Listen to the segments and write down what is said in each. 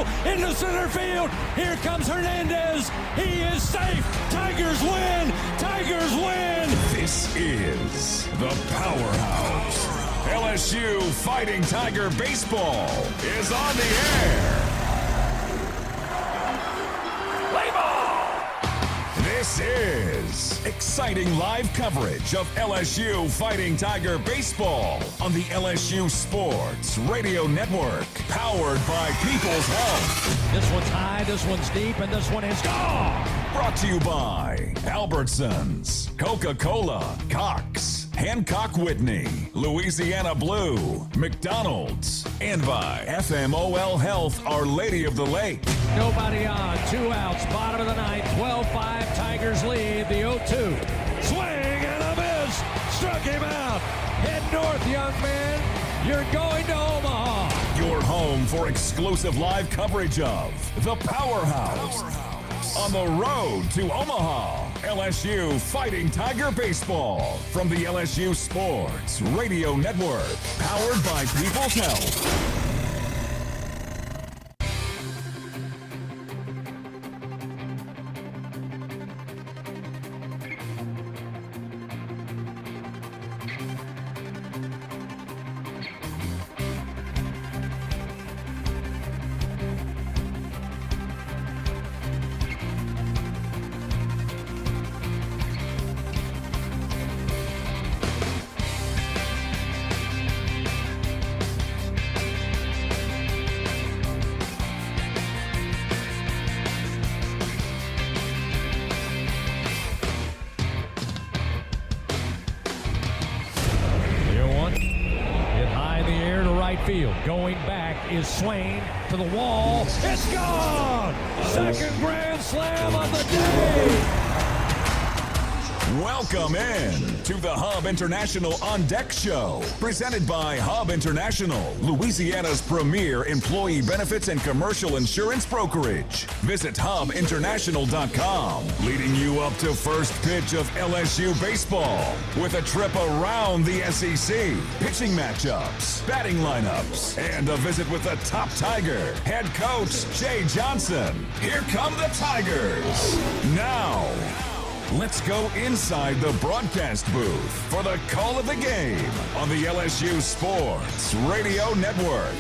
throw into center field. Here comes Hernandez. He is safe. Tigers win. Tigers win. This is the Powerhouse. LSU Fighting Tiger Baseball is on the air. Play ball. This is exciting live coverage of LSU Fighting Tiger Baseball on the LSU Sports Radio Network, powered by People's Health. This one's high, this one's deep, and this one is gone. Brought to you by Albertsons, Coca-Cola, Cox, Hancock Whitney, Louisiana Blue, McDonald's, and by FMOL Health, Our Lady of the Lake. Nobody on, 2 outs, bottom of the ninth, 12-5, Tigers lead the 0-2. Swing and a miss, struck him out. Head north, young man, you're going to Omaha. Your home for exclusive live coverage of the Powerhouse. On the road to Omaha, LSU Fighting Tiger Baseball from the LSU Sports Radio Network, powered by People's Health. Field. Going back is Swain to the wall. It's gone! Second grand slam of the day! Welcome in to the Hub International On Deck Show, presented by Hub International, Louisiana's premier employee benefits and commercial insurance brokerage. Visit hubinternational.com, leading you up to first pitch of LSU baseball with a trip around the SEC, pitching matchups, batting lineups, and a visit with the top Tiger, head coach Jay Johnson. Here come the Tigers. Now, let's go inside the broadcast booth for the call of the game on the LSU Sports Radio Network.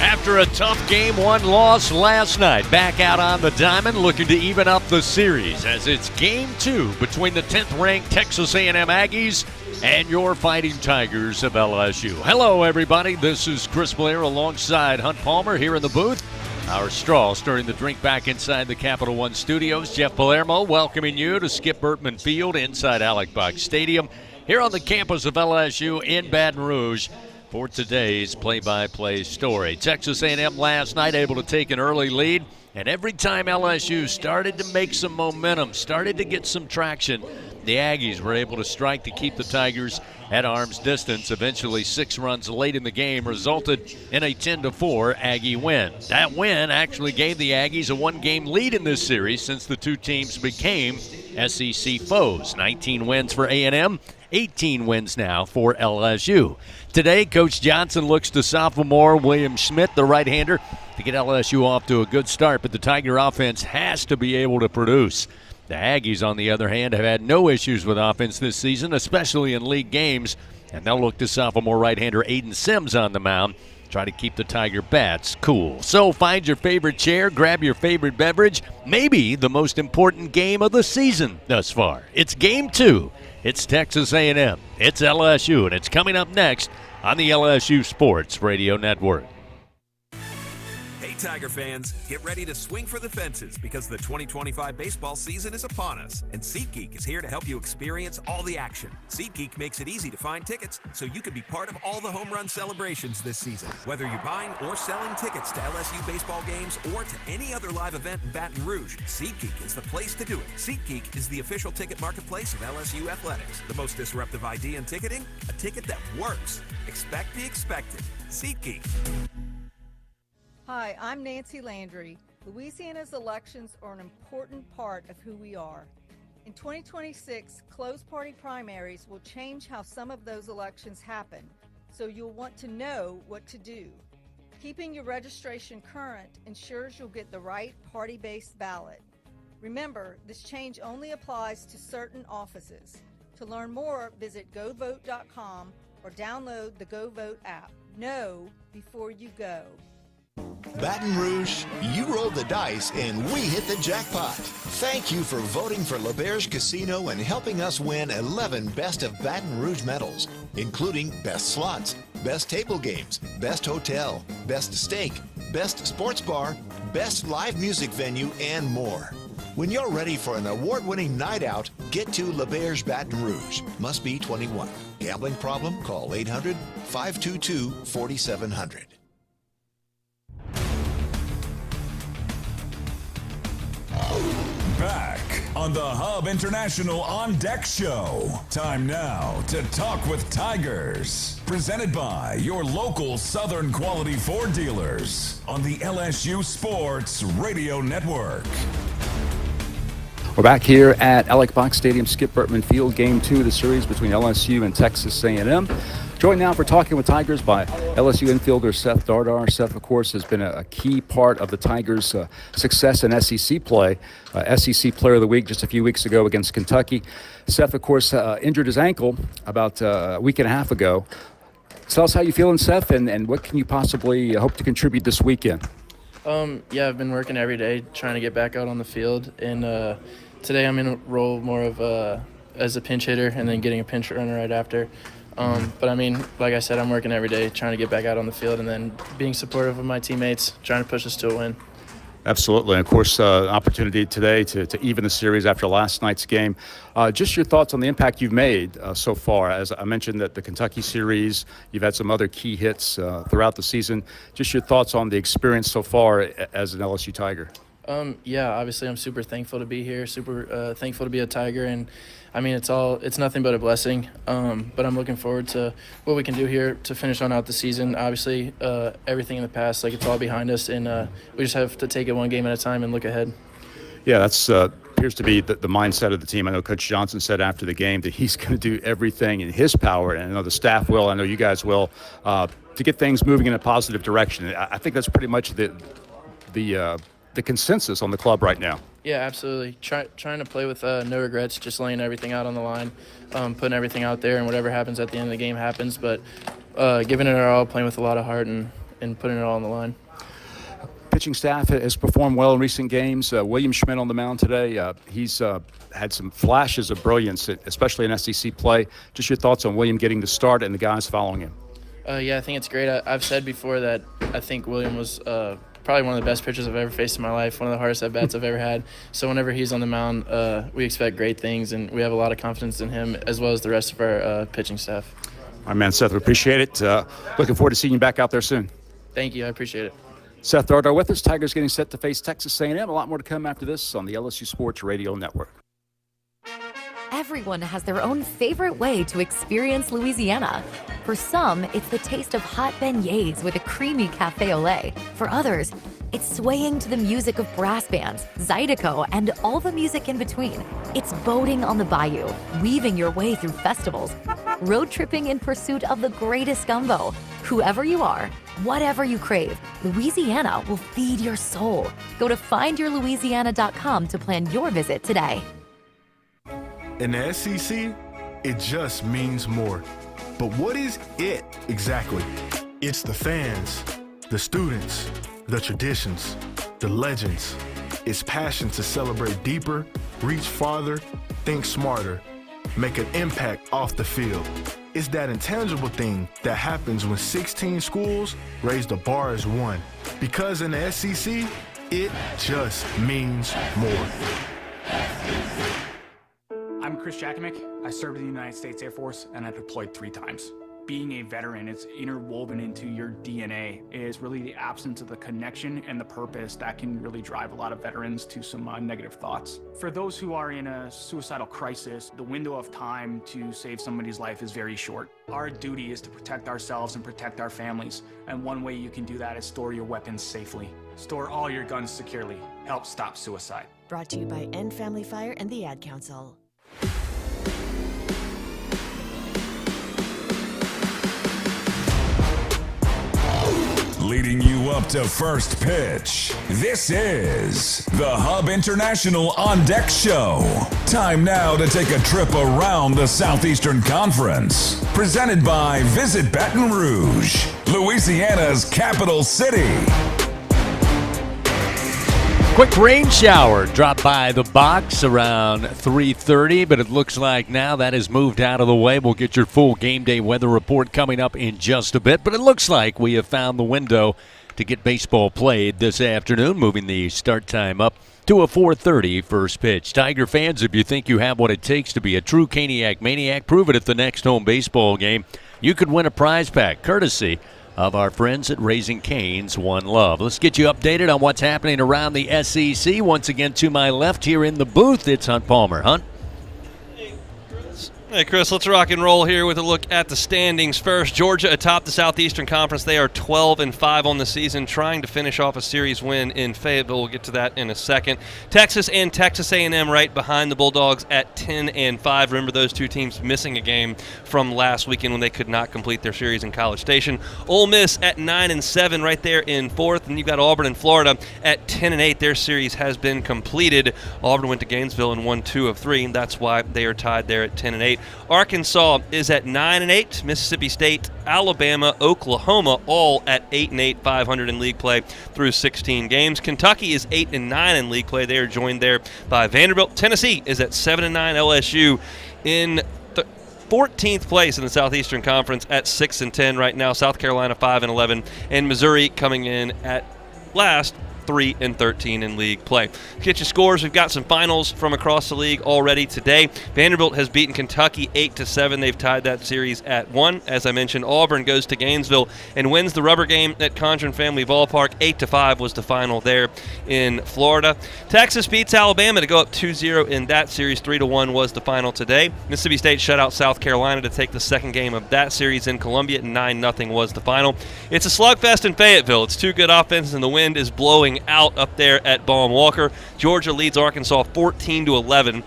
After a tough Game 1 loss last night, back out on the diamond looking to even up the series as it's Game 2 between the 10th-ranked Texas A&M Aggies and your Fighting Tigers of LSU. Hello, everybody. This is Chris Blair alongside Hunt Palmer here in the booth. Our straw starting to drink back inside the Capital One studios. Jeff Palermo welcoming you to Skip Bertman Field inside Alec Box Stadium here on the campus of LSU in Baton Rouge for today's play-by-play story. Texas A&M last night able to take an early lead, and every time LSU started to make some momentum, started to get some traction, the Aggies were able to strike to keep the Tigers at arm's distance. Eventually, 6 runs late in the game resulted in a 10-4 Aggie win. That win actually gave the Aggies a 1-game lead in this series since the two teams became SEC foes. 19 wins for A&M, 18 wins now for LSU. Today, Coach Johnson looks to sophomore William Schmidt, the right-hander, to get LSU off to a good start, but the Tiger offense has to be able to produce. The Aggies, on the other hand, have had no issues with offense this season, especially in league games, and they'll look to sophomore right-hander Aiden Sims on the mound, try to keep the Tiger bats cool. So find your favorite chair, grab your favorite beverage, maybe the most important game of the season thus far. It's Game 2. It's Texas A&M. It's LSU, and it's coming up next on the LSU Sports Radio Network. Tiger fans, get ready to swing for the fences because the 2025 baseball season is upon us, and SeatGeek is here to help you experience all the action. SeatGeek makes it easy to find tickets so you can be part of all the home run celebrations this season. Whether you're buying or selling tickets to LSU baseball games or to any other live event in Baton Rouge, SeatGeek is the place to do it. SeatGeek is the official ticket marketplace of LSU athletics. The most disruptive idea in ticketing, a ticket that works. Expect the expected. SeatGeek. Hi, I'm Nancy Landry. Louisiana's elections are an important part of who we are. In 2026, closed party primaries will change how some of those elections happen, so you'll want to know what to do. Keeping your registration current ensures you'll get the right party-based ballot. Remember, this change only applies to certain offices. To learn more, visit govote.com or download the GoVote app. Know before you go. Baton Rouge, you rolled the dice and we hit the jackpot. Thank you for voting for LaBerge Casino and helping us win 11 Best of Baton Rouge medals, including Best Slots, Best Table Games, Best Hotel, Best Steak, Best Sports Bar, Best Live Music Venue, and more. When you're ready for an award-winning night out, get to LaBerge Baton Rouge. Must be 21. Gambling problem? Call 800-522-4700. Back on the Hub International On Deck Show. Time now to talk with Tigers. Presented by your local Southern Quality Ford dealers on the LSU Sports Radio Network. We're back here at Alec Box Stadium, Skip Bertman Field, Game 2 of the series between LSU and Texas A&M. Joined now for Talking with Tigers by LSU infielder Seth Dardar. Seth, of course, has been a key part of the Tigers' success in SEC play. SEC Player of the Week just a few weeks ago against Kentucky. Seth, of course, injured his ankle about a week and a half ago. Tell us how you feeling, Seth, and what can you possibly hope to contribute this weekend? Yeah, I've been working every day trying to get back out on the field, and today I'm in a role more of as a pinch hitter and then getting a pinch runner right after. But I mean, like I said, I'm working every day trying to get back out on the field and then being supportive of my teammates, trying to push us to a win. Absolutely. And of course, opportunity today to even the series after last night's game. Just your thoughts on the impact you've made so far. As I mentioned, that the Kentucky series, you've had some other key hits throughout the season. Just your thoughts on the experience so far as an LSU Tiger. Yeah, obviously I'm super thankful to be here, super thankful to be a Tiger, and I mean it's nothing but a blessing. But I'm looking forward to what we can do here to finish on out the season. Obviously, everything in the past, like, it's all behind us, and we just have to take it one game at a time and look ahead. Yeah, that's appears to be the mindset of the team. I know Coach Johnson said after the game that he's going to do everything in his power, and I know the staff will, I know you guys will, to get things moving in a positive direction. I think that's pretty much the consensus on the club right now. Yeah, absolutely. Trying to play with no regrets, just laying everything out on the line, putting everything out there, and whatever happens at the end of the game happens. But giving it our all, playing with a lot of heart, and putting it all on the line. Pitching staff has performed well in recent games. William Schmidt on the mound today. He's had some flashes of brilliance, especially in SEC play. Just your thoughts on William getting the start and the guys following him. Yeah, I think it's great. I've said before that I think William was probably one of the best pitchers I've ever faced in my life, one of the hardest at-bats I've ever had. So whenever he's on the mound, we expect great things, and we have a lot of confidence in him as well as the rest of our pitching staff. All right, man, Seth, we appreciate it. Looking forward to seeing you back out there soon. Thank you. I appreciate it. Seth Dardar with us. Tigers getting set to face Texas A&M. A lot more to come after this on the LSU Sports Radio Network. Everyone has their own favorite way to experience Louisiana. For some, it's the taste of hot beignets with a creamy cafe au lait. For others, it's swaying to the music of brass bands, Zydeco, and all the music in between. It's boating on the bayou, weaving your way through festivals, road tripping in pursuit of the greatest gumbo. Whoever you are, whatever you crave, Louisiana will feed your soul. Go to findyourlouisiana.com to plan your visit today. In the SEC, it just means more. But what is it exactly? It's the fans, the students, the traditions, the legends. It's passion to celebrate deeper, reach farther, think smarter, make an impact off the field. It's that intangible thing that happens when 16 schools raise the bar as one. Because in the SEC, it just means more. I'm Chris Jakimick. I served in the United States Air Force, and I deployed 3 times. Being a veteran, it's interwoven into your DNA. It is really the absence of the connection and the purpose that can really drive a lot of veterans to some negative thoughts. For those who are in a suicidal crisis, the window of time to save somebody's life is very short. Our duty is to protect ourselves and protect our families, and one way you can do that is store your weapons safely. Store all your guns securely. Help stop suicide. Brought to you by End Family Fire and the Ad Council. Leading you up to first pitch, this is the Hub International On Deck Show. Time now to take a trip around the Southeastern Conference. Presented by Visit Baton Rouge, Louisiana's capital city. Quick rain shower dropped by the box around 3:30, but it looks like now that has moved out of the way. We'll get your full game day weather report coming up in just a bit, but it looks like we have found the window to get baseball played this afternoon, moving the start time up to a 4:30 first pitch. Tiger fans, if you think you have what it takes to be a true Caniac maniac, prove it at the next home baseball game. You could win a prize pack courtesy of our friends at Raising Cane's One Love. Let's get you updated on what's happening around the SEC. Once again, to my left here in the booth, it's Hunt Palmer. Hunt? Hey, Chris, let's rock and roll here with a look at the standings. First, Georgia atop the Southeastern Conference. They are 12-5 on the season, trying to finish off a series win in Fayetteville. We'll get to that in a second. Texas and Texas A&M right behind the Bulldogs at 10-5. Remember, those two teams missing a game from last weekend when they could not complete their series in College Station. Ole Miss at 9-7 right there in fourth. And you've got Auburn and Florida at 10-8. Their series has been completed. Auburn went to Gainesville and won 2 of 3. And that's why they are tied there at 10-8. Arkansas is at 9-8. Mississippi State, Alabama, Oklahoma, all at 8-8, 500 in league play through 16 games. Kentucky is 8-9 in league play. They are joined there by Vanderbilt. Tennessee is at 7-9. LSU in 14th place in the Southeastern Conference at 6-10 right now. South Carolina 5-11, and Missouri coming in at last, 3-13 in league play. Get your scores. We've got some finals from across the league already today. Vanderbilt has beaten Kentucky 8-7. They've tied that series at 1. As I mentioned, Auburn goes to Gainesville and wins the rubber game at Condren Family Ballpark. 8-5 was the final there in Florida. Texas beats Alabama to go up 2-0 in that series. 3-1 was the final today. Mississippi State shut out South Carolina to take the second game of that series in Columbia. 9-0 was the final. It's a slugfest in Fayetteville. It's two good offenses, and the wind is blowing out up there at Baum Walker. Georgia leads Arkansas 14-11.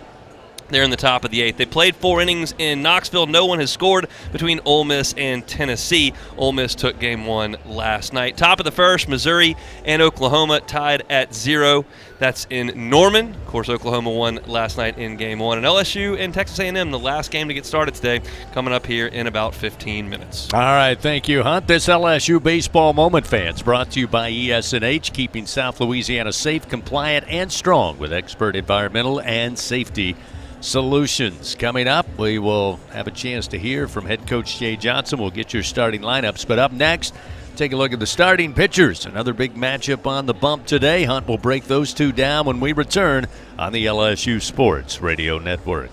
They're in the top of the 8th. They played 4 innings in Knoxville. No one has scored between Ole Miss and Tennessee. Ole Miss took game 1 last night. Top of the first, Missouri and Oklahoma tied at 0. That's in Norman. Of course, Oklahoma won last night in game 1. And LSU and Texas A&M, the last game to get started today, coming up here in about 15 minutes. All right, thank you, Hunt. This LSU Baseball Moment, fans, brought to you by ES&H, keeping South Louisiana safe, compliant, and strong with expert environmental and safety solutions. Coming up, we will have a chance to hear from head coach Jay Johnson. We'll get your starting lineups. But up next, take a look at the starting pitchers. Another big matchup on the bump today. Hunt will break those two down when we return on the LSU Sports Radio Network.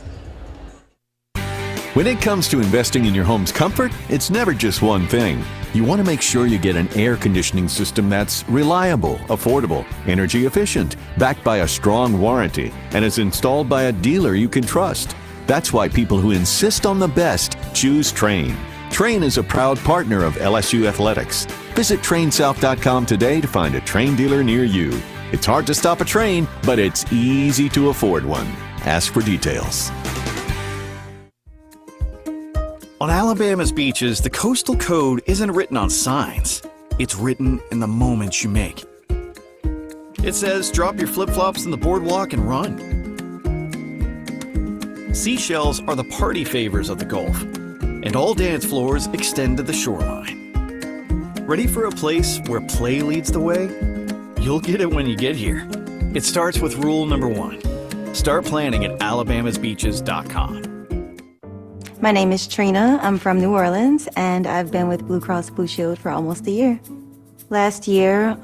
When it comes to investing in your home's comfort, it's never just one thing. You want to make sure you get an air conditioning system that's reliable, affordable, energy efficient, backed by a strong warranty, and is installed by a dealer you can trust. That's why people who insist on the best choose Trane. Trane is a proud partner of LSU Athletics. Visit TraneSouth.com today to find a Trane dealer near you. It's hard to stop a train, but it's easy to afford one. Ask for details. On Alabama's beaches, the coastal code isn't written on signs. It's written in the moments you make. It says, drop your flip-flops in the boardwalk and run. Seashells are the party favors of the Gulf, and all dance floors extend to the shoreline. Ready for a place where play leads the way? You'll get it when you get here. It starts with rule number 1. Start planning at alabama's.beaches.com. My name is Trina. I'm from New Orleans, and I've been with Blue Cross Blue Shield for almost a year. Last year,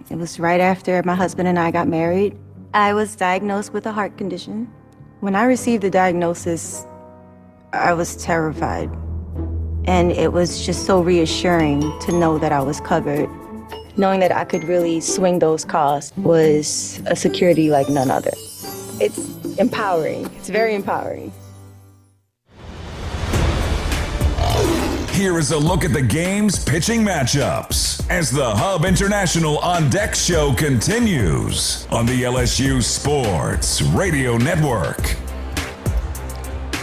it was right after my husband and I got married, I was diagnosed with a heart condition. When I received the diagnosis, I was terrified. And it was just so reassuring to know that I was covered. Knowing that I could really swing those costs was a security like none other. It's empowering. It's very empowering. Here is a look at the game's pitching matchups as the Hub International On Deck show continues on the LSU Sports Radio Network.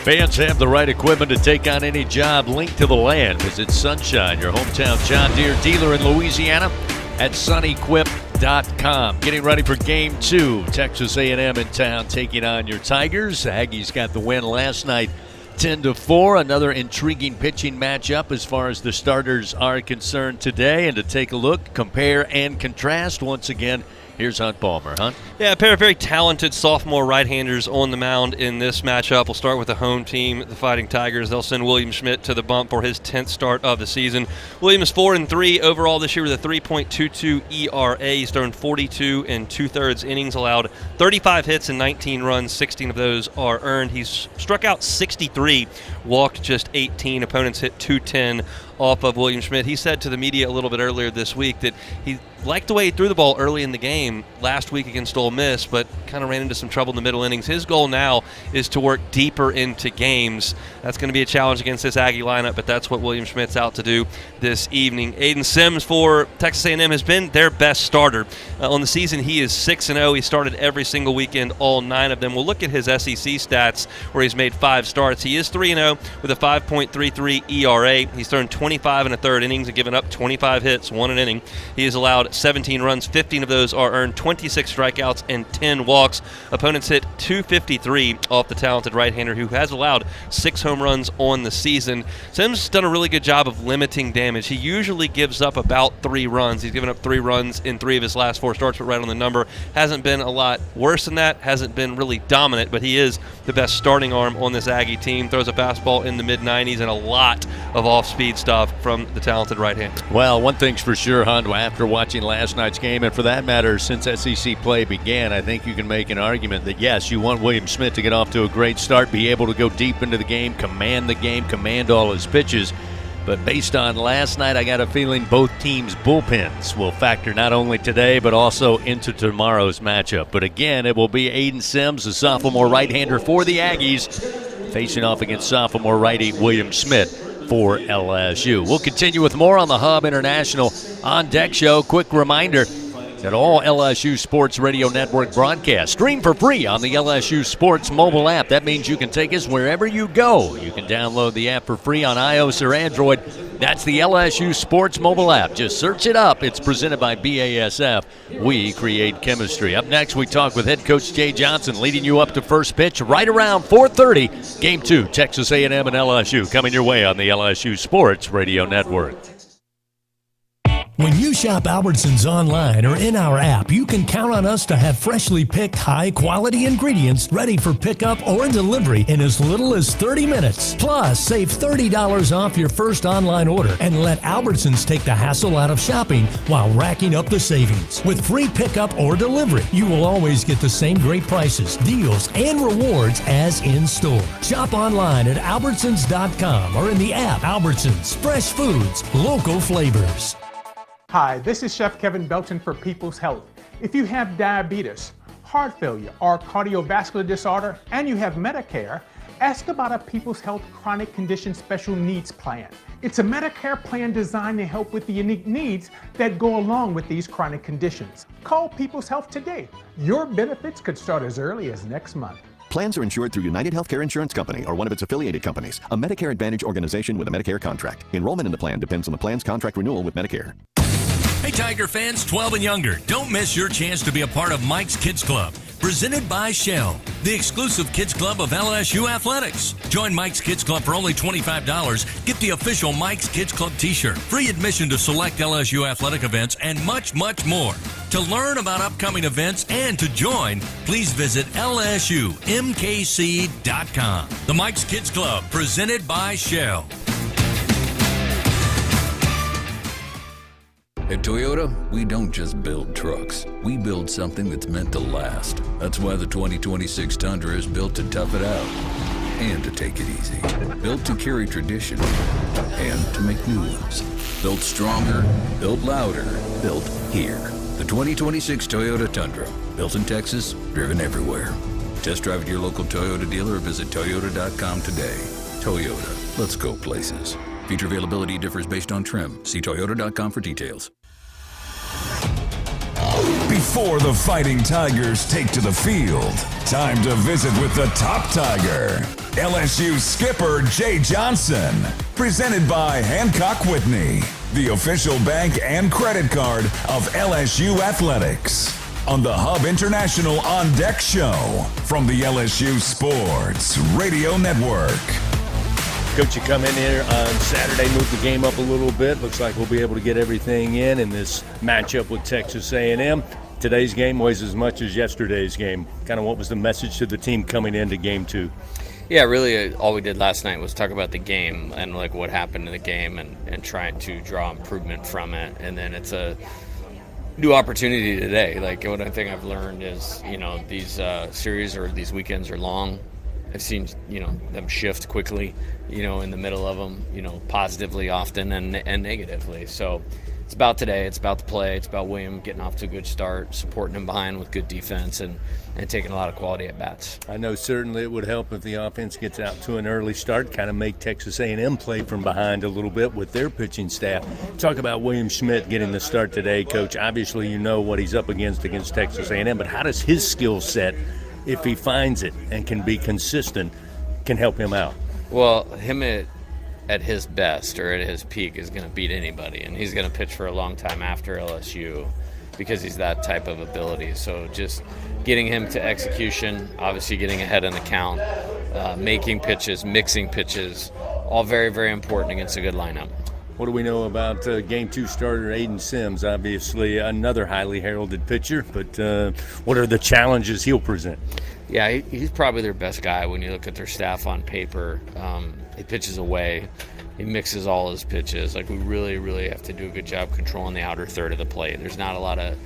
Fans have the right equipment to take on any job linked to the land. Visit Sunshine, your hometown John Deere dealer in Louisiana, at sunequip.com. Getting ready for Game 2. Texas A&M in town taking on your Tigers. The Aggies got the win last night, 10-4. Another intriguing pitching matchup as far as the starters are concerned today. And to take a look, compare, and contrast once again, here's Hunt Palmer. Hunt? Yeah, a pair of very talented sophomore right-handers on the mound in this matchup. We'll start with the home team, the Fighting Tigers. They'll send William Schmidt to the bump for his 10th start of the season. William is 4-3 overall this year with a 3.22 ERA. He's thrown 42 2/3 innings, allowed 35 hits and 19 runs. 16 of those are earned. He's struck out 63, walked just 18. Opponents hit 210 off of William Schmidt. He said to the media a little bit earlier this week that he liked the way he threw the ball early in the game last week against Ole Miss, but kind of ran into some trouble in the middle innings. His goal now is to work deeper into games. That's going to be a challenge against this Aggie lineup, but that's what William Schmidt's out to do this evening. Aiden Sims for Texas A&M has been their best starter. On the season, he is 6-0. He started every single weekend, all 9 of them. We'll look at his SEC stats where he's made 5 starts. He is 3-0 with a 5.33 ERA. He's thrown 25 1/3 innings and given up 25 hits, 1 an inning. He has allowed 17 runs, 15 of those are earned, 26 strikeouts, and 10 walks. Opponents hit 253 off the talented right-hander who has allowed 6 home runs on the season. Sims has done a really good job of limiting damage. He usually gives up about 3 runs. He's given up 3 runs in 3 of his last 4 starts, but right on the number. Hasn't been a lot worse than that, hasn't been really dominant, but he is the best starting arm on this Aggie team. Throws a fastball in the mid-90s and a lot of off-speed stuff from the talented right-hander. Well, one thing's for sure, Hunt, after watching last night's game, and for that matter, since SEC play began, I think you can make an argument that, yes, you want William Schmidt to get off to a great start, be able to go deep into the game, command all his pitches. But based on last night, I got a feeling both teams' bullpens will factor not only today, but also into tomorrow's matchup. But again, it will be Aiden Sims, the sophomore right-hander for the Aggies, facing off against sophomore righty William Schmidt for LSU. We'll continue with more on the Hub International On Deck Show. Quick reminder that all LSU Sports Radio Network broadcasts stream for free on the LSU Sports mobile app. That means you can take us wherever you go. You can download the app for free on iOS or Android. That's the LSU Sports mobile app. Just search it up. It's presented by BASF. We create chemistry. Up next, we talk with head coach Jay Johnson, leading you up to first pitch right around 4:30. Game 2, Texas A&M and LSU, coming your way on the LSU Sports Radio Network. When you shop Albertsons online or in our app, you can count on us to have freshly picked, high-quality ingredients ready for pickup or delivery in as little as 30 minutes. Plus, save $30 off your first online order and let Albertsons take the hassle out of shopping while racking up the savings. With free pickup or delivery, you will always get the same great prices, deals, and rewards as in-store. Shop online at Albertsons.com or in the app. Albertsons, fresh foods, local flavors. Hi, this is Chef Kevin Belton for People's Health. If you have diabetes, heart failure, or cardiovascular disorder, and you have Medicare, ask about a People's Health Chronic Condition Special Needs Plan. It's a Medicare plan designed to help with the unique needs that go along with these chronic conditions. Call People's Health today. Your benefits could start as early as next month. Plans are insured through United Healthcare Insurance Company or one of its affiliated companies, a Medicare Advantage organization with a Medicare contract. Enrollment in the plan depends on the plan's contract renewal with Medicare. Hey Tiger fans 12 and younger, don't miss your chance to be a part of Mike's Kids Club, presented by Shell, the exclusive kids club of LSU Athletics. Join Mike's Kids Club for only $25. Get the official Mike's Kids Club t-shirt, free admission to select LSU athletic events, and much, much more. To learn about upcoming events and to join, please visit LSUMKC.com. The Mike's Kids Club, presented by Shell. At Toyota, we don't just build trucks. We build something that's meant to last. That's why the 2026 Tundra is built to tough it out and to take it easy. Built to carry tradition and to make new ones. Built stronger, built louder, built here. The 2026 Toyota Tundra. Built in Texas, driven everywhere. Test drive at your local Toyota dealer or visit Toyota.com today. Toyota, let's go places. Feature availability differs based on trim. See Toyota.com for details. Before the Fighting Tigers take to the field, time to visit with the top Tiger, LSU skipper Jay Johnson. Presented by Hancock Whitney, the official bank and credit card of LSU Athletics. On the Hub International On Deck Show from the LSU Sports Radio Network. Coach, you come in here on Saturday, move the game up a little bit. Looks like we'll be able to get everything in this matchup with Texas A&M. Today's game weighs as much as yesterday's game. Kind of what was the message to the team coming into Game 2? Yeah, really all we did last night was talk about the game and like what happened in the game and trying to draw improvement from it. And then it's a new opportunity today. Like one thing I've learned is, these series or these weekends are long. I've seen, them shift quickly, in the middle of them, positively often and negatively. So it's about today. It's about the play. It's about William getting off to a good start, supporting him behind with good defense and taking a lot of quality at bats. I know certainly it would help if the offense gets out to an early start, kind of make Texas A&M play from behind a little bit with their pitching staff. Talk about William Schmidt getting the start today, Coach. Obviously, you know what he's up against Texas A&M, but how does his skill set, if he finds it and can be consistent, can help him out? Well, him at his best or at his peak is going to beat anybody, and he's going to pitch for a long time after LSU because he's that type of ability. So just getting him to execution, obviously getting ahead in the count, making pitches, mixing pitches, all very, very important against a good lineup. What do we know about Game 2 starter Aiden Sims? Obviously another highly heralded pitcher, but what are the challenges he'll present? Yeah, he's probably their best guy when you look at their staff on paper. He pitches away. He mixes all his pitches. Like, we really, really have to do a good job controlling the outer third of the plate. There's not a lot of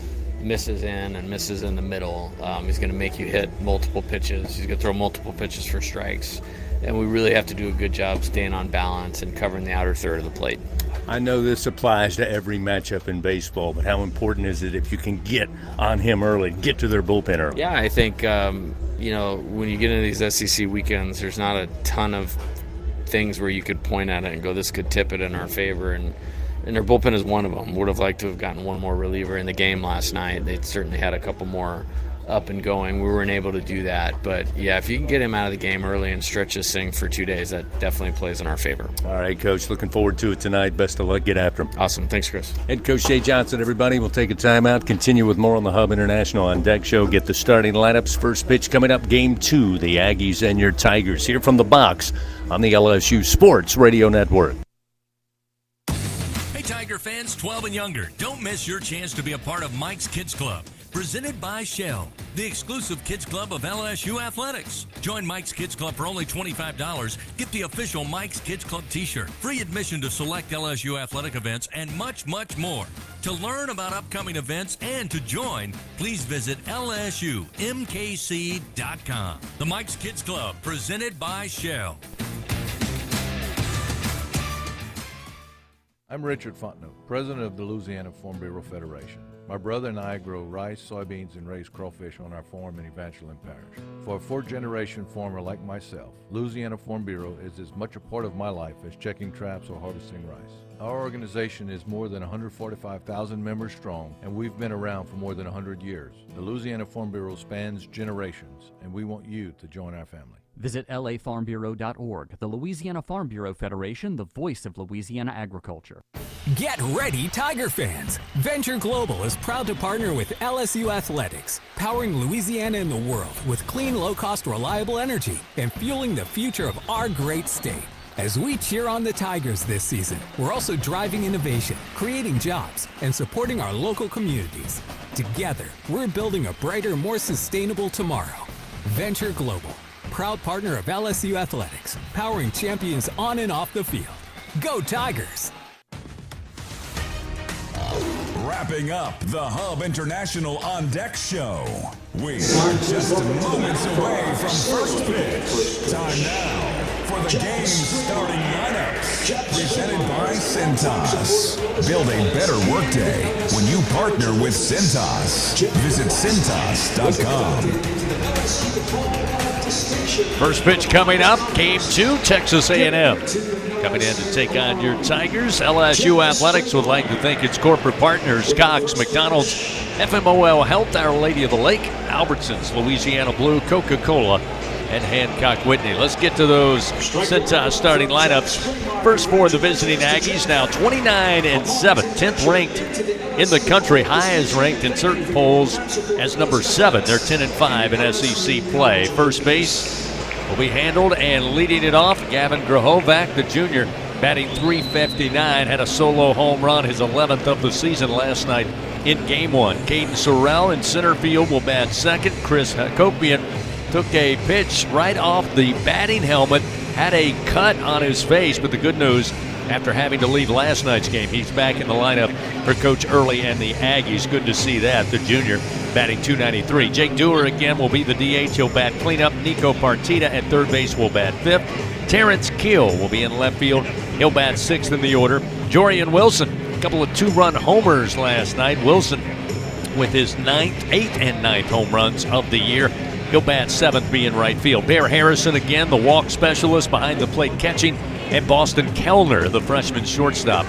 misses in and misses in the middle. He's going to make you hit multiple pitches. He's going to throw multiple pitches for strikes. And we really have to do a good job staying on balance and covering the outer third of the plate. I know this applies to every matchup in baseball, but how important is it if you can get on him early, get to their bullpen early? Yeah, I think, when you get into these SEC weekends, there's not a ton of things where you could point at it and go, this could tip it in our favor. And their bullpen is one of them. Would have liked to have gotten one more reliever in the game last night. They certainly had a couple more up and going. We weren't able to do that. But, yeah, if you can get him out of the game early and stretch this thing for 2 days, that definitely plays in our favor. All right, Coach. Looking forward to it tonight. Best of luck. Get after him. Awesome. Thanks, Chris. Head Coach Jay Johnson, everybody. We'll take a timeout. Continue with more on the Hub International On Deck Show. Get the starting lineups. First pitch coming up, Game 2, the Aggies and your Tigers. Here from the box on the LSU Sports Radio Network. Hey, Tiger fans 12 and younger, don't miss your chance to be a part of Mike's Kids Club. Presented by Shell, the exclusive kids club of LSU Athletics. Join Mike's Kids Club for only $25. Get the official Mike's Kids Club t-shirt, free admission to select LSU athletic events, and much, much more. To learn about upcoming events and to join, please visit lsumkc.com. The Mike's Kids Club, presented by Shell. I'm Richard Fontenot, president of the Louisiana Farm Bureau Federation. My brother and I grow rice, soybeans, and raise crawfish on our farm in Evangeline Parish. For a fourth-generation farmer like myself, Louisiana Farm Bureau is as much a part of my life as checking traps or harvesting rice. Our organization is more than 145,000 members strong, and we've been around for more than 100 years. The Louisiana Farm Bureau spans generations, and we want you to join our family. Visit lafarmbureau.org, the Louisiana Farm Bureau Federation, the voice of Louisiana agriculture. Get ready, Tiger fans! Venture Global is proud to partner with LSU Athletics, powering Louisiana and the world with clean, low-cost, reliable energy and fueling the future of our great state. As we cheer on the Tigers this season, we're also driving innovation, creating jobs, and supporting our local communities. Together, we're building a brighter, more sustainable tomorrow. Venture Global, proud partner of LSU Athletics, powering champions on and off the field. Go Tigers! Wrapping up the Hub International On Deck Show. We are just moments away from first pitch. Time now for the game's starting lineups. Presented by Cintas. Build a better workday when you partner with Cintas. Visit Cintas.com. First pitch coming up, Game 2, Texas A&M. Coming in to take on your Tigers. LSU Athletics would like to thank its corporate partners, Cox, McDonald's, FMOL Health, Our Lady of the Lake, Albertsons, Louisiana Blue, Coca-Cola, and Hancock Whitney. Let's get to those Cintas starting lineups. First for the visiting Aggies, now 29-7, 10th ranked in the country. High is ranked in certain polls as number 7. They're 10-5 in SEC play. First base will be handled, and leading it off, Gavin Grahovac, the junior, batting .359, had a solo home run, his 11th of the season last night in Game 1. Caden Sorrell in center field will bat second. Chris Hakopian took a pitch right off the batting helmet, had a cut on his face, but the good news, after having to leave last night's game, he's back in the lineup for Coach Early and the Aggies. Good to see that. The junior batting .293. Jake Dewar again will be the DH. He'll bat cleanup. Nico Partita at third base will bat fifth. Terrence Keel will be in left field. He'll bat sixth in the order. Jorian Wilson, a couple of 2-run homers last night. Wilson with his 8th and 9th home runs of the year. He'll bat seventh, be in right field. Bear Harrison again, the walk specialist behind the plate catching. And Boston Kellner, the freshman shortstop,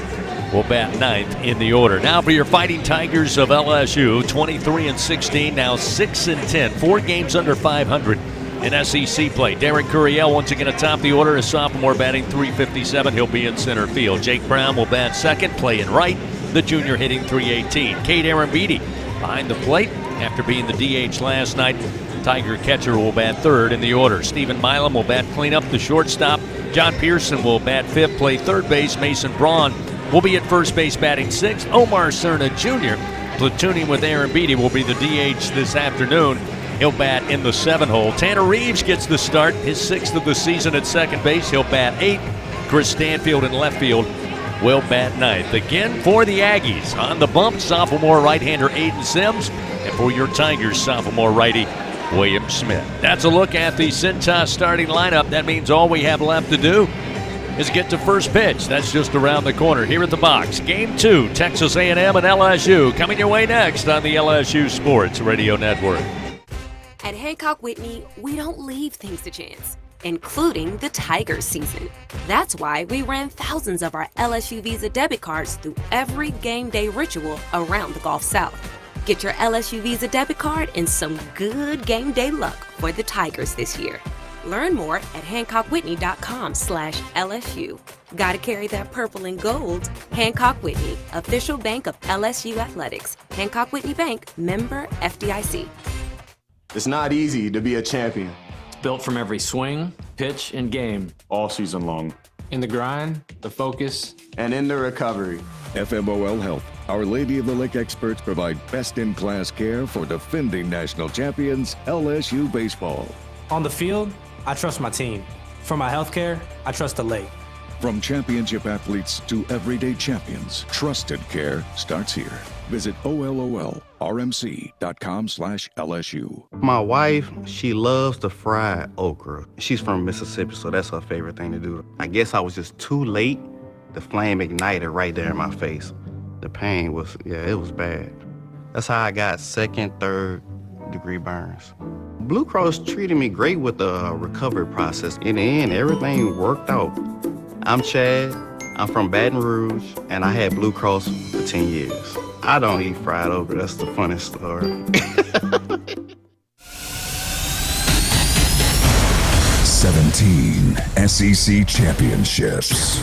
will bat ninth in the order. Now for your Fighting Tigers of LSU, 23-16, now 6-10, 4 games under 500 in SEC play. Derek Curiel once again atop the order, a sophomore batting .357. He'll be in center field. Jake Brown will bat second, playing right. The junior hitting .318. Cade Arambidi behind the plate after being the DH last night. Tiger catcher will bat third in the order. Stephen Milam will bat cleanup, the shortstop. John Pearson will bat fifth, play third base. Mason Braun will be at first base batting sixth. Omar Cerna Jr., platooning with Aaron Beatty, will be the DH this afternoon. He'll bat in the 7-hole. Tanner Reeves gets the start, his 6th of the season at second base. He'll bat 8th. Chris Stanfield in left field will bat 9th. Again for the Aggies, on the bump, sophomore right-hander Aiden Sims. And for your Tigers, sophomore righty William Smith. That's a look at the Cintas starting lineup. That means all we have left to do is get to first pitch. That's just around the corner here at the box. Game 2, Texas A&M and LSU, coming your way next on the LSU Sports Radio Network. At Hancock Whitney, we don't leave things to chance, including the Tigers season. That's why we ran thousands of our LSU Visa debit cards through every game day ritual around the Gulf South. Get your LSU Visa debit card and some good game day luck for the Tigers this year. Learn more at HancockWhitney.com/LSU. Gotta carry that purple and gold. Hancock Whitney, official bank of LSU Athletics. Hancock Whitney Bank, member FDIC. It's not easy to be a champion. It's built from every swing, pitch, and game. All season long. In the grind, the focus, and in the recovery. FMOL Health, Our Lady of the Lake experts provide best-in-class care for defending national champions LSU baseball. On the field, I trust my team. For my healthcare, I trust the lake. From championship athletes to everyday champions, trusted care starts here. Visit OLOLRMC.com/LSU. My wife, she loves the fried okra. She's from Mississippi, so that's her favorite thing to do. I guess I was just too late. The flame ignited right there in my face. The pain was, it was bad. That's how I got 2nd, 3rd degree burns. Blue Cross treated me great with the recovery process. In the end, everything worked out. I'm Chad, I'm from Baton Rouge, and I had Blue Cross for 10 years. I don't eat fried okra, that's the funniest story. 17 SEC championships.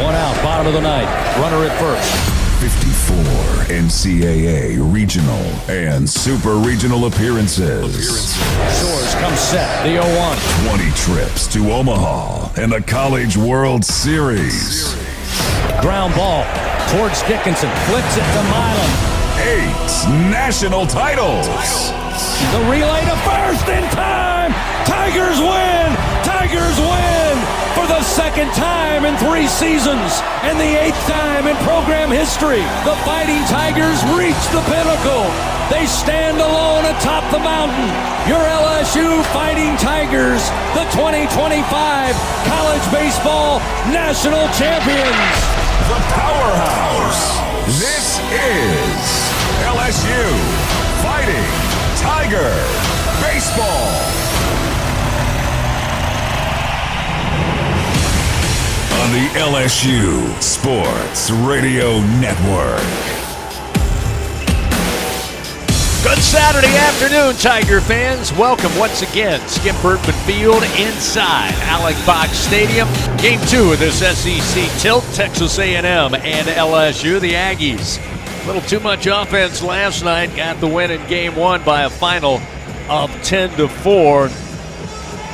One out, bottom of the ninth. Runner at first. 54 NCAA regional and super regional appearances. Shores comes set, the 0-1. 20 trips to Omaha and the College World Series. Ground ball towards Dickinson, flips it to Milam. 8 national titles. The relay to first in time. Tigers win. Tigers win for the 2nd time in 3 seasons and the 8th time in program history. The Fighting Tigers reach the pinnacle. They stand alone atop the mountain. Your LSU Fighting Tigers, the 2025 college baseball national champions. The powerhouse. This is LSU Fighting Tiger Baseball. On the LSU Sports Radio Network. Saturday afternoon, Tiger fans. Welcome once again. Skip Bertman Field inside Alec Box Stadium. Game 2 of this SEC tilt, Texas A&M and LSU. The Aggies, a little too much offense last night. Got the win in Game 1 by a final of 10-4.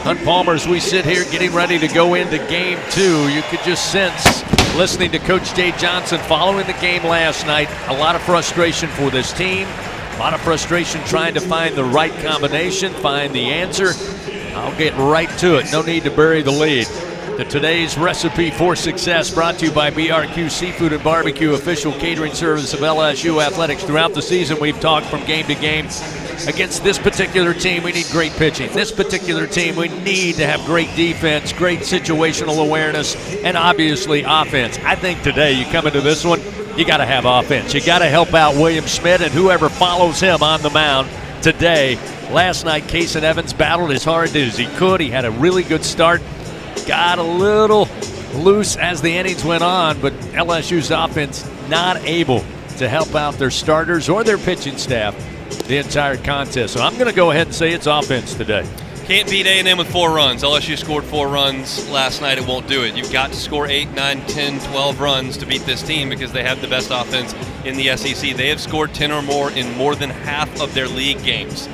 Hunt Palmer, as we sit here getting ready to go into Game 2, you could just sense, listening to Coach Jay Johnson following the game last night, a lot of frustration for this team. A lot of frustration trying to find the right combination, find the answer. I'll get right to it. No need to bury the lead. Today's recipe for success brought to you by BRQ Seafood and Barbecue, official catering service of LSU Athletics. Throughout the season, we've talked from game to game. Against this particular team, we need great pitching. This particular team, we need to have great defense, great situational awareness, and obviously offense. I think today you come into this one, you got to have offense. You got to help out William Schmidt and whoever follows him on the mound today. Last night, Kason Evans battled as hard as he could. He had a really good start. Got a little loose as the innings went on, but LSU's offense not able to help out their starters or their pitching staff the entire contest. So I'm going to go ahead and say it's offense today. Can't beat A&M with 4 runs. LSU scored 4 runs last night. It won't do it. You've got to score 8, 9, 10, 12 runs to beat this team because they have the best offense in the SEC. They have scored 10 or more in more than half of their league games,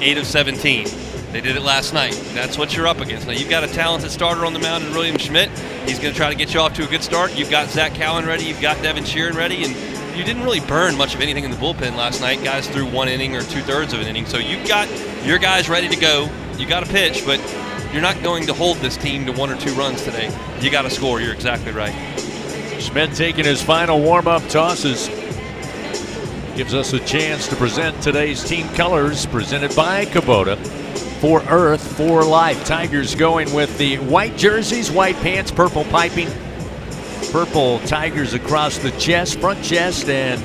8 of 17. They did it last night. That's what you're up against. Now, you've got a talented starter on the mound in William Schmidt. He's going to try to get you off to a good start. You've got Zach Cowan ready. You've got Devin Sheeran ready. And you didn't really burn much of anything in the bullpen last night. Guys threw 1 inning or 2/3 of an inning. So you've got your guys ready to go. You got to pitch, but you're not going to hold this team to 1 or 2 runs today. You got to score. You're exactly right. Schmidt taking his final warm-up tosses. Gives us a chance to present today's team colors presented by Kubota. For Earth, for Life. Tigers going with the white jerseys, white pants, purple piping. Purple Tigers across the chest, front chest, and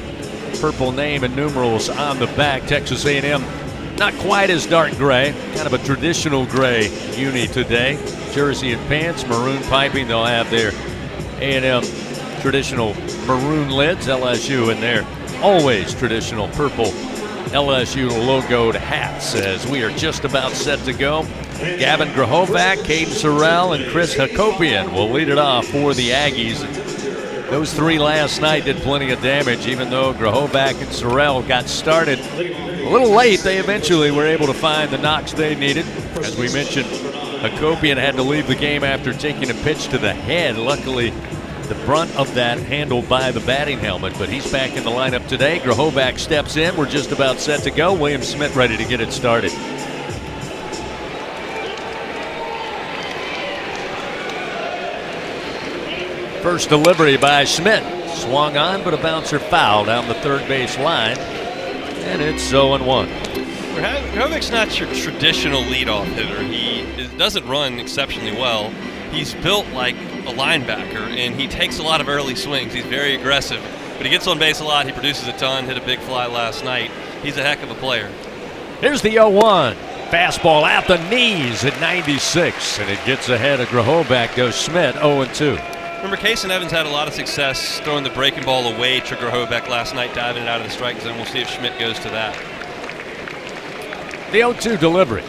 purple name and numerals on the back. Texas A&M not quite as dark gray, kind of a traditional gray uni today. Jersey and pants, maroon piping. They'll have their A&M traditional maroon lids. LSU in there, always traditional purple LSU logoed hats. As we are just about set to go, Gavin Grahovac, Caden Sorrell, and Chris Hakopian will lead it off for the Aggies. Those 3 last night did plenty of damage, even though Grahovac and Sorrell got started a little late. They eventually were able to find the knocks they needed. As we mentioned, Hakopian had to leave the game after taking a pitch to the head. Luckily, the brunt of that handled by the batting helmet, but he's back in the lineup today. Grahovac steps in. We're just about set to go. William Schmidt ready to get it started. First delivery by Schmidt. Swung on, but a bouncer foul down the third base line. And it's 0-1. Grahovac's not your traditional leadoff hitter. He doesn't run exceptionally well. He's built like a linebacker, and he takes a lot of early swings. He's very aggressive, but he gets on base a lot. He produces a ton, hit a big fly last night. He's a heck of a player. Here's the 0-1. Fastball at the knees at 96, and it gets ahead of Grahovac. Goes Schmidt, 0-2. Remember, Kason Evans had a lot of success throwing the breaking ball away to Grahovac last night, diving it out of the strike zone. We'll see if Schmidt goes to that. The 0-2 delivery.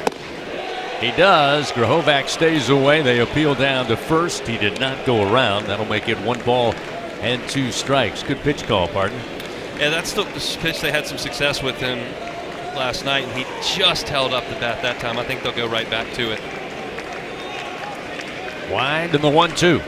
He does. Grahovac stays away. They appeal down to first. He did not go around. That'll make it 1 ball and 2 strikes. Good pitch call, partner. Yeah, that's the pitch they had some success with him last night, and he just held up the bat that time. I think they'll go right back to it. Wind in the 1-2.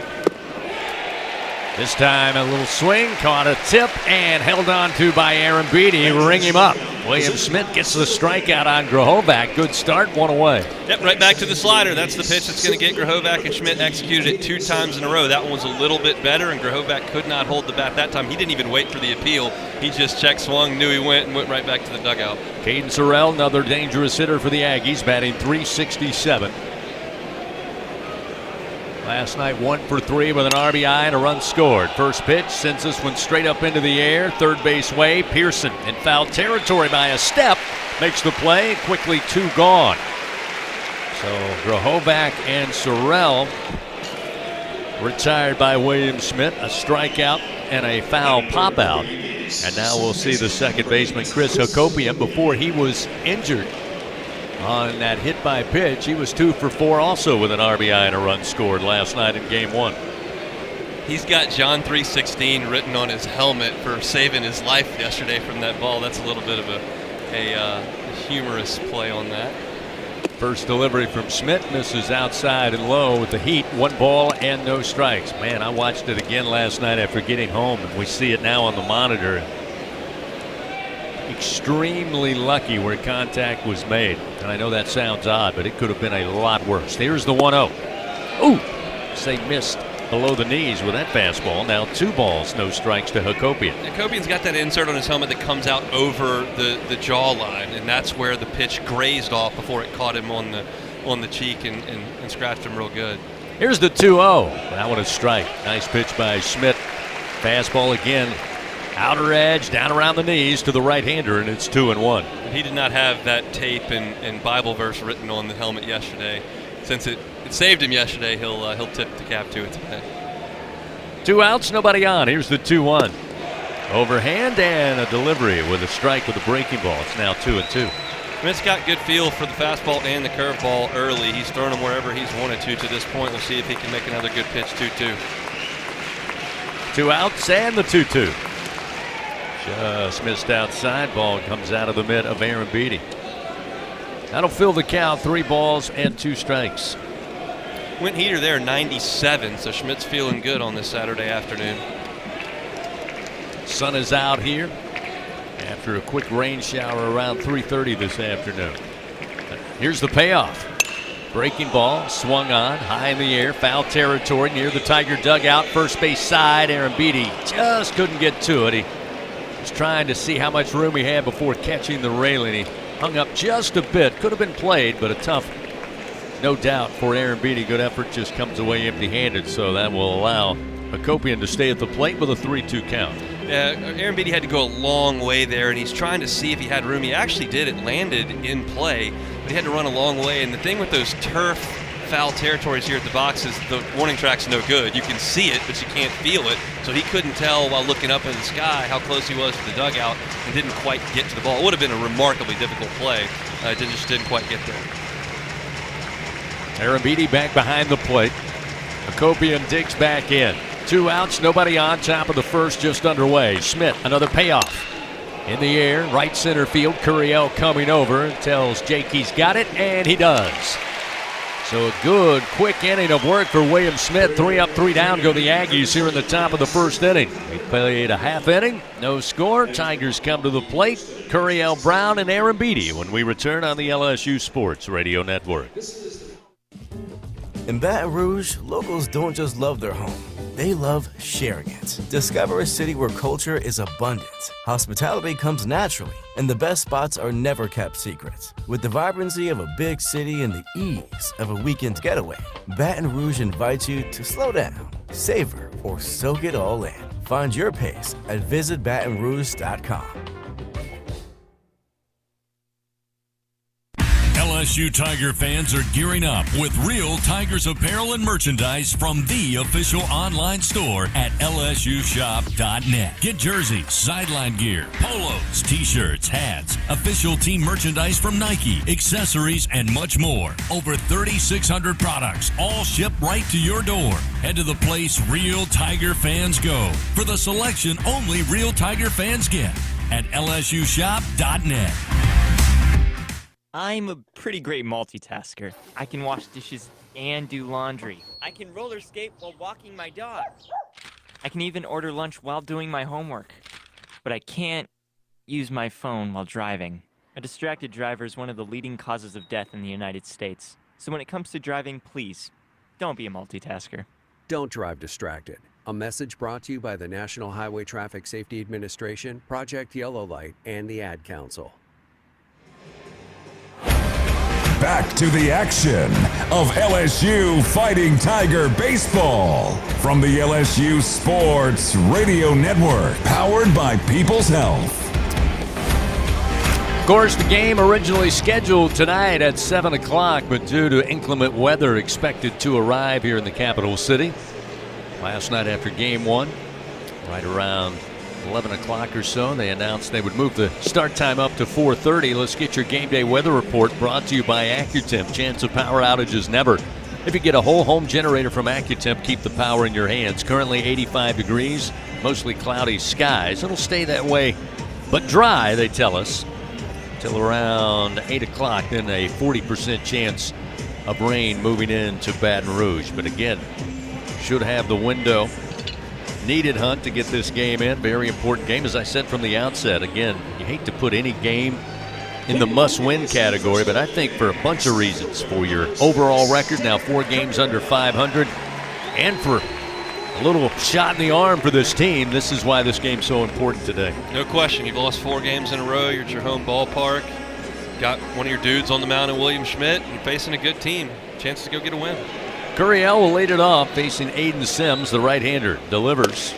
This time a little swing, caught a tip, and held on to by Aaron Beatty. Ring him up. William Schmidt gets the strikeout on Grahovac. Good start, 1 away. Yep, right back to the slider. That's the pitch that's going to get Grahovac, and Schmidt executed it 2 times in a row. That one was a little bit better, and Grahovac could not hold the bat that time. He didn't even wait for the appeal. He just check swung, knew he went, and went right back to the dugout. Caden Sorrell, another dangerous hitter for the Aggies, batting .367. Last night, 1 for 3 with an RBI and a run scored. First pitch sends this one straight up into the air. Third base way. Pearson in foul territory by a step. Makes the play. Quickly 2 gone. So Grahovac and Sorrell retired by William Schmidt, a strikeout and a foul pop-out. And now we'll see the second baseman, Chris Hakopian, before he was injured on that hit by pitch. He was 2 for 4 also with an RBI and a run scored last night in Game 1. He's got John 3:16 written on his helmet for saving his life yesterday from that ball. That's a little bit of a humorous play on that. First delivery from Schmidt, misses outside and low with the heat. 1 ball and no strikes. Man, I watched it again last night after getting home, and we see it now on the monitor. Extremely lucky where contact was made. And I know that sounds odd, but it could have been a lot worse. Here's the 1-0. Ooh, they missed below the knees with that fastball. Now 2 balls, no strikes to Hakopian. Hakopian's got that insert on his helmet that comes out over the jaw line, and that's where the pitch grazed off before it caught him on the cheek and scratched him real good. Here's the 2-0. That one a strike. Nice pitch by Schmidt. Fastball again. Outer edge, down around the knees to the right-hander, and it's 2-1. He did not have that tape and Bible verse written on the helmet yesterday. Since it saved him yesterday, he'll tip the cap to it today. 2 outs, nobody on. Here's the 2-1. Overhand and a delivery with a strike with a breaking ball. It's now 2-2. Schmidt's got good feel for the fastball and the curveball early. He's thrown them wherever he's wanted to this point. We'll see if he can make another good pitch. 2-2. 2 outs and the 2-2. Just missed outside. Ball comes out of the mitt of Aaron Beatty. That'll fill the count. 3 balls and 2 strikes. Went heater there, 97, so Schmidt's feeling good on this Saturday afternoon. Sun is out here after a quick rain shower around 3:30 this afternoon. Here's the payoff. Breaking ball, swung on, high in the air, foul territory near the Tiger dugout, first base side. Aaron Beatty just couldn't get to it. He was trying to see how much room he had before catching the railing. He hung up just a bit. Could have been played, but a tough, no doubt, for Aaron Beatty. Good effort, just comes away empty-handed, so that will allow Hakopian to stay at the plate with a 3-2 count. Yeah, Aaron Beatty had to go a long way there, and he's trying to see if he had room. He actually did. It landed in play, but he had to run a long way. And the thing with those turf foul territories here at the box is the warning track's no good. You can see it, but you can't feel it. So he couldn't tell while looking up in the sky how close he was to the dugout and didn't quite get to the ball. It would have been a remarkably difficult play. Just didn't quite get there. Aaron Beatty back behind the plate. Hakopian digs back in. 2 outs, nobody on. Top of the first, just underway. Schmidt, another payoff. In the air, right center field. Curiel coming over, tells Jake he's got it, and he does. So a good, quick inning of work for William Schmidt. 3 up, 3 down go the Aggies here in the top of the first inning. We played a half inning, no score. Tigers come to the plate. Curiel Brown and Aaron Beatty when we return on the LSU Sports Radio Network. In Baton Rouge, locals don't just love their home. They love sharing it. Discover a city where culture is abundant, hospitality comes naturally, and the best spots are never kept secret. With the vibrancy of a big city and the ease of a weekend getaway, Baton Rouge invites you to slow down, savor, or soak it all in. Find your pace at visitbatonrouge.com. LSU Tiger fans are gearing up with real Tigers apparel and merchandise from the official online store at lsushop.net. Get jerseys, sideline gear, polos, t-shirts, hats, official team merchandise from Nike, accessories, and much more. Over 3,600 products, all shipped right to your door. Head to the place real Tiger fans go for the selection only real Tiger fans get at lsushop.net. I'm a pretty great multitasker. I can wash dishes and do laundry. I can roller skate while walking my dog. I can even order lunch while doing my homework. But I can't use my phone while driving. A distracted driver is one of the leading causes of death in the United States. So when it comes to driving, please, don't be a multitasker. Don't drive distracted. A message brought to you by the National Highway Traffic Safety Administration, Project Yellow Light, and the Ad Council. Back to the action of LSU Fighting Tiger Baseball from the LSU Sports Radio Network, powered by People's Health. Of course, the game originally scheduled tonight at 7 o'clock, but due to inclement weather expected to arrive here in the capital city, Last night after game one, right around 11 o'clock or so, they announced they would move the start time up to 4:30. Let's get your game day weather report brought to you by AccuTemp. Chance of power outages never. If you get a whole home generator from AccuTemp, keep the power in your hands. Currently 85 degrees, mostly cloudy skies. It'll stay that way, but dry, they tell us, till around 8 o'clock. Then a 40% chance of rain moving into Baton Rouge. But again, should have the window needed, Hunt, to get this game in. Very important game, as I said from the outset. Again, you hate to put any game in the must-win category, but I think for a bunch of reasons. For your overall record, now 4 games under 500, and for a little shot in the arm for this team, this is why this game's so important today. No question. You've lost 4 games in a row. You're at your home ballpark. Got one of your dudes on the mound in William Schmidt. You're facing a good team. Chance to go get a win. Gurriel will lead it off, facing Aiden Sims, the right-hander. Delivers.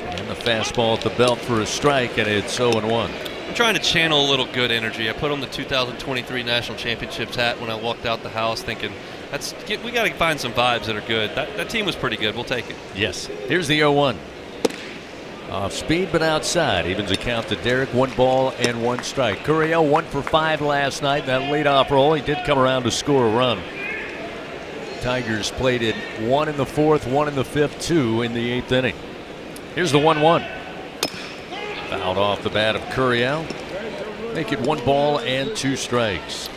And the fastball at the belt for a strike, and it's 0-1. I'm trying to channel a little good energy. I put on the 2023 National Championships hat when I walked out the house, thinking, we got to find some vibes that are good. That team was pretty good. We'll take it. Yes. Here's the 0-1. Off speed, but outside. Evens the count to Derek. 1 ball and 1 strike. Gurriel 1 for 5 last night. That leadoff role, he did come around to score a run. Tigers played it 1 in the 4th, 1 in the 5th, 2 in the 8th inning. Here's the 1-1. Fouled off the bat of Gurriel. Make it 1 ball and 2 strikes.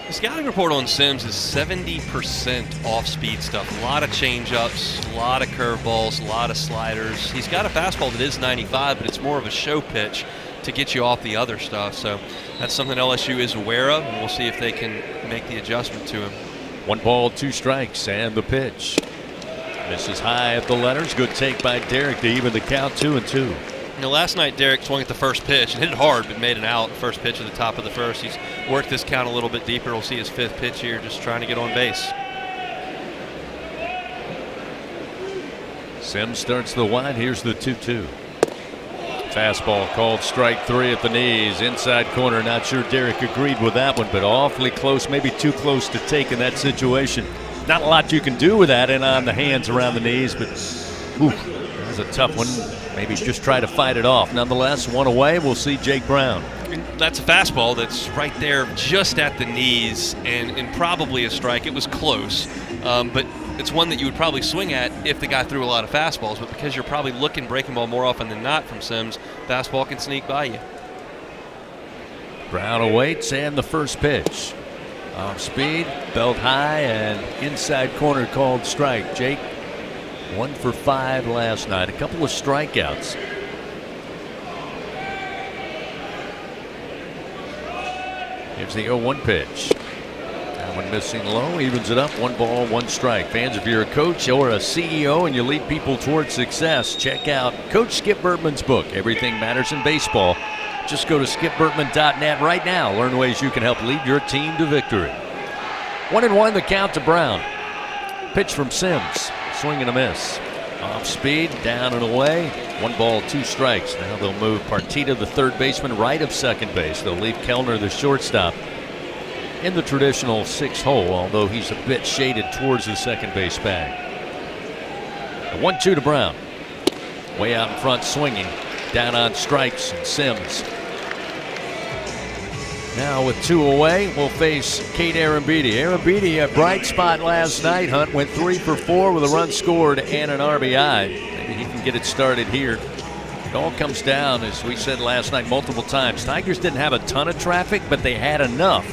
The scouting report on Sims is 70% off-speed stuff. A lot of change-ups, a lot of curveballs, a lot of sliders. He's got a fastball that is 95, but it's more of a show pitch to get you off the other stuff. So that's something LSU is aware of, and we'll see if they can make the adjustment to him. 1 ball, 2 strikes, and the pitch. Misses high at the letters. Good take by Derek to even the count, 2-2. You know, last night Derek swung at the first pitch and hit it hard, but made an out. First pitch at the top of the first. He's worked this count a little bit deeper. We'll see his 5th pitch here, just trying to get on base. Sims starts the wide. Here's the 2-2. Fastball called strike 3 at the knees. Inside corner. Not sure Derek agreed with that one, but awfully close, maybe too close to take in that situation. Not a lot you can do with that, and on the hands around the knees, but that was a tough one. Maybe just try to fight it off. Nonetheless, 1 away. We'll see Jake Brown. That's a fastball that's right there just at the knees and probably a strike. It was close, but it's one that you would probably swing at if the guy threw a lot of fastballs. But because you're probably looking breaking ball more often than not from Sims, fastball can sneak by you. Brown awaits, and the first pitch. Off speed, belt high, and inside corner called strike. Jake, 1 for 5 last night. A couple of strikeouts. Here's the 0-1 pitch. That one missing low, evens it up. 1 ball, 1 strike. Fans, if you're a coach or a CEO and you lead people towards success, check out Coach Skip Bertman's book, Everything Matters in Baseball. Just go to skipbertman.net right now. Learn ways you can help lead your team to victory. 1-1 the count to Brown. Pitch from Sims. Swing and a miss. Off speed, down and away. 1 ball, 2 strikes. Now they'll move Partita, the third baseman, right of second base. They'll leave Kellner, the shortstop, in the traditional 6 hole, although he's a bit shaded towards the second base bag. 1-2 to Brown. Way out in front, swinging. Down on strikes, and Sims. Now with 2 away, we'll face Kate Arambidi. Arambidi, a bright spot last night. Hunt went 3 for 4 with a run scored and an RBI. Maybe he can get it started here. It all comes down, as we said last night multiple times. Tigers didn't have a ton of traffic, but they had enough.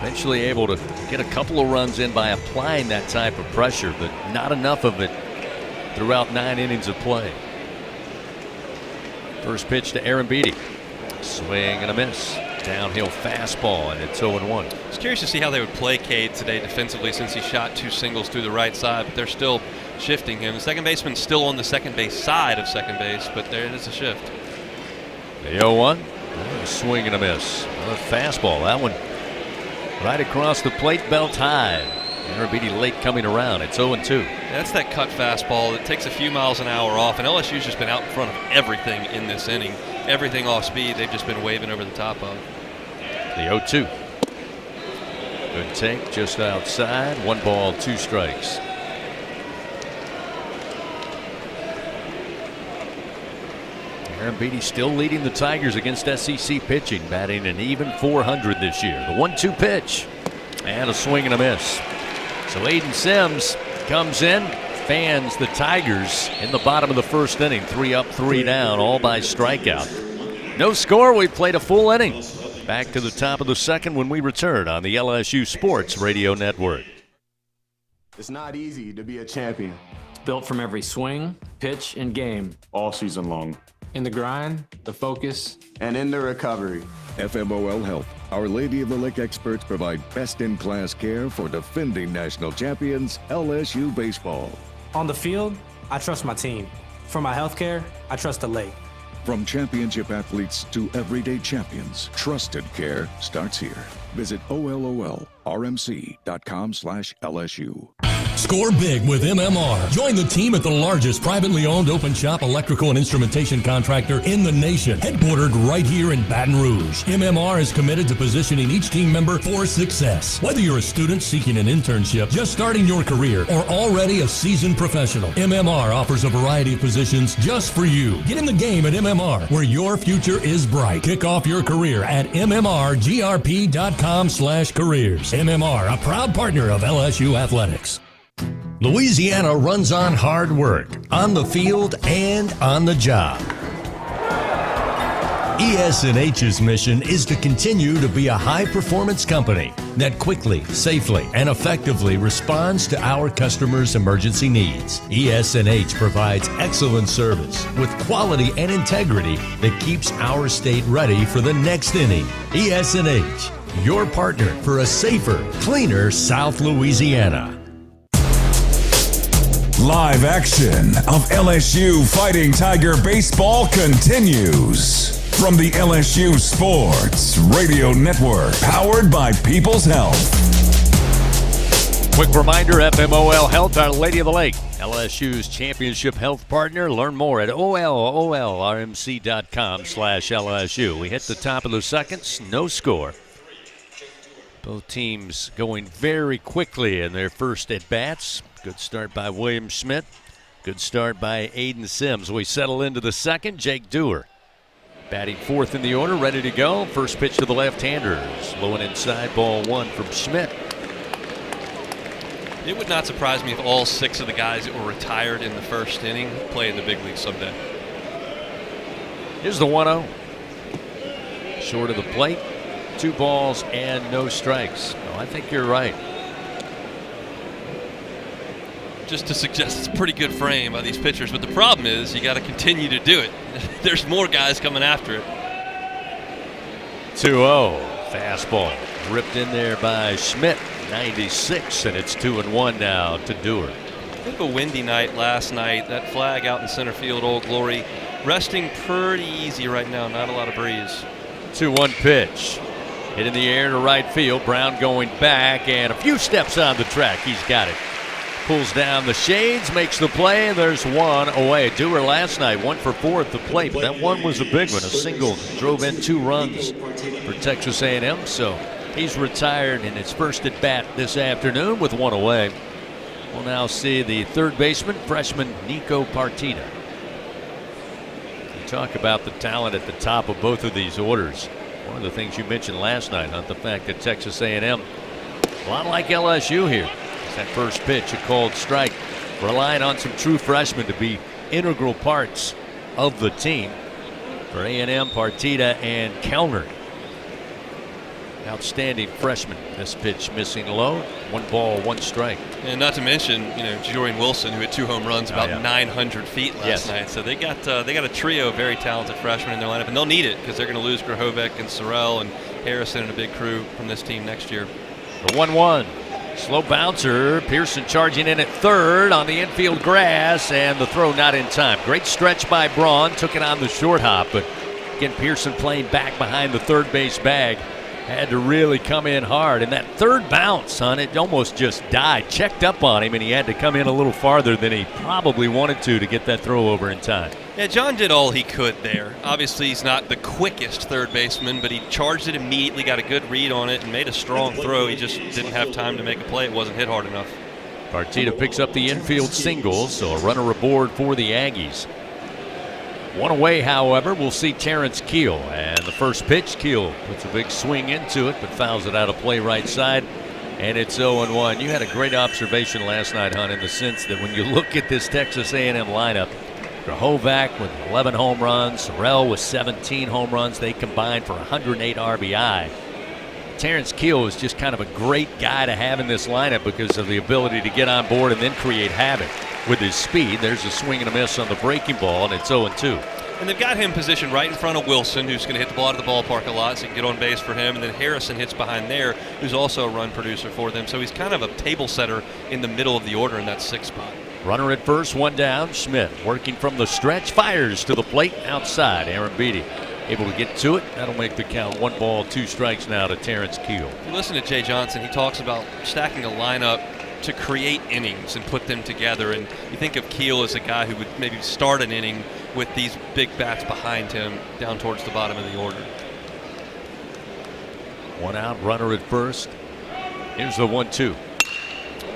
Eventually able to get a couple of runs in by applying that type of pressure, but not enough of it throughout 9 innings of play. First pitch to Arambidi. Swing and a miss. Downhill fastball, and it's 0-1. I was curious to see how they would play Cade today defensively, since he shot 2 singles through the right side, but they're still shifting him. The second baseman's still on the second base side of second base, but there it is, a shift. The 0-1. A swing and a miss. Another fastball. That one right across the plate, belt high. Arambidi late coming around. It's 0-2. That's that cut fastball that takes a few miles an hour off, and LSU's just been out in front of everything in this inning. Everything off speed, they've just been waving over the top of. The 0-2. Good take just outside. 1 ball, 2 strikes. Aaron Beatty still leading the Tigers against SEC pitching, batting an even .400 this year. The 1-2 pitch, and a swing and a miss. So Aiden Sims comes in, fans the Tigers in the bottom of the first inning. 3 up, 3 down, all by strikeout. No score, we played a full inning. Back to the top of the second when we return on the LSU Sports Radio Network. It's not easy to be a champion. Built from every swing, pitch, and game. All season long. In the grind, the focus, and in the recovery. FMOL Health, Our Lady of the Lake experts provide best-in-class care for defending national champions LSU baseball. On the field, I trust my team. For my health care, I trust the lake. From championship athletes to everyday champions, trusted care starts here. Visit OLOLRMC.com/LSU. Score big with MMR. Join the team at the largest privately owned open shop electrical and instrumentation contractor in the nation, headquartered right here in Baton Rouge. MMR is committed to positioning each team member for success. Whether you're a student seeking an internship, just starting your career, or already a seasoned professional, MMR offers a variety of positions just for you. Get in the game at MMR, where your future is bright. Kick off your career at MMRGRP.com/careers. MMR, a proud partner of LSU Athletics. Louisiana runs on hard work, on the field and on the job. ES&H's mission is to continue to be a high-performance company that quickly, safely, and effectively responds to our customers' emergency needs. ES&H provides excellent service with quality and integrity that keeps our state ready for the next inning. ES&H, your partner for a safer, cleaner South Louisiana. Live action of LSU Fighting Tiger baseball continues from the LSU Sports Radio Network, powered by People's Health. Quick reminder, FMOL Health, Our Lady of the Lake, LSU's championship health partner. Learn more at OLOLRMC.com/LSU. We hit the top of the second, no score. Both teams going very quickly in their first at-bats. Good start by William Schmidt. Good start by Aiden Sims. We settle into the second. Jake Dewar batting fourth in the order, ready to go. First pitch to the left-handers. Low and inside, ball one from Schmidt. It would not surprise me if all 6 of the guys that were retired in the first inning play in the big league someday. Here's the 1-0. Short of the plate. 2 balls and no strikes. Oh, I think you're right. Just to suggest it's a pretty good frame by these pitchers, but the problem is you got to continue to do it. There's more guys coming after it. 2-0. Fastball ripped in there by Schmidt. 96, and it's 2-1 now to Dewar. Bit of a windy night last night. That flag out in center field, Old Glory, resting pretty easy right now. Not a lot of breeze. 2-1 pitch. Hit in the air to right field. Brown going back and a few steps on the track. He's got it. Pulls down the shades, makes the play, and there's one away. Dewar last night 1 for 4 at the plate, but that one was a big one. A single drove in 2 runs for Texas A&M, so he's retired in his first at bat this afternoon with 1 away. We'll now see the third baseman, freshman Nico Partita. You talk about the talent at the top of both of these orders. One of the things you mentioned last night, not the fact that Texas A&M, a lot like LSU here. That first pitch, a called strike, relying on some true freshmen to be integral parts of the team. For A&M, Partita and Kellner. Outstanding freshman. This pitch missing low. 1 ball, 1 strike. And not to mention, Jorian Wilson, who hit 2 home runs about 900 feet last night. So they got a trio of very talented freshmen in their lineup, and they'll need it because they're going to lose Grahovec and Sorrell and Harrison and a big crew from this team next year. The 1-1. Slow bouncer. Pearson charging in at third on the infield grass, and the throw not in time. Great stretch by Braun. Took it on the short hop, but again, Pearson playing back behind the third base bag. Had to really come in hard, and that third bounce, it almost just died. Checked up on him, and he had to come in a little farther than he probably wanted to get that throw over in time. Yeah, John did all he could there. Obviously, he's not the quickest third baseman, but he charged it immediately, got a good read on it, and made a strong throw. He just didn't have time to make a play. It wasn't hit hard enough. Partita picks up the infield single, so a runner aboard for the Aggies. One away, however, we'll see Terrence Keel. And the first pitch, Keel puts a big swing into it, but fouls it out of play right side. And it's 0-1. You had a great observation last night, Hunt, in the sense that when you look at this Texas A&M lineup, Grahovac with 11 home runs, Sorrell with 17 home runs. They combined for 108 RBI. Terrence Keel is just kind of a great guy to have in this lineup because of the ability to get on board and then create havoc with his speed. There's a swing and a miss on the breaking ball, and it's 0-2. And they've got him positioned right in front of Wilson, who's going to hit the ball out of the ballpark a lot, so you can get on base for him. And then Harrison hits behind there, who's also a run producer for them. So he's kind of a table setter in the middle of the order in that 6th spot. Runner at first, one down. Schmidt working from the stretch, fires to the plate outside. Aaron Beatty able to get to it. That'll make the count 1 ball, 2 strikes now to Terrence Keel. You listen to Jay Johnson, he talks about stacking a lineup to create innings and put them together. And you think of Keel as a guy who would maybe start an inning with these big bats behind him down towards the bottom of the order. 1 out, runner at first. Here's the 1-2.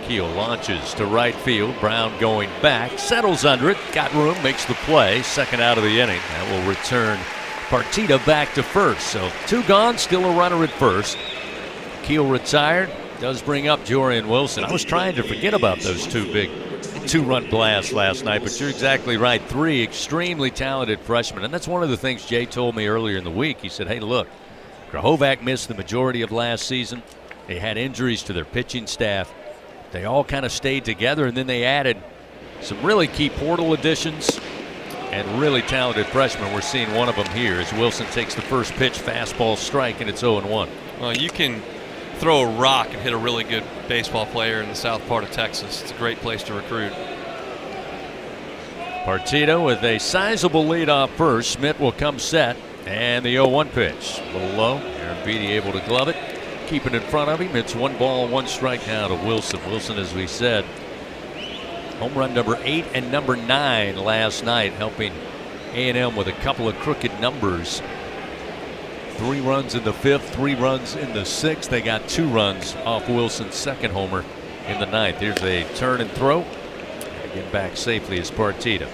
Keel launches to right field. Brown going back, settles under it, got room, makes the play. 2nd out of the inning. That will return Partita back to first. So 2 gone, still a runner at first. Keel retired. Does bring up Jorian Wilson. I was trying to forget about those 2 big 2-run blasts last night, but you're exactly right. 3 extremely talented freshmen. And that's one of the things Jay told me earlier in the week. He said, hey, look, Grahovac missed the majority of last season. They had injuries to their pitching staff. They all kind of stayed together, and then they added some really key portal additions and really talented freshmen. We're seeing one of them here as Wilson takes the first pitch, fastball strike, and it's 0-1. Well, you can throw a rock and hit a really good baseball player in the south part of Texas. It's a great place to recruit. Partita with a sizable lead off first. Schmidt will come set, and the 0-1 pitch. A little low. Aaron Beatty able to glove it. Keep it in front of him. It's 1 ball, 1 strike now to Wilson. Wilson, as we said, home run number 8 and number 9 last night, helping A&M with a couple of crooked numbers. 3 runs in the 5th, 3 runs in the 6th. They got 2 runs off Wilson's 2nd homer in the 9th. Here's a turn and throw. Get back safely as Partita.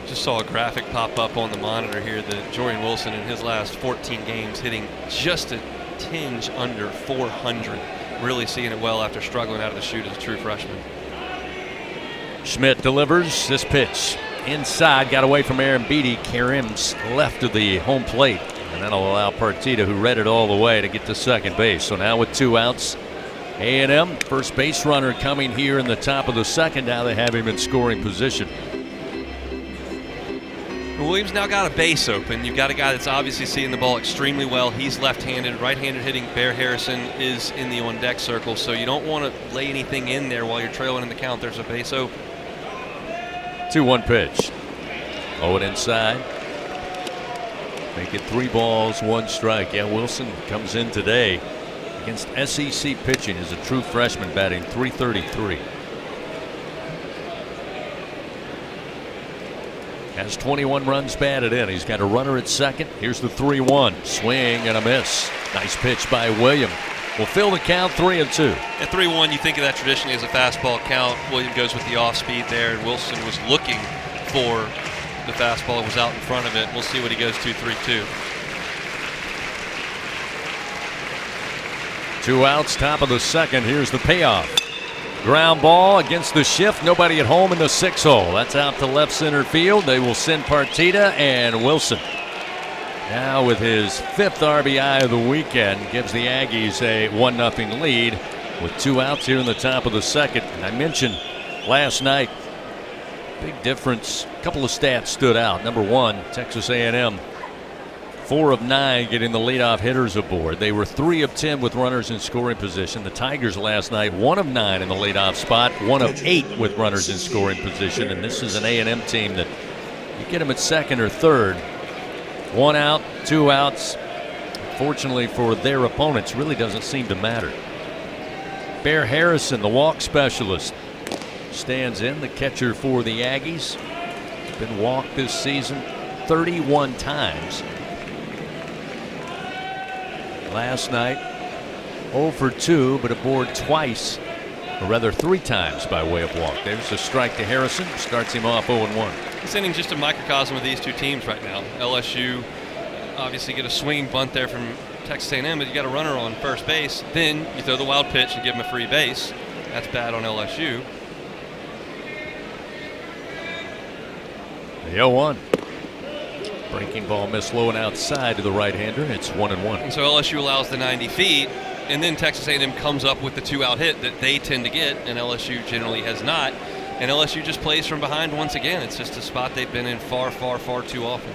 Just saw a graphic pop up on the monitor here that Jorian Wilson in his last 14 games hitting just a tinge under 400. Really seeing it well after struggling out of the chute as a true freshman. Schmidt delivers this pitch inside, got away from Aaron Beatty. Karim's left of the home plate, and that'll allow Partita, who read it all the way, to get to second base. So now with 2 outs, A&M first base runner coming here in the top of the 2nd. Now they have him in scoring position. Williams now got a base open. You've got a guy that's obviously seeing the ball extremely well. He's left-handed. Right-handed hitting Bear Harrison is in the on-deck circle, so you don't want to lay anything in there while you're trailing in the count. There's a base open. 2-1 pitch. Oh, and inside. Make it 3 balls, 1 strike. Yeah, Wilson comes in today against SEC pitching as a true freshman, batting .333. Has 21 runs batted in. He's got a runner at second. Here's the 3-1. Swing and a miss. Nice pitch by William. Will fill the count 3-2. At 3-1, you think of that traditionally as a fastball count. William goes with the off speed there, and Wilson was looking for the fastball. It was out in front of it. We'll see what he goes to 3-2. 2 outs, top of the 2nd. Here's the payoff. Ground ball against the shift. Nobody at home in the 6 hole. That's out to left center field. They will send Partita, and Wilson, now with his 5th RBI of the weekend, gives the Aggies a 1-0 lead with 2 outs here in the top of the 2nd. And I mentioned last night, big difference. A couple of stats stood out. Number 1, Texas A&M, 4 of 9 getting the leadoff hitters aboard. They were 3 of 10 with runners in scoring position. The Tigers last night, 1 of 9 in the leadoff spot, 1 of 8 with runners in scoring position. And this is an A&M team that you get them at 2nd or 3rd. 1 out, 2 outs. Fortunately for their opponents, really doesn't seem to matter. Bear Harrison, the walk specialist, stands in, the catcher for the Aggies. Been walked this season 31 times. Last night, 0 for 2, but aboard twice or rather 3 times by way of walk. There's a strike to Harrison, starts him off 0-1. This inning's just a microcosm of these two teams right now. LSU obviously get a swinging bunt there from Texas A&M, but you got a runner on first base. Then you throw the wild pitch and give him a free base. That's bad on LSU. The 0-1. Breaking ball missed low and outside to the right-hander. It's 1-1. And so LSU allows the 90 feet, and then Texas A&M comes up with the 2-out hit that they tend to get, and LSU generally has not. And LSU just plays from behind once again. It's just a spot they've been in far, far, far too often.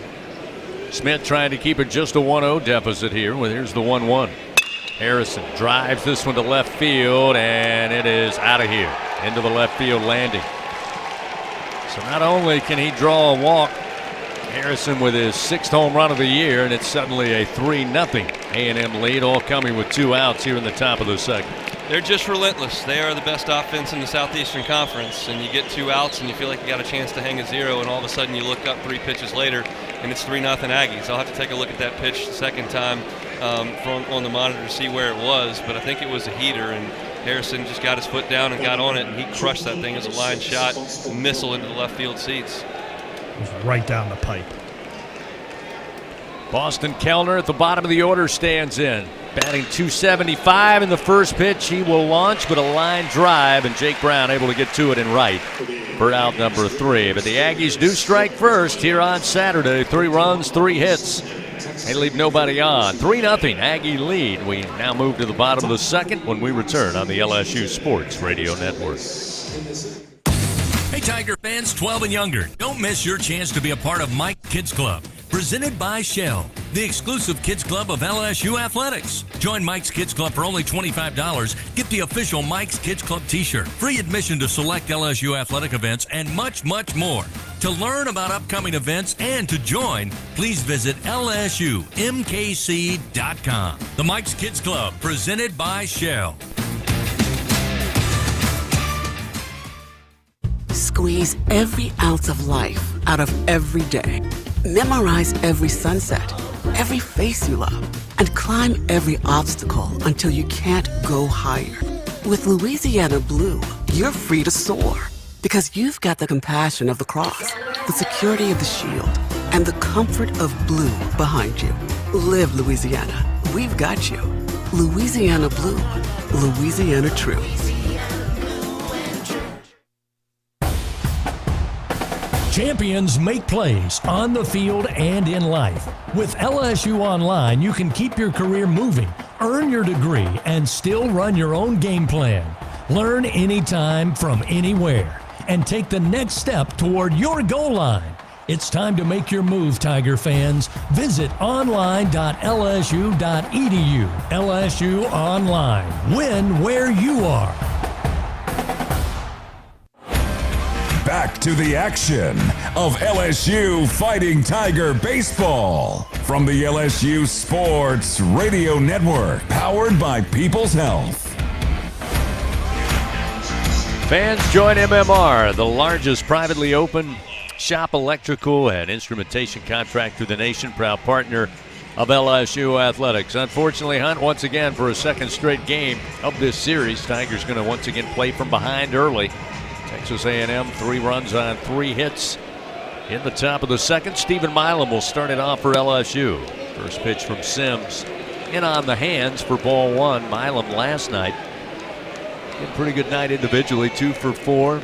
Smith trying to keep it just a 1-0 deficit here. Well, here's the 1-1. Harrison drives this one to left field, and it is out of here into the left field landing. So not only can he draw a walk, Harrison with his 6th home run of the year, and it's suddenly a 3-0 A&M lead, all coming with 2 outs here in the top of the second. They're just relentless. They are the best offense in the Southeastern Conference, and you get 2 outs and you feel like you got a chance to hang a 0, and all of a sudden you look up 3 pitches later and it's 3-0 Aggies. I'll have to take a look at that pitch the second time on the monitor to see where it was, but I think it was a heater, and Harrison just got his foot down and got on it, and he crushed that thing as a line shot, missile into the left field seats. Right down the pipe. Boston Kellner at the bottom of the order stands in. Batting .275 in the first pitch. He will launch with a line drive, and Jake Brown able to get to it in right for out number 3. But the Aggies do strike first here on Saturday. 3 runs, 3 hits. They leave nobody on. 3-0 Aggie lead. We now move to the bottom of the second when we return on the LSU Sports Radio Network. Hey, Tiger fans 12 and younger, don't miss your chance to be a part of Mike's Kids Club. Presented by Shell, the exclusive kids club of LSU Athletics. Join Mike's Kids Club for only $25. Get the official Mike's Kids Club t-shirt, free admission to select LSU athletic events, and much, much more. To learn about upcoming events and to join, please visit lsumkc.com. The Mike's Kids Club, presented by Shell. Squeeze every ounce of life out of every day. Memorize every sunset, every face you love, and climb every obstacle until you can't go higher. With Louisiana Blue, you're free to soar because you've got the compassion of the cross, the security of the shield, and the comfort of blue behind you. Live Louisiana. We've got you. Louisiana Blue. Louisiana True. Champions make plays on the field and in life. With LSU Online, you can keep your career moving, earn your degree, and still run your own game plan. Learn anytime from anywhere and take the next step toward your goal line. It's time to make your move, Tiger fans. Visit online.lsu.edu. LSU Online. Win where you are. Back to the action of LSU Fighting Tiger Baseball from the LSU Sports Radio Network, powered by People's Health. Fans join MMR, the largest privately open shop electrical and instrumentation contractor in the nation, proud partner of LSU Athletics. Unfortunately, Hunt, once again for a second straight game of this series, Tigers going to once again play from behind early. Texas A&M 3 runs on 3 hits in the top of the second. Stephen Milam will start it off for LSU. First pitch from Sims in on the hands for ball 1. Milam last night had a pretty good night individually, 2 for 4,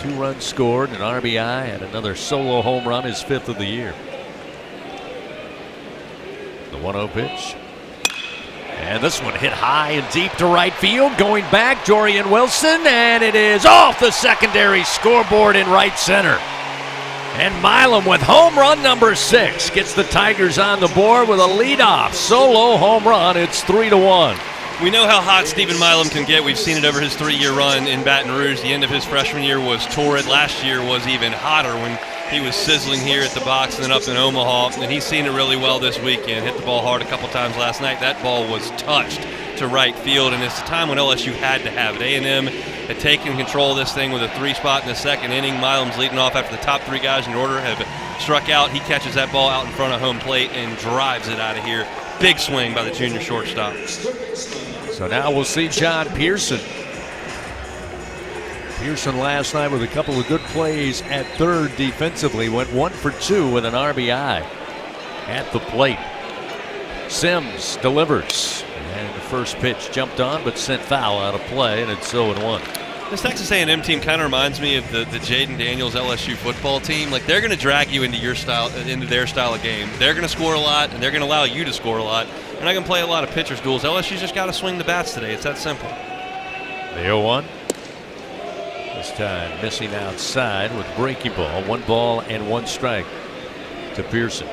2 runs scored, an RBI, and another solo home run, his 5th of the year. The 1-0 pitch. And this one hit high and deep to right field. Going back, Jorian Wilson, and it is off the secondary scoreboard in right center. And Milam with home run number 6 gets the Tigers on the board with a leadoff solo home run. It's 3-1. We know how hot Stephen Milam can get. We've seen it over his 3-year run in Baton Rouge. The end of his freshman year was torrid. Last year was even hotter when he was sizzling here at the box and then up in Omaha. And he's seen it really well this weekend. Hit the ball hard a couple times last night. That ball was touched to right field, and it's a time when LSU had to have it. A&M had taken control of this thing with a 3 spot in the second inning. Milam's leading off after the top 3 guys in order have struck out. He catches that ball out in front of home plate and drives it out of here. Big swing by the junior shortstop. So now we'll see John Pearson Pearson last night with a couple of good plays at third defensively. Went 1 for 2 with an RBI at the plate. Sims delivers. And the first pitch jumped on but sent foul out of play, and it's 0-1. This Texas A&M team kind of reminds me of the Jaden Daniels LSU football team. Like, they're going to drag you into their style of game. They're going to score a lot, and they're going to allow you to score a lot. They're not going to play a lot of pitcher's duels. LSU's just got to swing the bats today. It's that simple. The 0-1. This time missing outside with breaking ball. 1 ball and 1 strike to Pearson.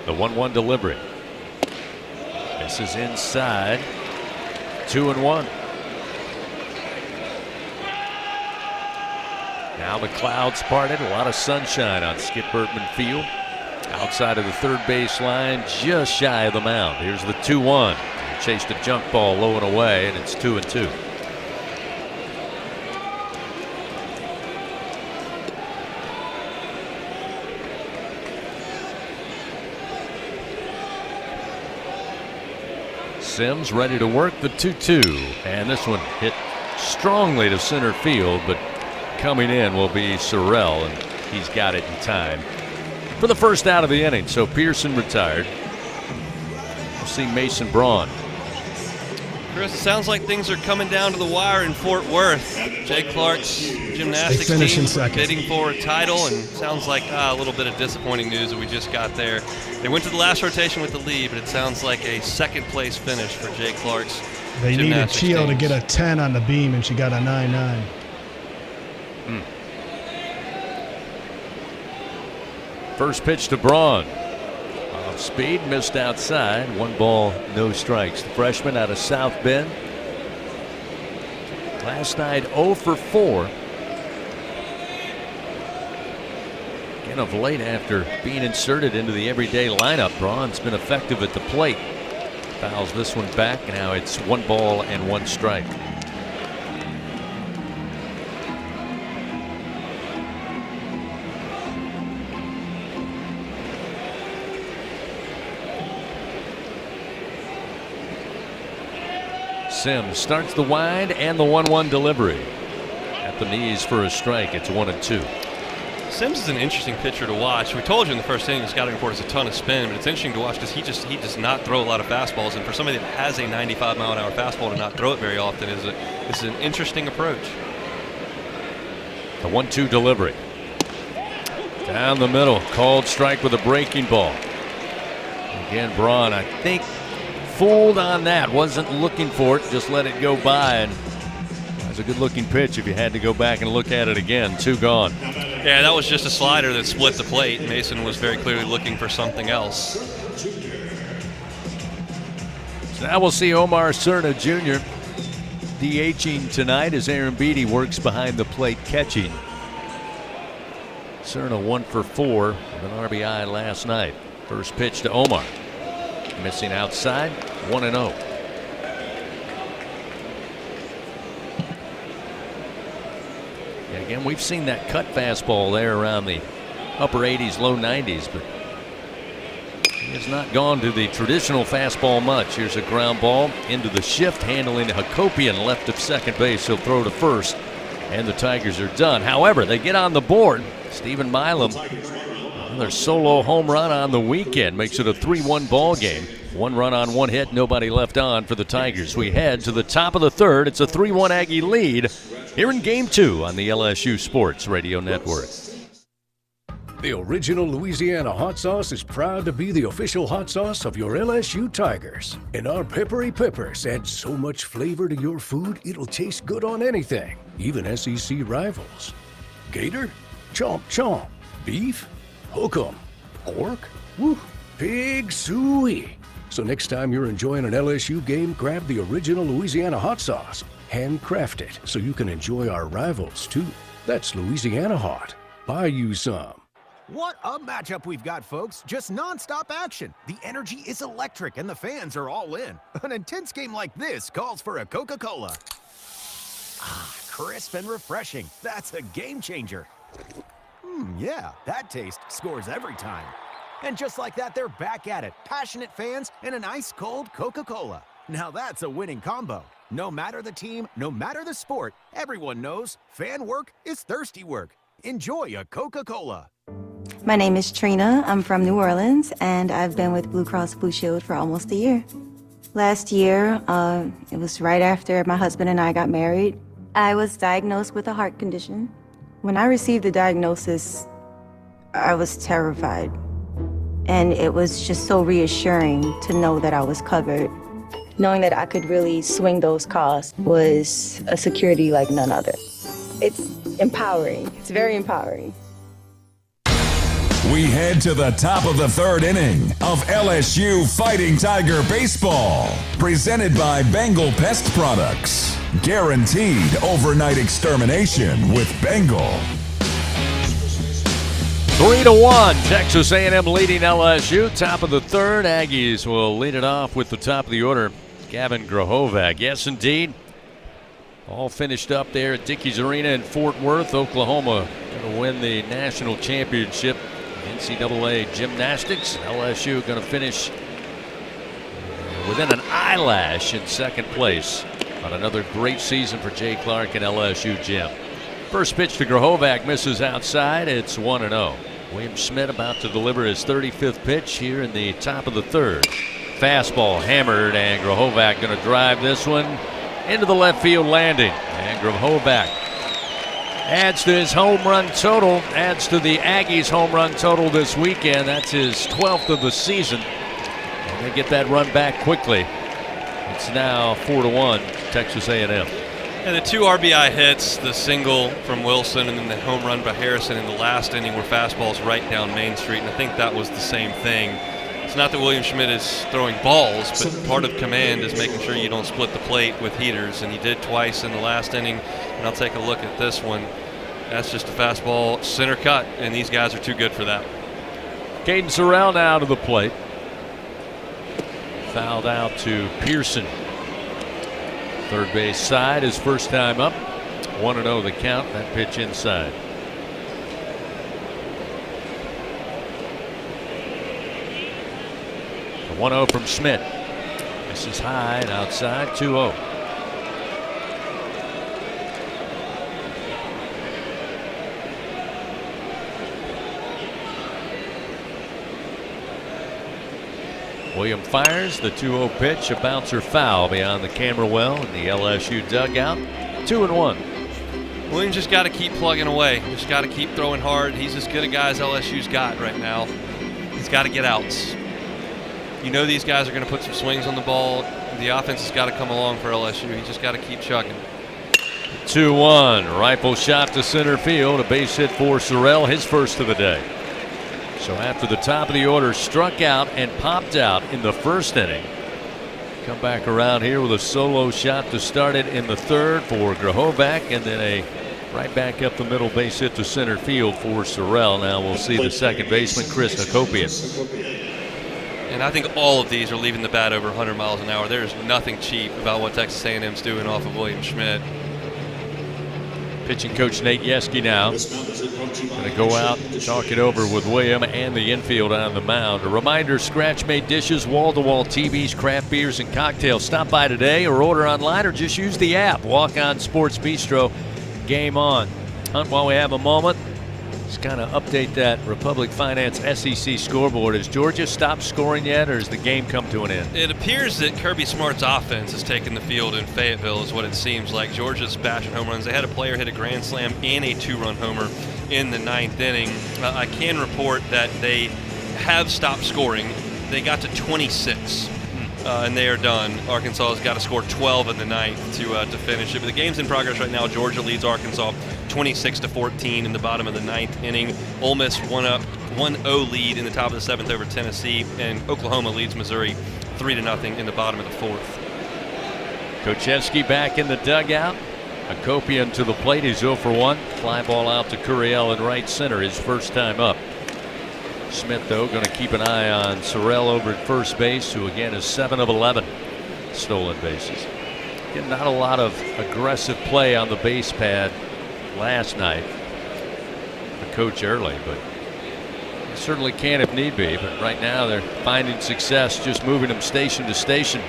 The 1-1 delivery. This is inside. 2-1. Now the clouds parted. A lot of sunshine on Skip Bertman Field. Outside of the third base line, just shy of the mound. Here's the 2-1. Chased a junk ball low and away, and it's 2-2. Sims ready to work the 2-2, and this one hit strongly to center field, but coming in will be Sorrell, and he's got it in time for the first out of the inning. So Pearson retired. We'll see Mason Braun. Chris, it sounds like things are coming down to the wire in Fort Worth. Jay Clark's gymnastics team bidding for a title, and sounds like a little bit of disappointing news that we just got there. They went to the last rotation with the lead, but it sounds like a second-place finish for Jay Clark's They needed gymnastics Chio to team. get a 10 on the beam, and she got a 9-9. First pitch to Braun. Off speed, missed outside. 1 ball, no strikes. The freshman out of South Bend. Last night 0 for 4. Again of late after being inserted into the everyday lineup. Braun's been effective at the plate. Fouls this one back. Now it's 1 ball and 1 strike. Sims starts the wind and the 1-1 delivery. At the knees for a strike. It's 1-2. Sims is an interesting pitcher to watch. We told you in the first inning, the scouting report is a ton of spin, but it's interesting to watch because he does not throw a lot of fastballs, and for somebody that has a 95-mile-an-hour fastball to not throw it very often is an interesting approach. The 1-2 delivery. Down the middle, called strike with a breaking ball. Again, Braun, I think, fooled on that. Wasn't looking for it, just let it go by, and it was a good-looking pitch if you had to go back and look at it again. 2 gone. Yeah, that was just a slider that split the plate. Mason was very clearly looking for something else. So now we'll see Omar Cerna Jr. DHing tonight as Aaron Beatty works behind the plate catching. Cerna 1 for 4 with an RBI last night. First pitch to Omar. Missing outside, 1-0. Yeah, again, we've seen that cut fastball there around the upper 80s, low 90s, but he has not gone to the traditional fastball much. Here's a ground ball into the shift, handling Hakopian left of second base. He'll throw to first, and the Tigers are done. However, they get on the board. Stephen Milam, another solo home run on the weekend, makes it a 3-1 ball game. 1 run on 1 hit, nobody left on for the Tigers. We head to the top of the third. It's a 3-1 Aggie lead here in Game 2 on the LSU Sports Radio Network. The original Louisiana hot sauce is proud to be the official hot sauce of your LSU Tigers. And our peppery peppers add so much flavor to your food, it'll taste good on anything, even SEC rivals. Gator? Chomp chomp. Beef? Hook 'em. Pork? Woo! Pig suey. So next time you're enjoying an LSU game, grab the original Louisiana hot sauce. Handcrafted so you can enjoy our rivals too. That's Louisiana Hot. Buy you some. What a matchup we've got, folks. Just nonstop action. The energy is electric and the fans are all in. An intense game like this calls for a Coca-Cola. Ah, crisp and refreshing. That's a game changer. Yeah, that taste scores every time. And just like that, they're back at it. Passionate fans and an ice-cold Coca-Cola. Now that's a winning combo. No matter the team, no matter the sport, everyone knows fan work is thirsty work. Enjoy a Coca-Cola. My name is Trina. I'm from New Orleans, and I've been with Blue Cross Blue Shield for almost a year. Last year, it was right after my husband and I got married, I was diagnosed with a heart condition. When I received the diagnosis, I was terrified. And it was just so reassuring to know that I was covered. Knowing that I could really swing those costs was a security like none other. It's empowering. It's very empowering. We head to the top of the third inning of LSU Fighting Tiger Baseball. Presented by Bengal Pest Products. Guaranteed overnight extermination with Bengal. 3-1, Texas A&M leading LSU. Top of the third, Aggies will lead it off with the top of the order, Gavin Grahovac. Yes, indeed. All finished up there at Dickies Arena in Fort Worth. Oklahoma going to win the national championship. NCAA gymnastics. LSU going to finish within an eyelash in second place. But another great season for Jay Clark and LSU gym. First pitch to Grahovac misses outside. It's 1-0. William Schmidt about to deliver his 35th pitch here in the top of the third. Fastball hammered, and Grahovac going to drive this one into the left field landing. And Grahovac adds to his home run total, adds to the Aggies' home run total this weekend. That's his 12th of the season. And they get that run back quickly. It's now 4-1, Texas A&M. And the 2 RBI hits, the single from Wilson and then the home run by Harrison in the last inning were fastballs right down Main Street, and I think that was the same thing. It's not that William Schmidt is throwing balls, but part of command is making sure you don't split the plate with heaters, and he did twice in the last inning. And I'll take a look at this one. That's just a fastball center cut, and these guys are too good for that. Caden Sorrell now to the plate. Fouled out to Pearson. Third base side, his first time up. 1-0 the count. That pitch inside. The 1-0 from Schmidt. This is high and outside. 2-0. William fires the 2-0 pitch, a bouncer foul beyond the camera well in the LSU dugout. 2-1. Williams just got to keep plugging away. Just got to keep throwing hard. He's as good a guy as LSU's got right now. He's got to get outs. You know these guys are going to put some swings on the ball. The offense has got to come along for LSU. He just got to keep chugging. 2-1. Rifle shot to center field. A base hit for Sorrell, his first of the day. So after the top of the order struck out and popped out in the first inning, come back around here with a solo shot to start it in the third for Grahovac, and then a right back up the middle base hit to center field for Sorrell. Now we'll see the second baseman, Chris Hakopian. And I think all of these are leaving the bat over 100 miles an hour. There's nothing cheap about what Texas A&M's doing off of William Schmidt. Pitching coach Nate Yeske now going to go out and talk it over with William and the infield on the mound. A reminder, scratch-made dishes, wall-to-wall TVs, craft beers, and cocktails. Stop by today or order online or just use the app. Walk On Sports Bistro. Game on. Hunt, while we have a moment, let's kind of update that Republic Finance SEC scoreboard. Has Georgia stopped scoring yet, or has the game come to an end? It appears that Kirby Smart's offense has taken the field in Fayetteville is what it seems like. Georgia's bashing home runs. They had a player hit a grand slam and a 2-run homer in the 9th inning. I can report that they have stopped scoring. They got to 26. And they are done. Arkansas has got to score 12 in the 9th to finish it. But the game's in progress right now. Georgia leads Arkansas 26-14 in the bottom of the 9th inning. Ole Miss 1-0 lead in the top of the 7th over Tennessee, and Oklahoma leads Missouri 3-0 in the bottom of the 4th. Kocheski back in the dugout. Hakopian to the plate. He's 0 for 1. Fly ball out to Curiel in right center, his first time up. Smith, though, going to keep an eye on Sorrell over at first base, who again is 7 of 11 stolen bases. Again, not a lot of aggressive play on the base pad last night for Coach Early, but Certainly can if need be, but right now they're finding success just moving them station to station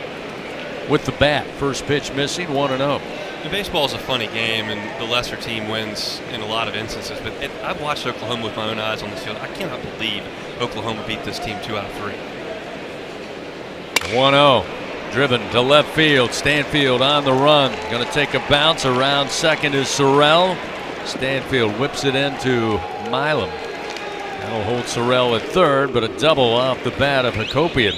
with the bat. First pitch missing, 1-0. Baseball is a funny game, and the lesser team wins in a lot of instances. But I've watched Oklahoma with my own eyes on this field. I cannot believe Oklahoma beat this team 2 out of 3. 1-0. Driven to left field. Stanfield on the run. Going to take a bounce. Around second is Sorrell. Stanfield whips it into Milam. That'll hold Sorrell at third, but a double off the bat of Hakopian.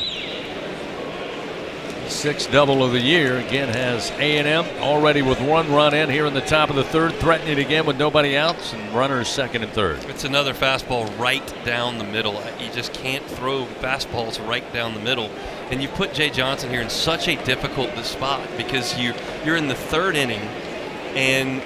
6th double of the year. Again has A&M already with 1 run in here in the top of the 3rd, threatening again with nobody else, and runners 2nd and 3rd. It's another fastball right down the middle. You just can't throw fastballs right down the middle. And you put Jay Johnson here in such a difficult spot because you're in the 3rd inning, and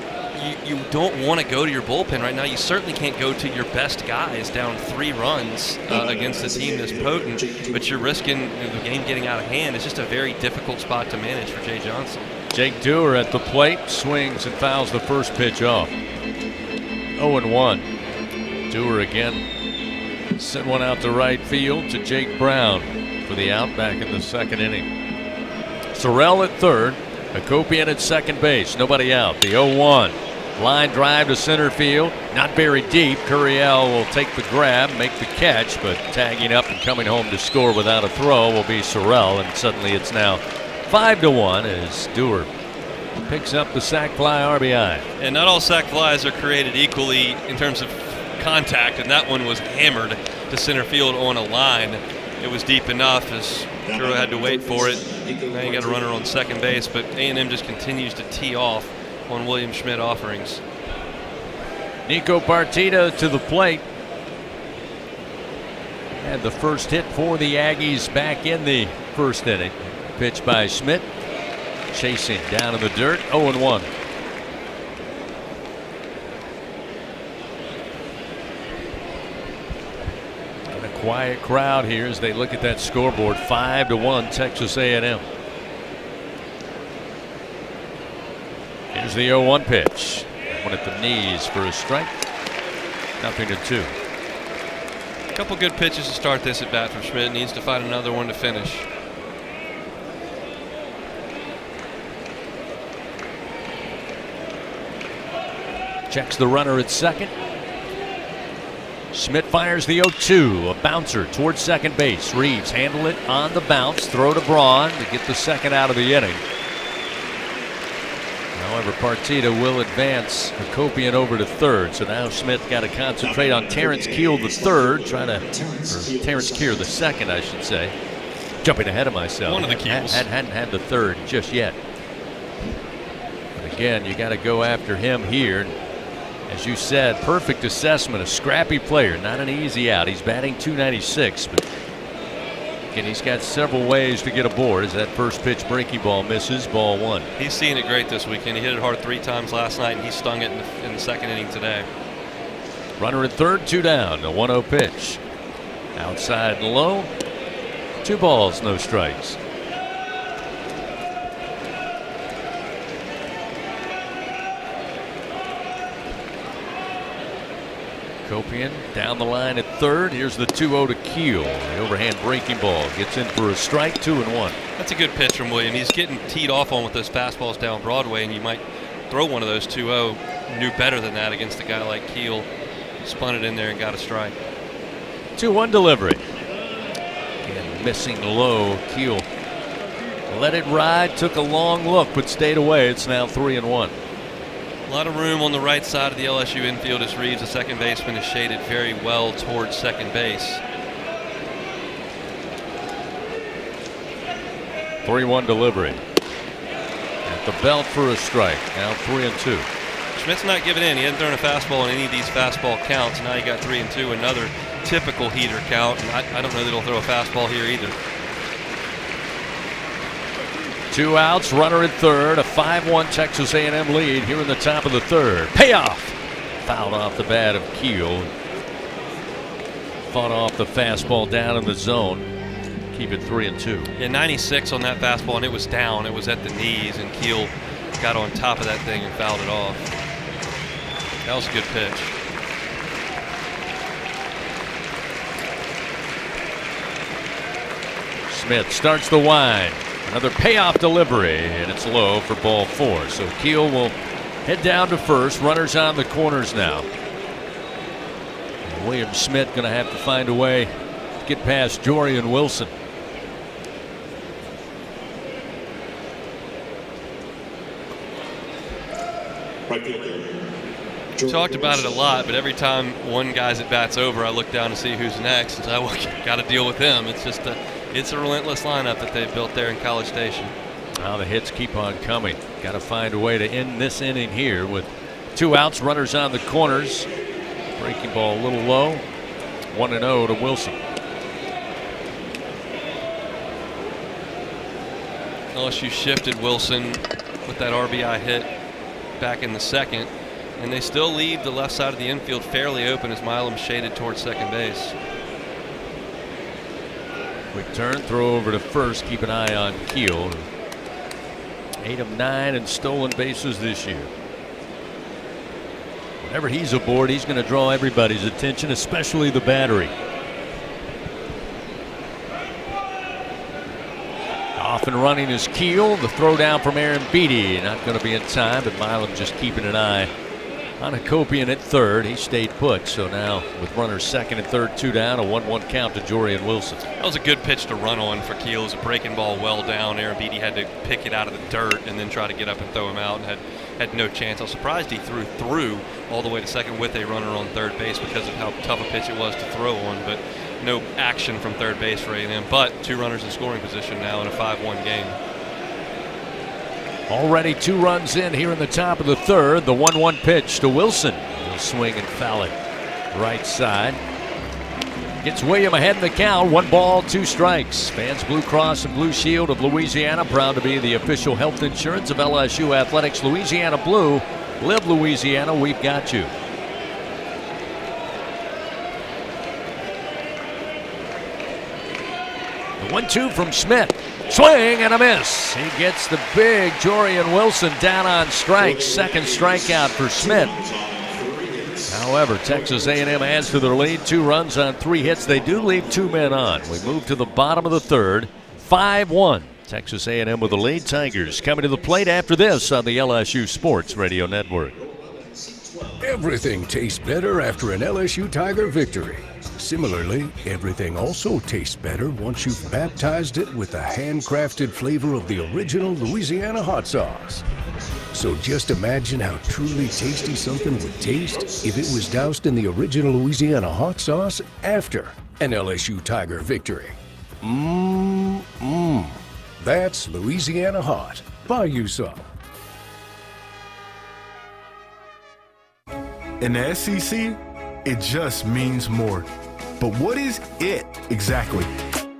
you don't want to go to your bullpen right now. You certainly can't go to your best guys down 3 runs against a team this potent, but you're risking the game getting out of hand. It's just a very difficult spot to manage for Jay Johnson. Jake Dewar at the plate, swings and fouls the first pitch off. 0-1. Dewar again sent one out to right field to Jake Brown for the out back in the 2nd inning. Sorrell at 3rd, Hakopian at 2nd base, nobody out. The 0-1. Line drive to center field, not very deep. Curiel will take the grab, make the catch, but tagging up and coming home to score without a throw will be Sorrell, and suddenly it's now 5-1 as Dewar picks up the sac fly RBI. And not all sac flies are created equally in terms of contact, and that one was hammered to center field on a line. It was deep enough as Curiel had to wait for it. Now you got a runner on 2nd base, but A&M just continues to tee off on William Schmidt offerings. Nico Partita to the plate. Had the first hit for the Aggies back in the 1st inning. Pitch by Schmidt. Chasing down in the dirt. 0-1. And a quiet crowd here as they look at that scoreboard. 5-1 Texas A&M. Here's the 0-1 pitch. One at the knees for a strike. 0-2. A couple good pitches to start this at bat from Schmidt. Needs to find another one to finish. Checks the runner at 2nd. Schmidt fires the 0-2. A bouncer towards 2nd base. Reeves handle it on the bounce. Throw to Braun to get the 2nd out of the inning. However, Partita will advance Hakopian over to 3rd. So now Schmidt got to concentrate on Terrence Keel the 3rd, Terrence Keir the 2nd, I should say. Jumping ahead of myself. One of the Keels. Hadn't had the 3rd just yet. But again, you got to go after him here. As you said, perfect assessment, a scrappy player, not an easy out. He's batting .296, but again, he's got several ways to get aboard as that first pitch breaking ball misses, ball 1. He's seeing it great this weekend. He hit it hard 3 times last night, and he stung it in the 2nd inning today. Runner at 3rd, 2 down, a 1-0 pitch. Outside and low, 2 balls, no strikes. Hakopian down the line at 3rd. Here's the 2-0 to Keel. The overhand breaking ball gets in for a strike, 2-1. That's a good pitch from William. He's getting teed off on with those fastballs down Broadway, and you might throw one of those 2-0. Knew better than that against a guy like Keel. Spun it in there and got a strike. 2-1 delivery. Again, missing low. Keel let it ride, took a long look, but stayed away. It's now 3-1. A lot of room on the right side of the LSU infield as Reeves, the 2nd baseman, is shaded very well towards 2nd base. 3-1 delivery. At the belt for a strike. Now 3-2. Schmidt's not giving in. He hasn't thrown a fastball in any of these fastball counts. Now you got 3-2, another typical heater count. And I don't know that he'll throw a fastball here either. 2 outs, runner at 3rd, a 5-1 Texas A&M lead here in the top of the 3rd. Payoff! Fouled off the bat of Keel. Fought off the fastball down in the zone. Keep it 3-2. Yeah, 96 on that fastball, and it was down. It was at the knees, and Keel got on top of that thing and fouled it off. That was a good pitch. Smith starts the wind. Another payoff delivery, and it's low for ball 4. So Keel will head down to first. Runners on the corners now. And William Smith going to have to find a way to get past Jorian Wilson. Talked about it a lot, but every time one guy's at bat's over, I look down to see who's next, and I got to deal with him. It's just it's a relentless lineup that they've built there in College Station. Now the hits keep on coming. Got to find a way to end this inning here with 2 outs, runners on the corners. Breaking ball a little low. 1-0 to Wilson. LSU shifted Wilson with that RBI hit back in the second. And they still leave the left side of the infield fairly open as Milam shaded towards second base. Quick turn, throw over to first. Keep an eye on Keel. 8 of 9 in stolen bases this year. Whenever he's aboard, he's going to draw everybody's attention, especially the battery. Off and running is Keel. The throw down from Aaron Beatty. Not going to be in time, but Milam just keeping an eye on Hakopian at third. He stayed put, so now with runners second and third, 2 down, a 1-1 count to Jorian Wilson. That was a good pitch to run on for Keel. It was a breaking ball well down. Aaron Beatty had to pick it out of the dirt and then try to get up and throw him out, and had no chance. I was surprised he threw through all the way to second with a runner on third base because of how tough a pitch it was to throw on, but no action from third base for A&M. But 2 runners in scoring position now in a 5-1 game. Already 2 runs in here in the top of the third. The 1-1 pitch to Wilson. He'll swing and foul it right side. Gets William ahead in the count. 1 ball, 2 strikes. Fans Blue Cross and Blue Shield of Louisiana, proud to be the official health insurance of LSU Athletics. Louisiana Blue. Live Louisiana, we've got you. The 1-2 from Smith. Swing and a miss. He gets the big Jorian Wilson down on strikes. Second strikeout for Smith. However, Texas A&M adds to their lead. 2 runs on 3 hits. They do leave 2 men on. We move to the bottom of the third. 5-1. Texas A&M with the lead. Tigers coming to the plate after this on the LSU Sports Radio Network. Everything tastes better after an LSU Tiger victory. Similarly, everything also tastes better once you've baptized it with the handcrafted flavor of the original Louisiana hot sauce. So just imagine how truly tasty something would taste if it was doused in the original Louisiana hot sauce after an LSU Tiger victory. That's Louisiana Hot. Buy you some. In the SEC, it just means more. But what is it exactly?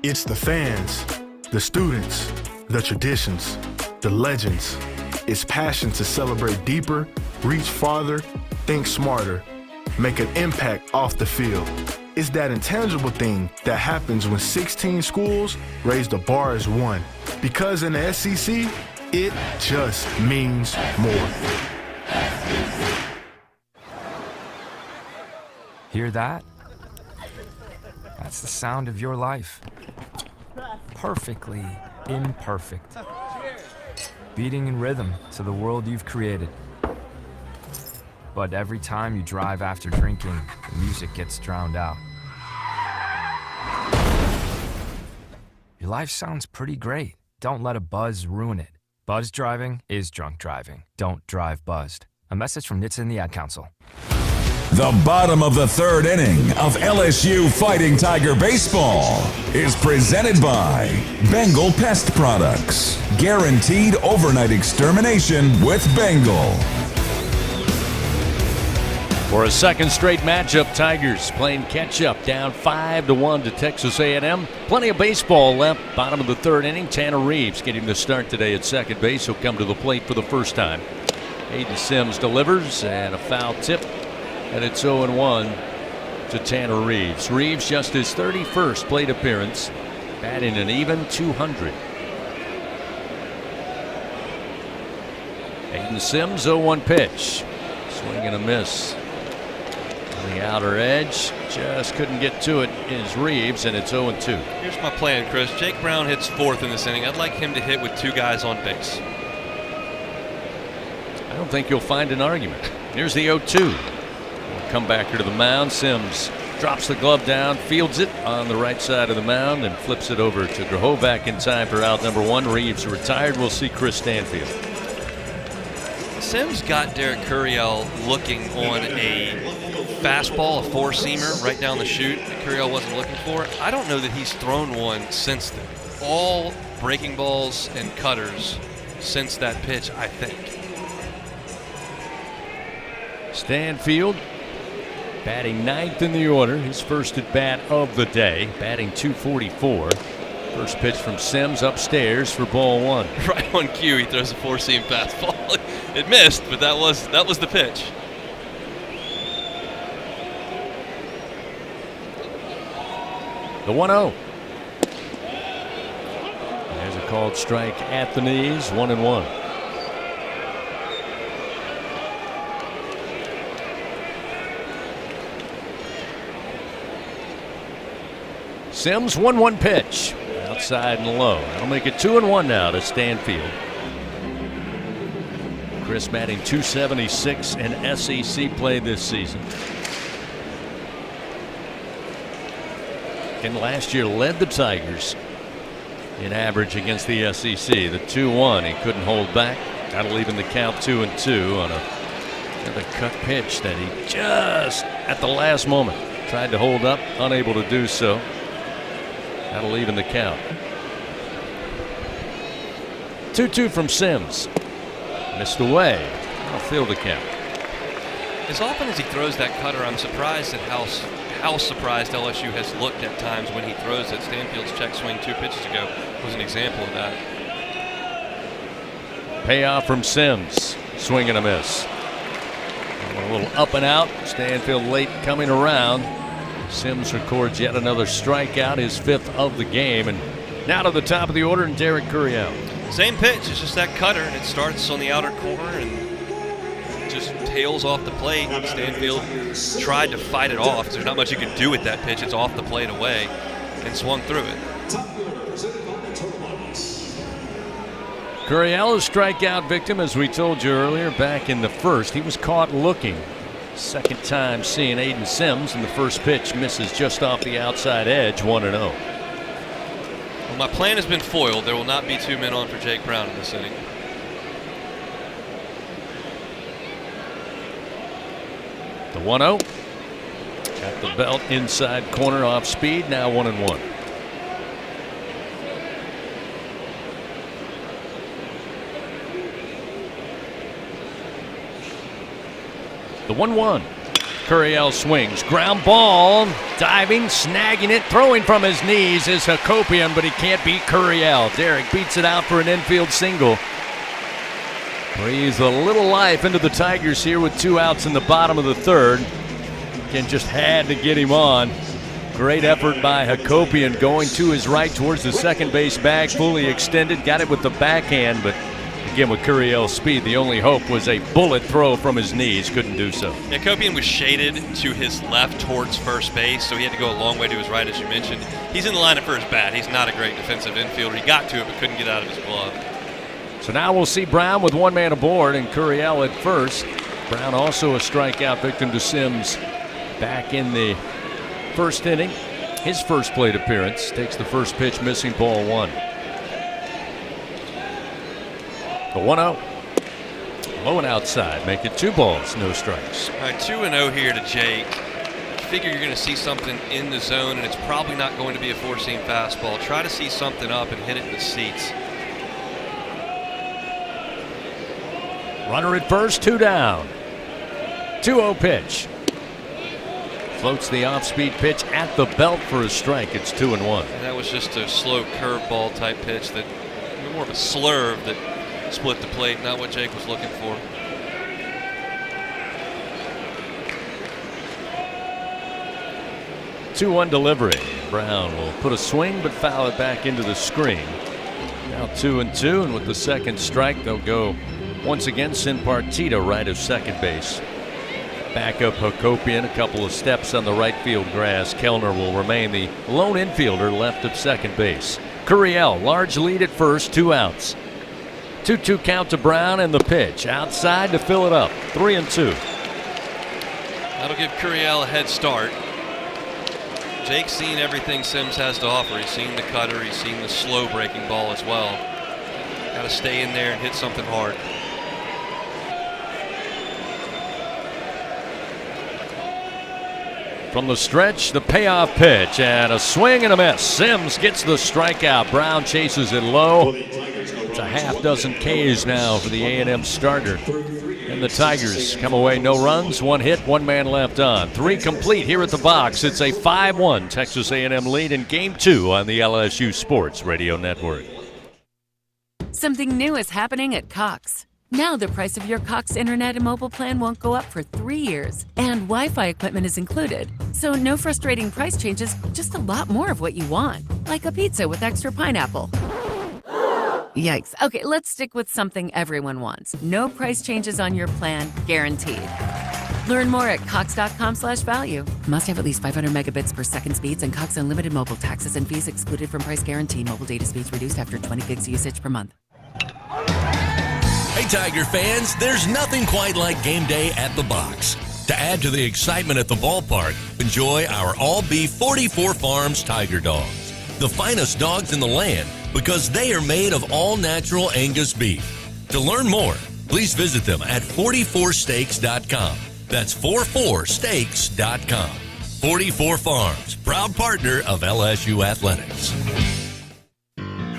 It's the fans, the students, the traditions, the legends. It's passion to celebrate deeper, reach farther, think smarter, make an impact off the field. It's that intangible thing that happens when 16 schools raise the bar as one. Because in the SEC, it just means more. Hear that? That's the sound of your life. Perfectly imperfect. Beating in rhythm to the world you've created. But every time you drive after drinking, the music gets drowned out. Your life sounds pretty great. Don't let a buzz ruin it. Buzz driving is drunk driving. Don't drive buzzed. A message from NHTSA and the Ad Council. The bottom of the third inning of LSU Fighting Tiger Baseball is presented by Bengal Pest Products. Guaranteed overnight extermination with Bengal. For a second straight matchup, Tigers playing catch-up, down 5-1 to Texas A&M. Plenty of baseball left. Bottom of the third inning. Tanner Reeves getting the start today at second base. He'll come to the plate for the first time. Hayden Sims delivers, and a foul tip. And it's 0-1 to Tanner Reeves. Reeves just his 31st plate appearance, batting an even 200. Hayden Sims, 0-1 pitch. Swing and a miss. On the outer edge, just couldn't get to it is Reeves, and it's 0-2. Here's my plan, Chris. Jake Brown hits 4th in this inning. I'd like him to hit with 2 guys on base. I don't think you'll find an argument. Here's the 0-2. Come back here to the mound. Sims drops the glove down, fields it on the right side of the mound, and flips it over to Grahovac in time for out number 1. Reeves retired. We'll see Chris Stanfield. Sims got Derek Curiel looking on a fastball, a 4-seamer right down the chute that Curiel wasn't looking for. I don't know that he's thrown one since then. All breaking balls and cutters since that pitch, I think. Stanfield batting 9th in the order. His first at bat of the day, batting .244. First pitch from Sims upstairs for ball 1. Right on cue, he throws a 4-seam fastball. It missed, but that was the pitch. The 1-0. There's a called strike at the knees. 1-1. Sims 1-1 pitch. Outside and low. That'll make it 2-1 now to Stanfield. Chris batting .276 in SEC play this season. And last year led the Tigers in average against the SEC. The 2-1 he couldn't hold back. That'll even the count 2-2 on another cut pitch that he just at the last moment tried to hold up, unable to do so. That'll even the count. 2-2 from Sims. Missed away. I'll field the count. As often as he throws that cutter, I'm surprised at how surprised LSU has looked at times when he throws it. Stanfield's check swing 2 pitches ago was an example of that. Payoff from Sims. Swing and a miss. A little up and out. Stanfield late coming around. Sims records yet another strikeout, his 5th of the game. And now to the top of the order, and Derek Curiel. Same pitch, it's just that cutter, and it starts on the outer corner and just tails off the plate. Stanfield tried to fight it off. There's not much you can do with that pitch. It's off the plate away and swung through it. Curiel, a strikeout victim, as we told you earlier, back in the first. He was caught looking. Second time seeing Aiden Sims, and the first pitch misses just off the outside edge. 1-0. Well, my plan has been foiled. There will not be 2 men on for Jake Brown in this inning. The 1-0 at the belt, inside corner, off speed. Now 1-1. The 1-1. Curiel swings. Ground ball. Diving, snagging it, throwing from his knees is Hakopian, but he can't beat Curiel. Derek beats it out for an infield single. Breathes a little life into the Tigers here with 2 outs in the bottom of the 3rd. Again, just had to get him on. Great effort by Hakopian, going to his right towards the second base bag, fully extended. Got it with the backhand, but again, with Curiel's speed, the only hope was a bullet throw from his knees. Couldn't do so. Hakopian was shaded to his left towards first base, so he had to go a long way to his right, as you mentioned. He's in the lineup for his bat. He's not a great defensive infielder. He got to it, but couldn't get out of his glove. So now we'll see Brown with 1 man aboard and Curiel at first. Brown also a strikeout victim to Sims back in the first inning. His first plate appearance. Takes the first pitch, missing ball 1. The 1-0. Low and outside. Make it 2 balls, no strikes. All right, 2-0 here to Jake. Figure you're going to see something in the zone, and it's probably not going to be a 4-seam fastball. Try to see something up and hit it in the seats. Runner at first, 2 down. 2-0 pitch. Floats the off-speed pitch at the belt for a strike. It's 2-1. And that was just a slow curveball type pitch, that more of a slurve that split the plate, not what Jake was looking for. Two-1 delivery. Brown will put a swing but foul it back into the screen. Now 2-2, and with the second strike, they'll go once again. Sin Partita right of second base. Backup Hakopian, a couple of steps on the right field grass. Kellner will remain the lone infielder left of second base. Curiel, large lead at first, 2 outs. 2-2 count to Brown, and the pitch outside to fill it up. 3-2. That'll give Curiel a head start. Jake's seen everything Sims has to offer. He's seen the cutter, he's seen the slow breaking ball as well. Got to stay in there and hit something hard. From the stretch, the payoff pitch, and a swing and a miss. Sims gets the strikeout. Brown chases it low. It's a half dozen Ks now for the A&M starter. And the Tigers come away no runs, 1 hit, 1 man left on. 3 complete here at the box. It's a 5-1 Texas A&M lead in Game 2 on the LSU Sports Radio Network. Something new is happening at Cox. Now the price of your Cox internet and mobile plan won't go up for 3 years, and Wi-Fi equipment is included. So no frustrating price changes, just a lot more of what you want, like a pizza with extra pineapple. Yikes. Okay, let's stick with something everyone wants. No price changes on your plan, guaranteed. Learn more at cox.com/value. Must have at least 500 megabits per second speeds and Cox Unlimited mobile. Taxes and fees excluded from price guarantee. Mobile data speeds reduced after 20 gigs usage per month. Hey, Tiger fans, there's nothing quite like game day at the box. To add to the excitement at the ballpark, enjoy our all-beef 44 Farms Tiger Dogs. The finest dogs in the land because they are made of all-natural Angus beef. To learn more, please visit them at 44steaks.com. That's 44steaks.com. 44 Farms, proud partner of LSU Athletics.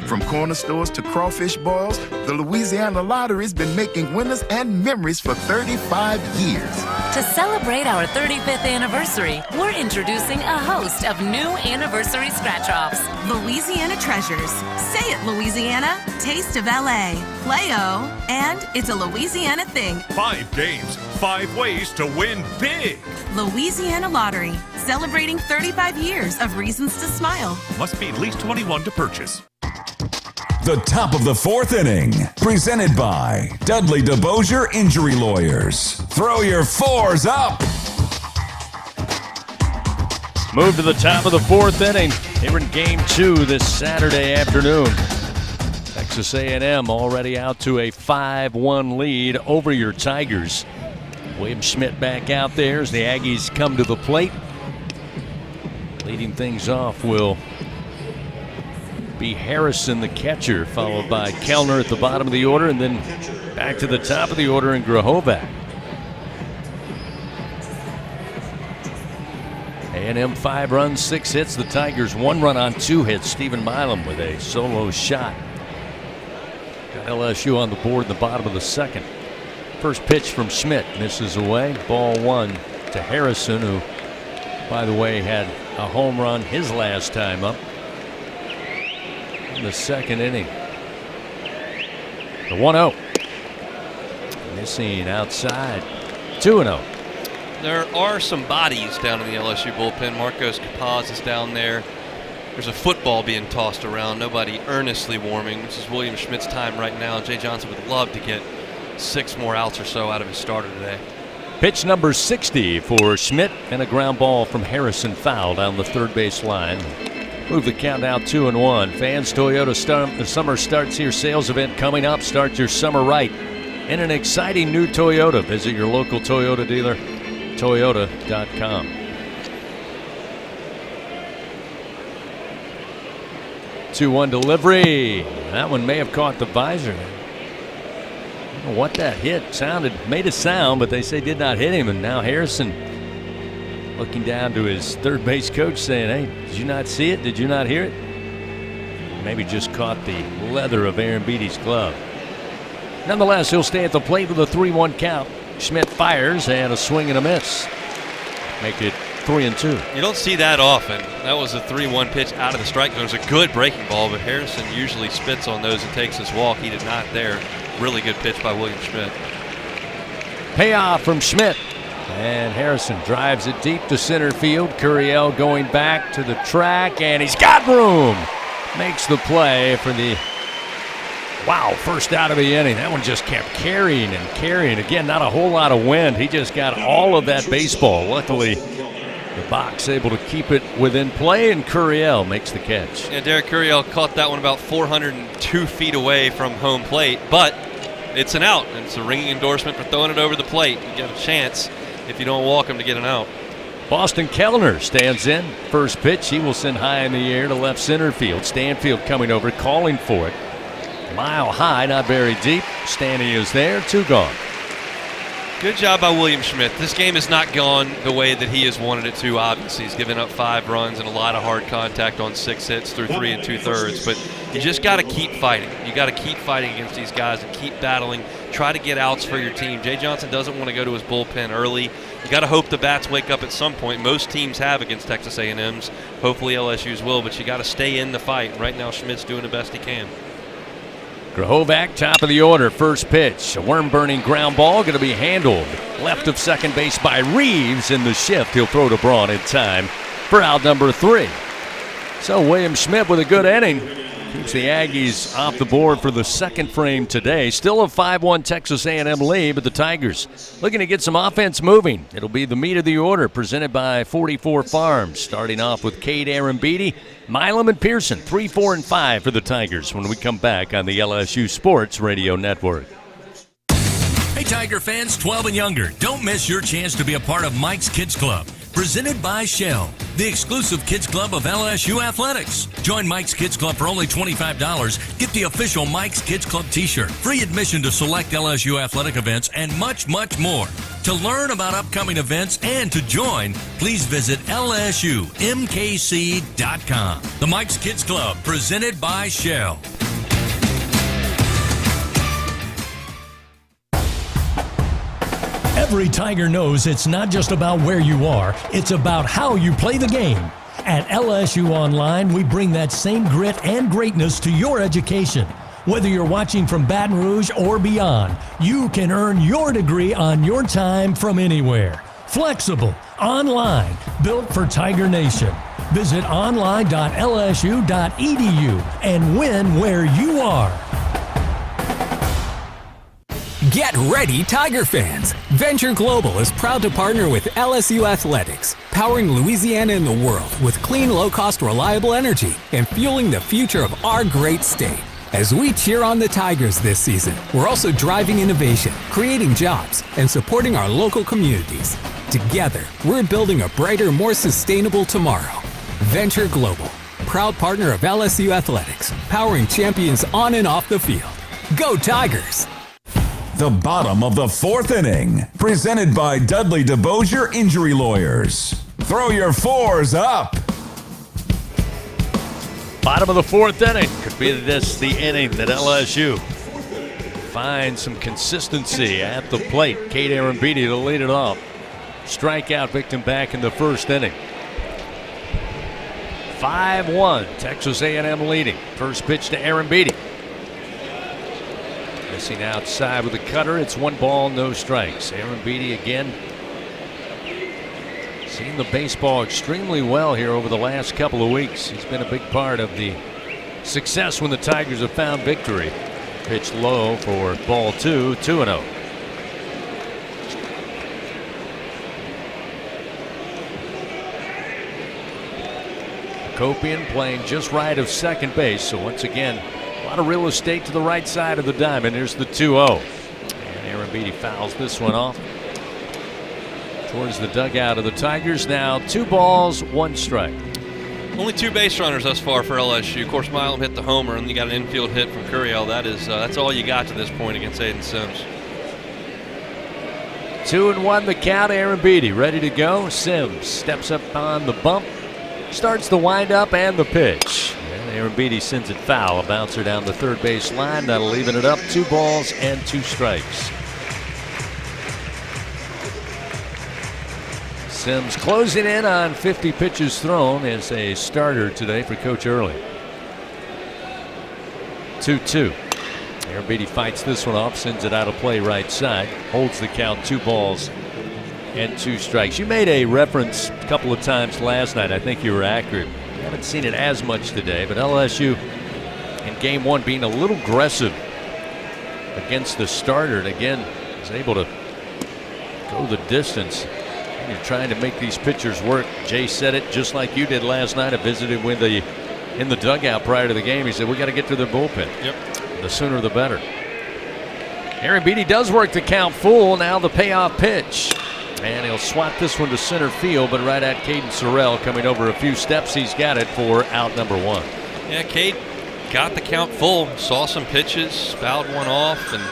From corner stores to crawfish boils, the Louisiana Lottery's been making winners and memories for 35 years. To celebrate our 35th anniversary, we're introducing a host of new anniversary scratch-offs. Louisiana Treasures. Say it, Louisiana. Taste of LA. Play-O. And it's a Louisiana thing. 5 games, 5 ways to win big. Louisiana Lottery. Celebrating 35 years of reasons to smile. Must be at least 21 to purchase. The top of the 4th inning, presented by Dudley DeBosier Injury Lawyers. Throw your 4s up. Move to the top of the 4th inning here in Game 2 this Saturday afternoon. Texas A&M already out to a 5-1 lead over your Tigers. William Schmidt back out there as the Aggies come to the plate. Leading things off will be Harrison, the catcher, followed by Kellner at the bottom of the order, and then back to the top of the order in Grahovac. A&M 5 runs, 6 hits. The Tigers 1 run on 2 hits. Stephen Milam with a solo shot. Got LSU on the board in the bottom of the 2nd. First pitch from Schmidt misses away. Ball 1 to Harrison, who, by the way, had a home run his last time up in the 2nd inning. The 1-0. Missing outside. 2-0. There are some bodies down in the LSU bullpen. Marcos Capaz is down there. There's a football being tossed around. Nobody earnestly warming. This is William Schmidt's time right now. Jay Johnson would love to get 6 more outs or so out of his starter today. Pitch number 60 for Schmidt, and a ground ball from Harrison foul down the third base line. Move the count out 2-1. Fans, Toyota Summer Starts Here sales event coming up. Start your summer right in an exciting new Toyota. Visit your local Toyota dealer, Toyota.com. Two-one delivery. That one may have caught the visor. I don't know what that hit made a sound, but they say did not hit him. And now Harrison looking down to his third base coach saying, hey, did you not see it? Did you not hear it? Maybe just caught the leather of Aaron Beatty's glove. Nonetheless, he'll stay at the plate with a 3-1 count. Schmidt fires and a swing and a miss. Make it 3-2. You don't see that often. That was a 3-1 pitch out of the strike zone. It was a good breaking ball, but Harrison usually spits on those and takes his walk. He did not there. Really good pitch by William Schmidt. Payoff from Schmidt. And Harrison drives it deep to center field. Curiel going back to the track, and he's got room. Makes the play for the Wow, first out of the inning. That one just kept carrying and carrying. Again, not a whole lot of wind. He just got all of that baseball. Luckily, the box able to keep it within play, and Curiel makes the catch. Yeah, Derek Curiel caught that one about 402 feet away from home plate, but it's an out. It's a ringing endorsement for throwing it over the plate. You get a chance if you don't walk him to get an out. Boston Kellner stands in. First pitch, he will send high in the air to left center field. Stanfield coming over, calling for it. Mile high, not very deep. Stanny is there, 2 gone. Good job by William Schmidt. This game has not gone the way that he has wanted it to, obviously. He's given up 5 runs and a lot of hard contact on 6 hits through 3 2/3. But you just got to keep fighting. You got to keep fighting against these guys and keep battling. Try to get outs for your team. Jay Johnson doesn't want to go to his bullpen early. You got to hope the bats wake up at some point. Most teams have against Texas A&M's. Hopefully LSU's will, but you got to stay in the fight. Right now, Schmidt's doing the best he can. Grahovac, top of the order, first pitch. A worm-burning ground ball going to be handled left of second base by Reeves in the shift. He'll throw to Braun in time for out number 3. So William Schmidt with a good inning keeps the Aggies off the board for the second frame today. Still a 5-1 Texas A&M lead, but the Tigers looking to get some offense moving. It'll be the meat of the order presented by 44 Farms, starting off with Cade Arambidi, Milam, and Pearson. 3, 4, and 5 for the Tigers when we come back on the LSU Sports Radio Network. Hey, Tiger fans, 12 and younger, don't miss your chance to be a part of Mike's Kids Club. Presented by Shell, the exclusive kids club of LSU Athletics. Join Mike's Kids Club for only $25. Get the official Mike's Kids Club t-shirt, free admission to select LSU athletic events, and much, much more. To learn about upcoming events and to join, please visit LSUMKC.com. The Mike's Kids Club, presented by Shell. Every Tiger knows it's not just about where you are, it's about how you play the game. At LSU Online, we bring that same grit and greatness to your education. Whether you're watching from Baton Rouge or beyond, you can earn your degree on your time from anywhere. Flexible, online, built for Tiger Nation. Visit online.lsu.edu and win where you are. Get ready, Tiger fans! Venture Global is proud to partner with LSU Athletics, powering Louisiana and the world with clean, low-cost, reliable energy and fueling the future of our great state. As we cheer on the Tigers this season, we're also driving innovation, creating jobs, and supporting our local communities. Together, we're building a brighter, more sustainable tomorrow. Venture Global, proud partner of LSU Athletics, powering champions on and off the field. Go Tigers! The bottom of the 4th inning, presented by Dudley DeBosier Injury Lawyers. Throw your 4s up. Bottom of the 4th inning. Could be this the inning that LSU finds some consistency at the plate. Cade Arambidi to lead it off. Strikeout victim back in the 1st inning. 5-1, Texas A&M leading. First pitch to Arambidi. Missing outside with a cutter. It's 1 ball, no strikes. Arambidi again seen the baseball extremely well here over the last couple of weeks. He's been a big part of the success when the Tigers have found victory. Pitch low for ball 2, 2-0. Copian playing just right of second base, so once again a lot of real estate to the right side of the diamond. Here's the 2-0. And Arambidi fouls this one off towards the dugout of the Tigers. Now 2 balls, 1 strike. Only 2 base runners thus far for LSU. Of course, Milam hit the homer, and you got an infield hit from Curiel. That's all you got to this point against Aiden Sims. 2-1 the count. Arambidi ready to go. Sims steps up on the bump, starts the windup and the pitch. Arambidi sends it foul. A bouncer down the third base line. That'll leave it up. 2 balls and 2 strikes. Sims closing in on 50 pitches thrown as a starter today for Coach Early. 2-2. Arambidi fights this one off, sends it out of play right side. Holds the count. 2 balls and 2 strikes. You made a reference a couple of times last night. I think you were accurate. Haven't seen it as much today, but LSU in game 1 being a little aggressive against the starter, and again is able to go the distance. And you're trying to make these pitchers work. Jay said it just like you did last night. I visited with in the dugout prior to the game. He said, we got to get to their bullpen. Yep. The sooner the better. Aaron Beatty does work the count full. Now the payoff pitch. And he'll swat this one to center field, but right at Caden Sorrell coming over a few steps. He's got it for out number 1. Yeah, Cade got the count full. Saw some pitches, fouled one off, and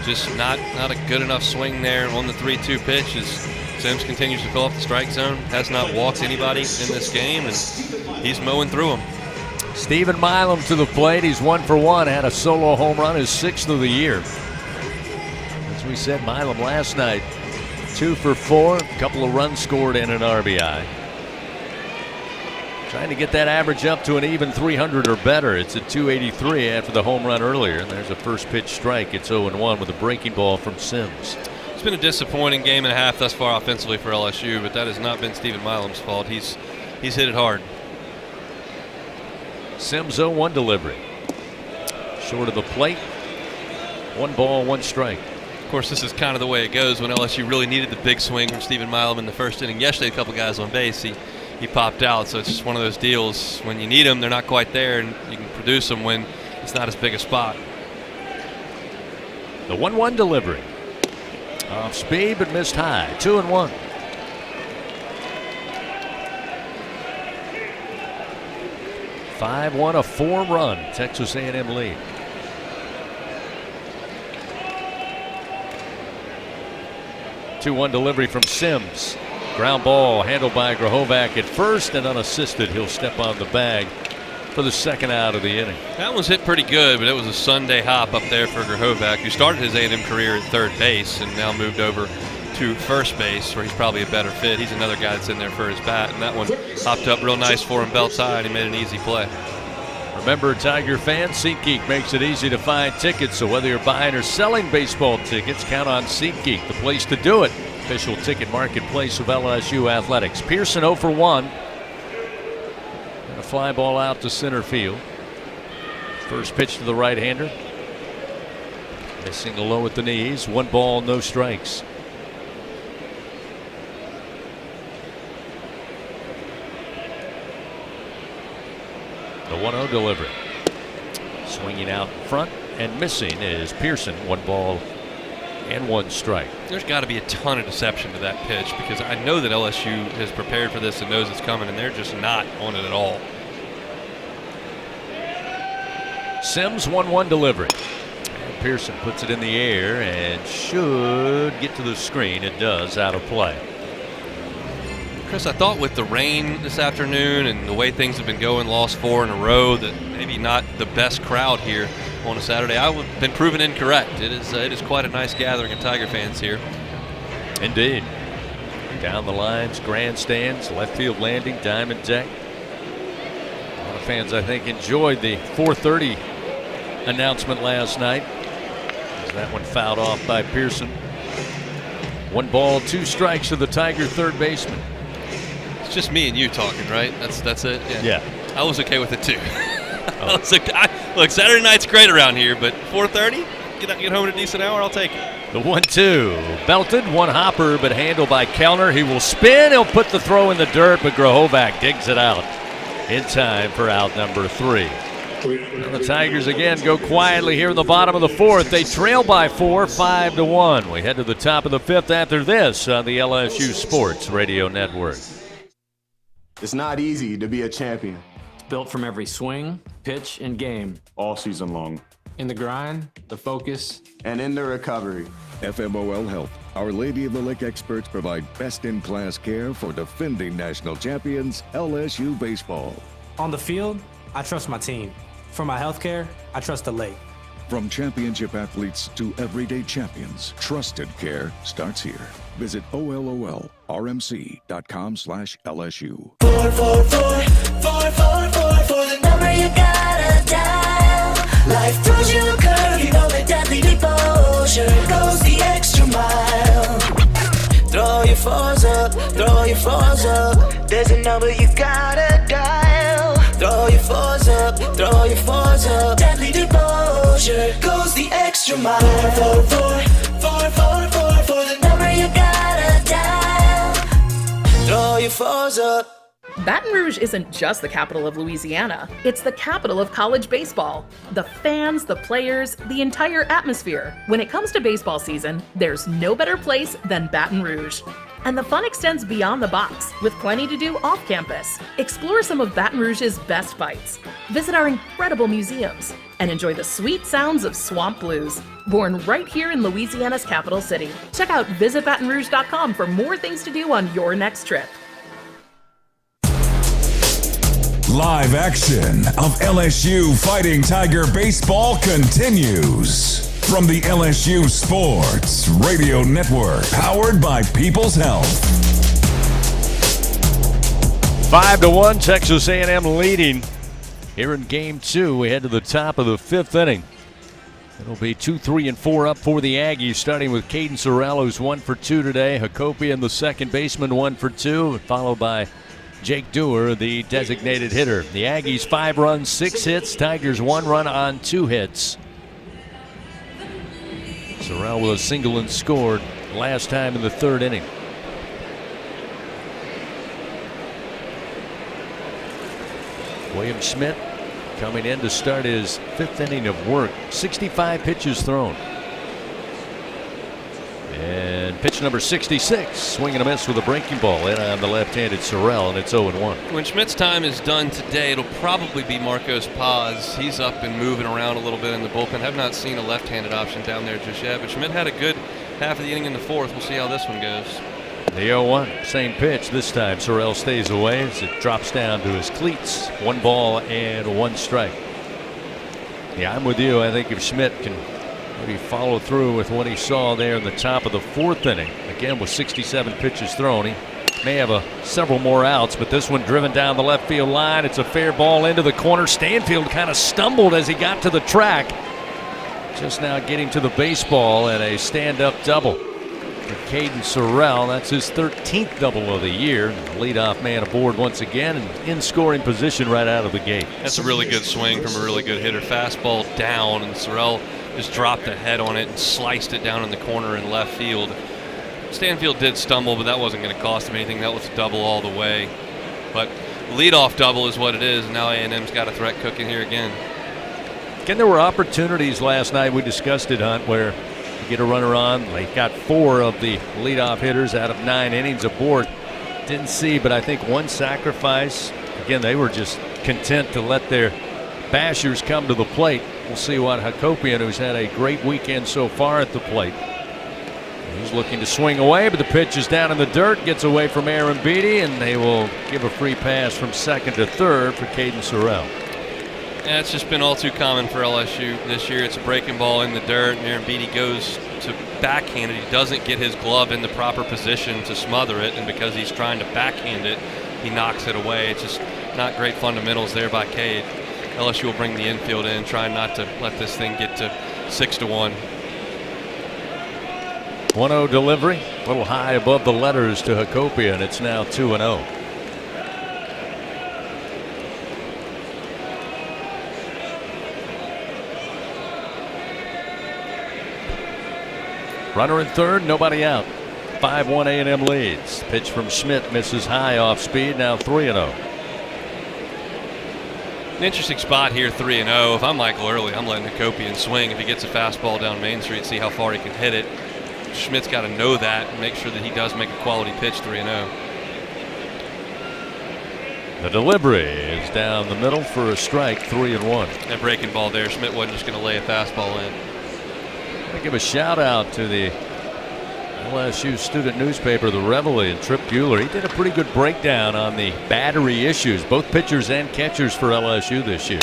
just not a good enough swing there on the 3-2 pitch as Sims continues to fill up the strike zone. Has not walked anybody in this game, and he's mowing through them. Stephen Milam to the plate. He's 1 for 1. Had a solo home run, his 6th of the year. As we said, Milam last night, 2 for 4. A couple of runs scored and an RBI. Trying to get that average up to an even 300 or better. It's at 283 after the home run earlier. And there's a first pitch strike. It's 0-1 with a breaking ball from Sims. It's been a disappointing game and a half thus far offensively for LSU, but that has not been Stephen Milam's fault. He's hit it hard. Sims 0-1 delivery. Short of the plate. 1 ball, 1 strike. Of course, this is kind of the way it goes when LSU really needed the big swing from Stephen Milam in the first inning. Yesterday, a couple guys on base. He popped out, so it's just one of those deals. When you need them, they're not quite there, and you can produce them when it's not as big a spot. The 1-1 delivery. Off speed, but missed high. 2-1. (5-1), a 4-run Texas A&M lead. (2-1) delivery from Sims. Ground ball handled by Grahovac at first, and unassisted he'll step on the bag for the second out of the inning. That was hit pretty good, but it was a Sunday hop up there for Grahovac, who started his A&M career at third base and now moved over to first base, where he's probably a better fit. He's another guy that's in there for his bat, and that one hopped up real nice for him, belts high, and he made an easy play. Remember, Tiger fans, SeatGeek makes it easy to find tickets, so whether you're buying or selling baseball tickets, count on SeatGeek, the place to do it. Official ticket marketplace of LSU Athletics. Pearson 0 for 1. And a fly ball out to center field. First pitch to the right-hander. Missing the low at the knees. 1 ball, no strikes. The 1-0 delivery. Swinging out in front and missing is Pearson. 1 ball and 1 strike. There's got to be a ton of deception to that pitch, because I know that LSU has prepared for this and knows it's coming, and they're just not on it at all. Sims 1-1 delivery. And Pearson puts it in the air and should get to the screen. It does, out of play. Chris, I thought with the rain this afternoon and the way things have been going, lost 4 in a row, that maybe not the best crowd here on a Saturday. I've been proven incorrect. It is quite a nice gathering of Tiger fans here. Indeed. Down the lines, grandstands, left field landing, diamond deck. A lot of fans, I think, enjoyed the 4:30 announcement last night, as that one fouled off by Pearson. 1 ball, 2 strikes to the Tiger third baseman. It's just me and you talking, right? That's it? Yeah. I was okay with it, too. Look, Saturday night's great around here, but 4:30, get home at a decent hour, I'll take it. The 1-2, belted, 1 hopper, but handled by Kellner. He will spin, he'll put the throw in the dirt, but Grahovac digs it out in time for out number 3. And the Tigers again go quietly here in the bottom of the 4th. They trail by 4, 5-1. We head to the top of the 5th after this on the LSU Sports Radio Network. It's not easy to be a champion. Built from every swing, pitch, and game. All season long. In the grind, the focus, and in the recovery. FMOL Health, Our Lady of the Lake experts provide best-in-class care for defending national champions LSU baseball. On the field, I trust my team. For my healthcare, I trust the lake. From championship athletes to everyday champions, trusted care starts here. Visit OLOLRMC.com/LSU. 444 for the number you gotta dial. Life throws you a curve, you know that deadly devotion goes the extra mile. Throw your fours up, throw your fours up. There's a number you gotta dial. Throw your fours up, throw your fours up. Deadly devotion goes the extra extra mile. 44444 for the number you gotta dial. Throw your fours up. Baton Rouge isn't just the capital of Louisiana, it's the capital of college baseball. The fans, the players, the entire atmosphere. When it comes to baseball season, there's no better place than Baton Rouge. And the fun extends beyond the box, with plenty to do off campus. Explore some of Baton Rouge's best bites, visit our incredible museums, and enjoy the sweet sounds of swamp blues. Born right here in Louisiana's capital city. Check out visitbatonrouge.com for more things to do on your next trip. Live action of LSU Fighting Tiger baseball continues from the LSU Sports Radio Network, powered by People's Health. 5-1, Texas A&M leading here in Game 2. We head to the top of the 5th inning. It'll be 2, 3, and 4 up for the Aggies, starting with Caden Sorrell, who's 1 for 2 today. Hakopian, the second baseman, 1 for 2, followed by Jake Dewar, the designated hitter. The Aggies 5 runs, 6 hits. Tigers 1 run on 2 hits. Sorrell with a single and scored last time in the 3rd inning. William Schmidt coming in to start his 5th inning of work. 65 pitches thrown. And pitch number 66, swing and a miss with a breaking ball in on the left-handed Sorrell, and it's 0-1. When Schmidt's time is done today, it'll probably be Marcos Paz. He's up and moving around a little bit in the bullpen. Have not seen a left-handed option down there just yet, but Schmidt had a good half of the inning in the 4th. We'll see how this one goes. The 0-1, same pitch. This time Sorrell stays away as it drops down to his cleats. 1 ball and 1 strike. Yeah, I'm with you. I think if Schmidt can maybe follow through with what he saw there in the top of the 4th inning. Again, with 67 pitches thrown, he may have several more outs, but this one driven down the left field line. It's a fair ball into the corner. Stanfield kind of stumbled as he got to the track. Just now getting to the baseball and a stand-up double for Caden Sorrell. That's his 13th double of the year. Leadoff man aboard once again and in scoring position right out of the gate. That's a really good swing from a really good hitter. Fastball down, and Sorrell just dropped the head on it and sliced it down in the corner in left field. Stanfield did stumble, but that wasn't going to cost him anything. That was a double all the way. But leadoff double is what it is. Now A&M's got a threat cooking here again. Again, there were opportunities last night. We discussed it, Hunt, where you get a runner on. They got 4 of the leadoff hitters out of 9 innings aboard. Didn't see, but I think one sacrifice. Again, they were just content to let their bashers come to the plate. We'll see what Hakopian, who's had a great weekend so far at the plate. He's looking to swing away, but the pitch is down in the dirt, gets away from Aaron Beatty, and they will give a free pass from 2nd to 3rd for Caden Sorrell. Yeah, it's just been all too common for LSU this year. It's a breaking ball in the dirt, and Aaron Beatty goes to backhand it. He doesn't get his glove in the proper position to smother it, and because he's trying to backhand it, he knocks it away. It's just not great fundamentals there by Cade. LSU will bring the infield in, trying not to let this thing get to 6-1. 1-0 delivery, a little high above the letters to Hakopian. It's now 2-0. Runner in 3rd, nobody out. 5-1 A&M leads. Pitch from Schmidt misses high off speed. Now 3-0. An interesting spot here, 3-0. If I'm Michael Early, I'm letting Hakopian swing. If he gets a fastball down Main Street, see how far he can hit it. Schmidt's got to know that and make sure that he does make a quality pitch. 3-0. The delivery is down the middle for a strike. 3-1. That breaking ball there, Schmidt wasn't just going to lay a fastball in. I give a shout out to the LSU student newspaper, the Reveille, and Trip Bueller. He did a pretty good breakdown on the battery issues, both pitchers and catchers for LSU this year.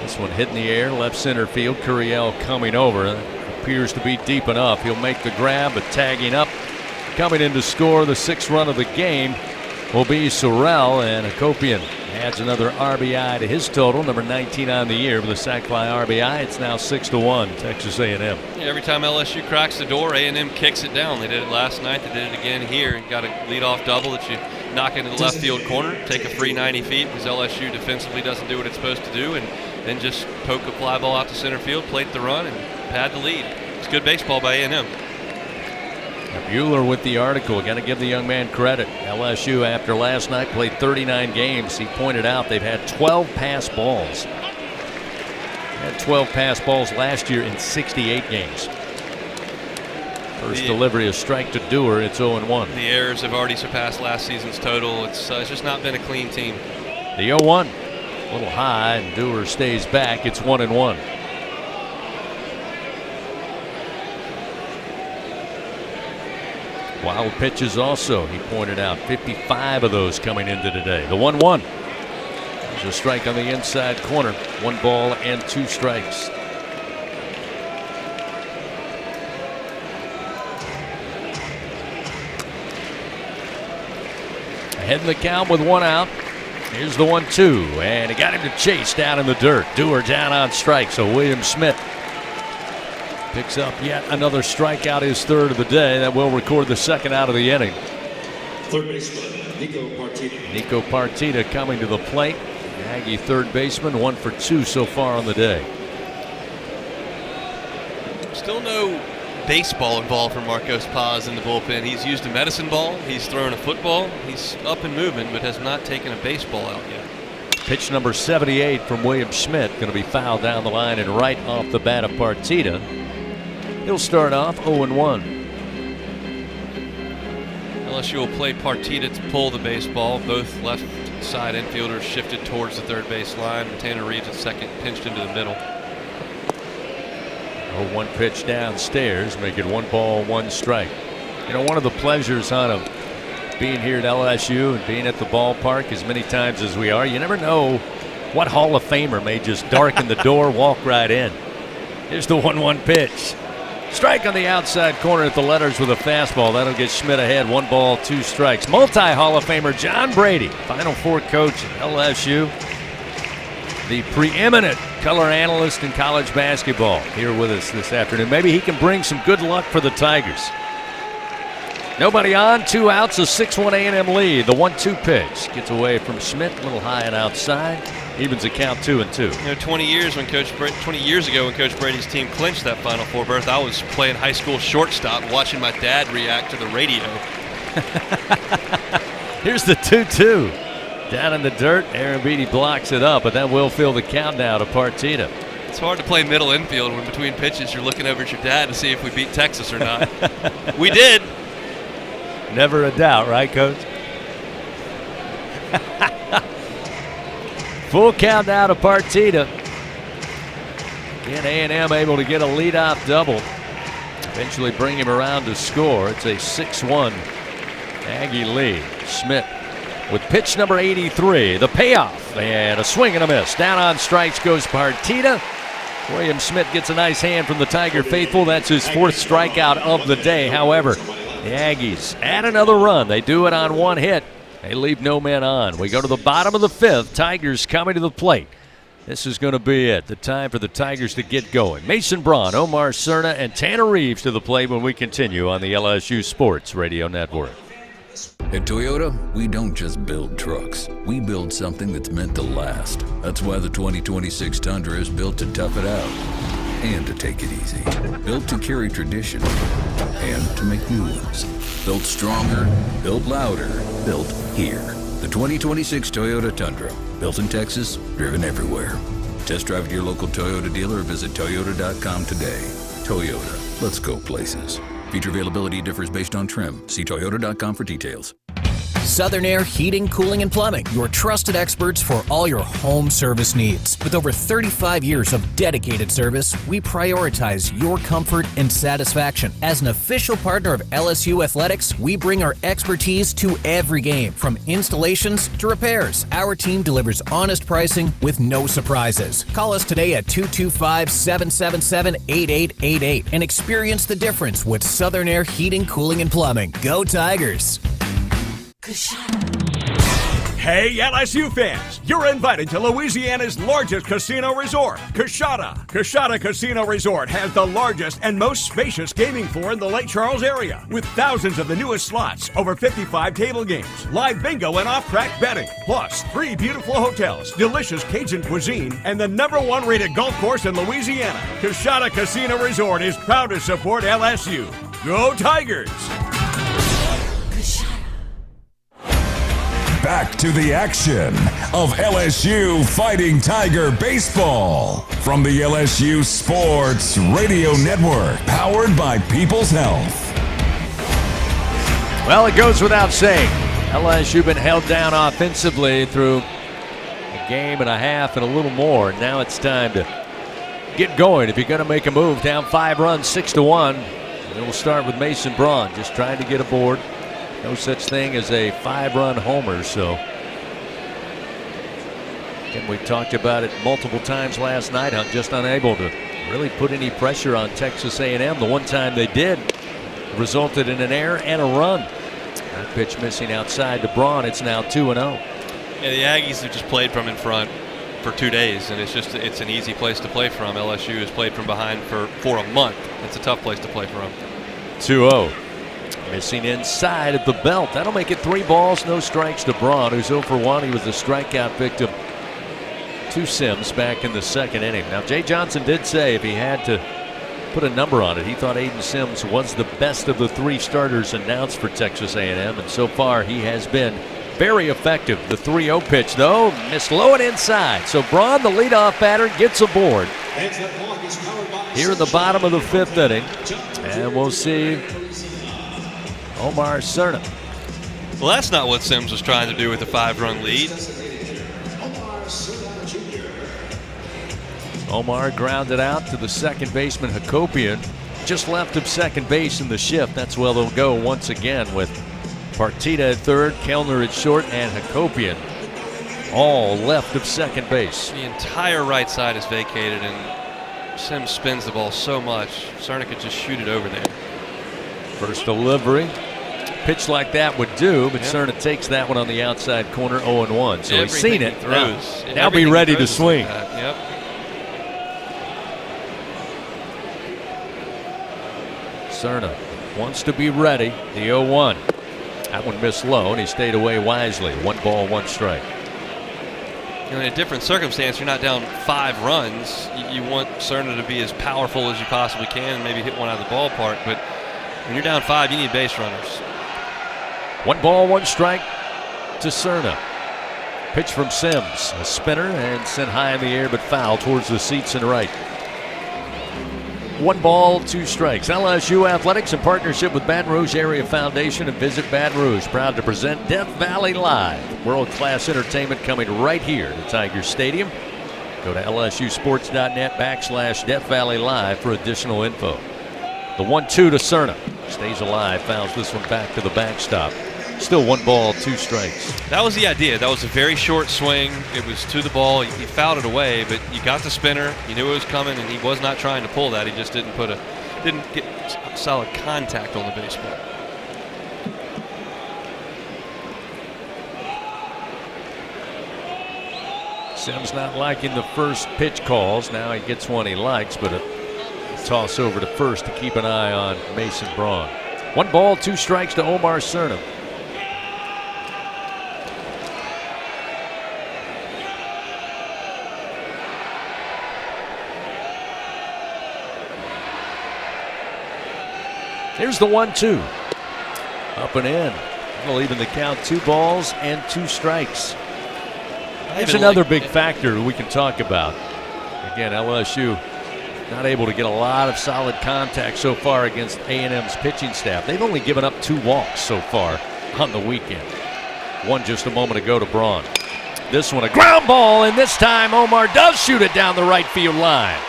This one hit in the air, left center field. Curiel coming over. Appears to be deep enough. He'll make the grab, but tagging up, coming in to score the 6th run of the game will be Sorrell, and Hakopian adds another RBI to his total, number 19 on the year with a sac fly RBI. It's now 6-1 Texas A&M. Yeah, every time LSU cracks the door, A&M kicks it down. They did it last night. They did it again here and got a leadoff double that you knock into the left field corner, take a free 90 feet because LSU defensively doesn't do what it's supposed to do, and then just poke a fly ball out to center field, plate the run, and pad the lead. It's good baseball by A&M. Bueller with the article. Got to give the young man credit. LSU, after last night, played 39 games. He pointed out they've had 12 pass balls. They had 12 pass balls last year in 68 games. First delivery, a strike to Dewar. It's 0-1. The errors have already surpassed last season's total. It's just not been a clean team. The 0-1. A little high, and Dewar stays back. It's 1-1. Wild pitches also, he pointed out. 55 of those coming into today. The 1-1. There's a strike on the inside corner. 1 ball and 2 strikes. Ahead in the count with 1 out. Here's the 1-2, and he got him to chase down in the dirt. Dewar down on strike, so William Smith picks up yet another strikeout, his 3rd of the day. That will record the 2nd out of the inning. Third baseman, Nico Partita. Nico Partita coming to the plate. Aggie third baseman, 1 for 2 so far on the day. Still no baseball involved for Marcos Paz in the bullpen. He's used a medicine ball. He's thrown a football. He's up and moving, but has not taken a baseball out yet. Pitch number 78 from William Smith, going to be fouled down the line and right off the bat of Partita. He'll start off 0-1. LSU will play Partita to pull the baseball. Both left side infielders shifted towards the third base line. Tanner Reeves at second, pinched into the middle. 0-1 pitch downstairs, make it 1 ball, 1 strike. You know, one of the pleasures, of being here at LSU and being at the ballpark as many times as we are, you never know what Hall of Famer may just darken the door, walk right in. Here's the 1-1 pitch. Strike on the outside corner at the letters with a fastball. That'll get Schmidt ahead. 1 ball, 2 strikes. Multi-Hall of Famer John Brady, Final Four coach at LSU. The preeminent color analyst in college basketball here with us this afternoon. Maybe he can bring some good luck for the Tigers. Nobody on, 2 outs, a 6-1 A&M lead. The 1-2 pitch gets away from Schmidt, a little high and outside. Evens the count 2-2. 20 years ago when Coach Brady's team clinched that Final Four berth, I was playing high school shortstop, watching my dad react to the radio. Here's the 2-2. Down in the dirt, Aaron Beatty blocks it up, but that will fill the count now to Partita. It's hard to play middle infield when between pitches you're looking over at your dad to see if we beat Texas or not. We did. Never a doubt, right, Coach? Full count now to Partita. Again, A&M able to get a leadoff double. Eventually bring him around to score. It's a 6-1 Aggie lead. Schmidt with pitch number 83. The payoff and a swing and a miss. Down on strikes goes Partita. William Smith gets a nice hand from the Tiger faithful. That's his 4th strikeout of the day. However, the Aggies add another run. They do it on 1 hit. They leave no men on. We go to the bottom of the 5th. Tigers coming to the plate. This is going to be it. The time for the Tigers to get going. Mason Braun, Omar Cerna, and Tanner Reeves to the plate when we continue on the LSU Sports Radio Network. At Toyota, we don't just build trucks. We build something that's meant to last. That's why the 2026 Tundra is built to tough it out and to take it easy. Built to carry tradition and to make new ones. Built stronger, built louder, built here. The 2026 Toyota Tundra. Built in Texas, driven everywhere. Test drive at your local Toyota dealer or visit Toyota.com today. Toyota, let's go places. Feature availability differs based on trim. See Toyota.com for details. Southern Air Heating, Cooling, and Plumbing, your trusted experts for all your home service needs. With over 35 years of dedicated service, we prioritize your comfort and satisfaction. As an official partner of LSU Athletics, we bring our expertise to every game, from installations to repairs. Our team delivers honest pricing with no surprises. Call us today at 225-777-8888 and experience the difference with Southern Air Heating, Cooling, and Plumbing. Go Tigers! Hey, LSU fans, you're invited to Louisiana's largest casino resort, Coshada. Coshada Casino Resort has the largest and most spacious gaming floor in the Lake Charles area, with thousands of the newest slots, over 55 table games, live bingo and off-track betting, plus 3 beautiful hotels, delicious Cajun cuisine, and the #1 rated golf course in Louisiana. Coshada Casino Resort is proud to support LSU. Go Tigers! Back to the action of LSU Fighting Tiger Baseball from the LSU Sports Radio Network, powered by People's Health. Well, it goes without saying, LSU been held down offensively through a game and a half and a little more. Now it's time to get going. If you're going to make a move, down 5 runs, 6-1, it will start with Mason Braun, just trying to get aboard. No such thing as a 5-run homer, so again, we talked about it multiple times last night. I'm just unable to really put any pressure on Texas A&M. The one time they did resulted in an error and a run. That pitch missing outside to Braun. It's now 2-0. Yeah, the Aggies have just played from in front for 2 days, and it's an easy place to play from. LSU has played from behind for a month. It's a tough place to play from. 2-0. Missing inside of the belt. That'll make it 3 balls, no strikes to Braun, who's 0 for 1. He was the strikeout victim to Sims back in the 2nd inning. Now, Jay Johnson did say if he had to put a number on it, he thought Aiden Sims was the best of the 3 starters announced for Texas A&M, and so far he has been very effective. The 3-0 pitch, though, missed low and inside. So Braun, the leadoff batter, gets aboard here in the bottom of the 5th inning, and we'll see Omar Cerna. Well, that's not what Sims was trying to do with the 5-run lead. Omar grounded out to the second baseman Hakopian, just left of second base in the shift. That's where they'll go once again with Partita at third, Kellner at short, and Hakopian all left of second base. The entire right side is vacated, and Sims spins the ball so much, Cerna could just shoot it over there. First delivery. Pitch like that would do, but Cerna takes that one on the outside corner, 0-1. So he's seen it. Now be ready to swing. Yep. Cerna wants to be ready. The 0-1. That one missed low, and he stayed away wisely. 1 ball, 1 strike. In a different circumstance, you're not down 5 runs. You want Cerna to be as powerful as you possibly can and maybe hit one out of the ballpark, but when you're down 5, you need base runners. 1 ball, 1 strike to Cerna. Pitch from Sims, a spinner, and sent high in the air but foul towards the seats and right. 1 ball, 2 strikes. LSU Athletics in partnership with Baton Rouge Area Foundation and Visit Baton Rouge, proud to present Death Valley Live. World-class entertainment coming right here to Tiger Stadium. Go to lsusports.net/Death Valley Live for additional info. The 1-2 to Cerna. Stays alive, fouls this one back to the backstop. Still 1 ball, 2 strikes. That was the idea. That was a very short swing. It was to the ball. He fouled it away, but you got the spinner. You knew it was coming, and he was not trying to pull that. He just didn't get solid contact on the baseball. Sims not liking the first pitch calls. Now he gets one he likes, but a toss over to first to keep an eye on Mason Braun. 1 ball, 2 strikes to Omar Cerna. Here's the 1-2. Up and in. That'll even the count. 2 balls and 2 strikes. There's another big factor we can talk about. Again, LSU not able to get a lot of solid contact so far against A&M's pitching staff. They've only given up 2 walks so far on the weekend. 1 just a moment ago to Braun. This one a ground ball, and this time Omar does shoot it down the right field line.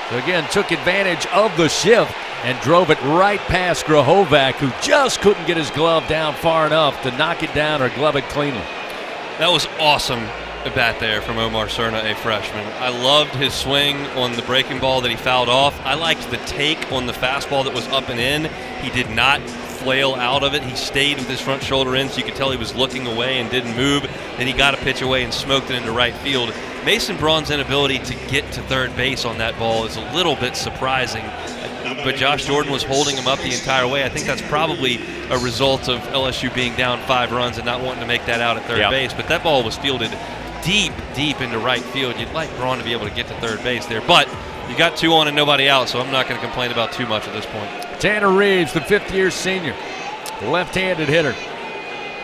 So again, took advantage of the shift and drove it right past Grahovac, who just couldn't get his glove down far enough to knock it down or glove it cleanly. That was awesome at bat there from Omar Cerna, a freshman. I loved his swing on the breaking ball that he fouled off. I liked the take on the fastball that was up and in. He did not flail out of it. He stayed with his front shoulder in, so you could tell he was looking away and didn't move. Then he got a pitch away and smoked it into right field. Mason Braun's inability to get to third base on that ball is a little bit surprising. But Josh Jordan was holding him up the entire way. I think that's probably a result of LSU being down 5 runs and not wanting to make that out at third base. But that ball was fielded deep into right field. You'd like Braun to be able to get to third base there. But you got 2 on and nobody out, so I'm not going to complain about too much at this point. Tanner Reeves, the 5th-year senior, left-handed hitter.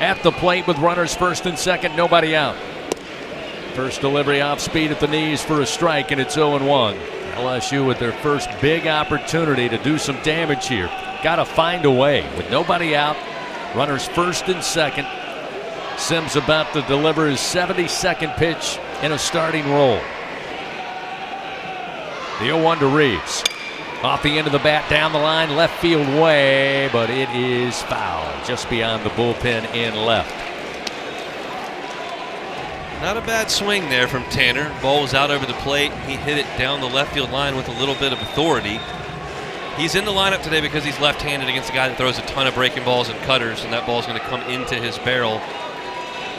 At the plate with runners first and second, nobody out. First delivery off speed at the knees for a strike, and it's 0-1. LSU with their first big opportunity to do some damage here. Got to find a way with nobody out. Runners first and second. Sims about to deliver his 72nd pitch in a starting role. The 0-1 to Reeves. Off the end of the bat, down the line, left field way, but it is foul just beyond the bullpen in left. Not a bad swing there from Tanner. Ball was out over the plate. He hit it down the left field line with a little bit of authority. He's in the lineup today because he's left-handed against a guy that throws a ton of breaking balls and cutters, and that ball's going to come into his barrel.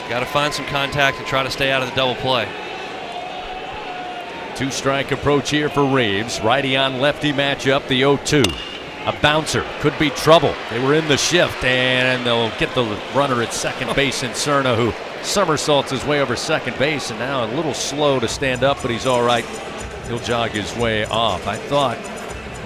Got to find some contact and try to stay out of the double play. 2-strike approach here for Reeves. Righty on lefty matchup, the 0-2. A bouncer, could be trouble. They were in the shift, and they'll get the runner at second base in Cerna, who somersaults his way over second base, and now a little slow to stand up, but he's all right. He'll jog his way off. I thought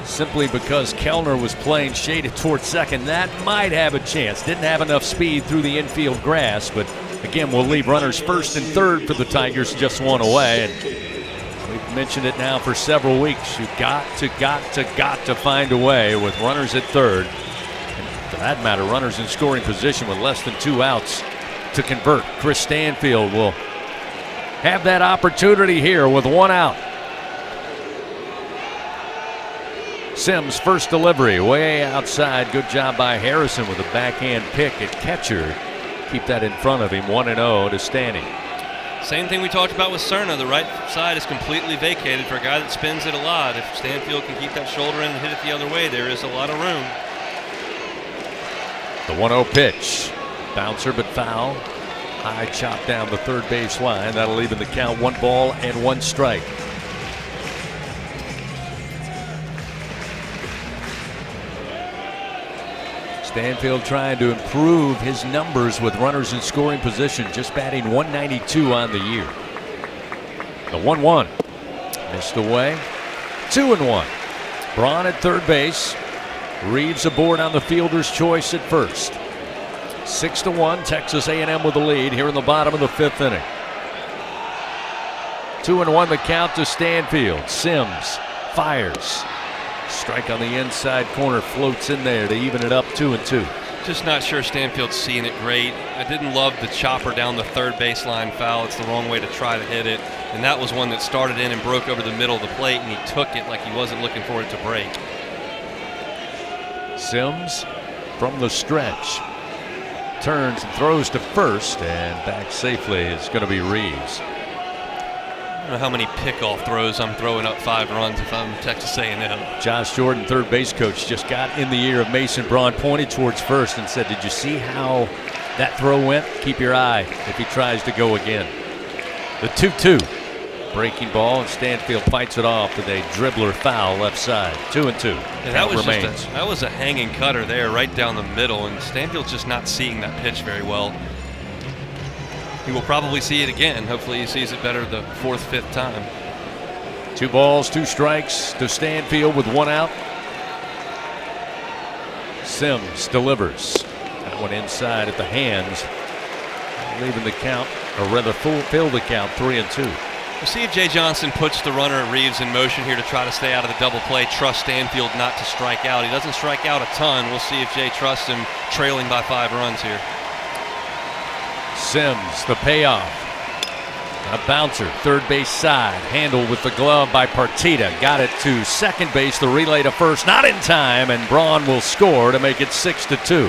simply because Kellner was playing shaded towards second, that might have a chance. Didn't have enough speed through the infield grass, but again, we'll leave runners first and third for the Tigers, just 1 away. And we've mentioned it now for several weeks. You've got to find a way with runners at third. And for that matter, runners in scoring position with less than 2 outs to convert. Chris Stanfield will have that opportunity here with 1 out. Sims first delivery way outside. Good job by Harrison with a backhand pick at catcher. Keep that in front of him. 1-0 to Stanny. Same thing we talked about with Cerna. The right side is completely vacated for a guy that spins it a lot. If Stanfield can keep that shoulder in and hit it the other way, there is a lot of room. The 1-0 pitch. Bouncer but foul. High chop down the third base line. That'll even the count 1 ball and 1 strike. Stanfield trying to improve his numbers with runners in scoring position, just batting .192 on the year. The 1-1 missed away. 2-1. Braun at third base. Reeves aboard on the fielder's choice at first. 6-1. Texas A&M with the lead here in the bottom of the 5th inning. 2-1 the count to Stanfield. Sims fires. Strike on the inside corner, floats in there to even it up 2-2. Just not sure Stanfield's seeing it great. I didn't love the chopper down the third baseline foul. It's the wrong way to try to hit it. And that was one that started in and broke over the middle of the plate, and he took it like he wasn't looking for it to break. Sims from the stretch. Turns and throws to first, and back safely is going to be Reeves. I don't know how many pickoff throws I'm throwing up 5 runs if I'm Texas A&M. Josh Jordan, third base coach, just got in the ear of Mason Braun, pointed towards first and said, did you see how that throw went? Keep your eye if he tries to go again. The 2-2. Breaking ball, and Stanfield fights it off with a dribbler foul left side. 2-2. And that was a hanging cutter there right down the middle, and Stanfield's just not seeing that pitch very well. He will probably see it again. Hopefully he sees it better the 4th, 5th time. 2 balls, 2 strikes to Stanfield with 1 out. Sims delivers. That one inside at the hands. Leaving the count, or rather fill the count, 3-2. We'll see if Jay Johnson puts the runner Reeves in motion here to try to stay out of the double play. Trust Stanfield not to strike out. He doesn't strike out a ton. We'll see if Jay trusts him trailing by 5 runs here. Sims, the payoff. A bouncer, third base side, handled with the glove by Partita. Got it to second base, the relay to first, not in time, and Braun will score to make it 6-2.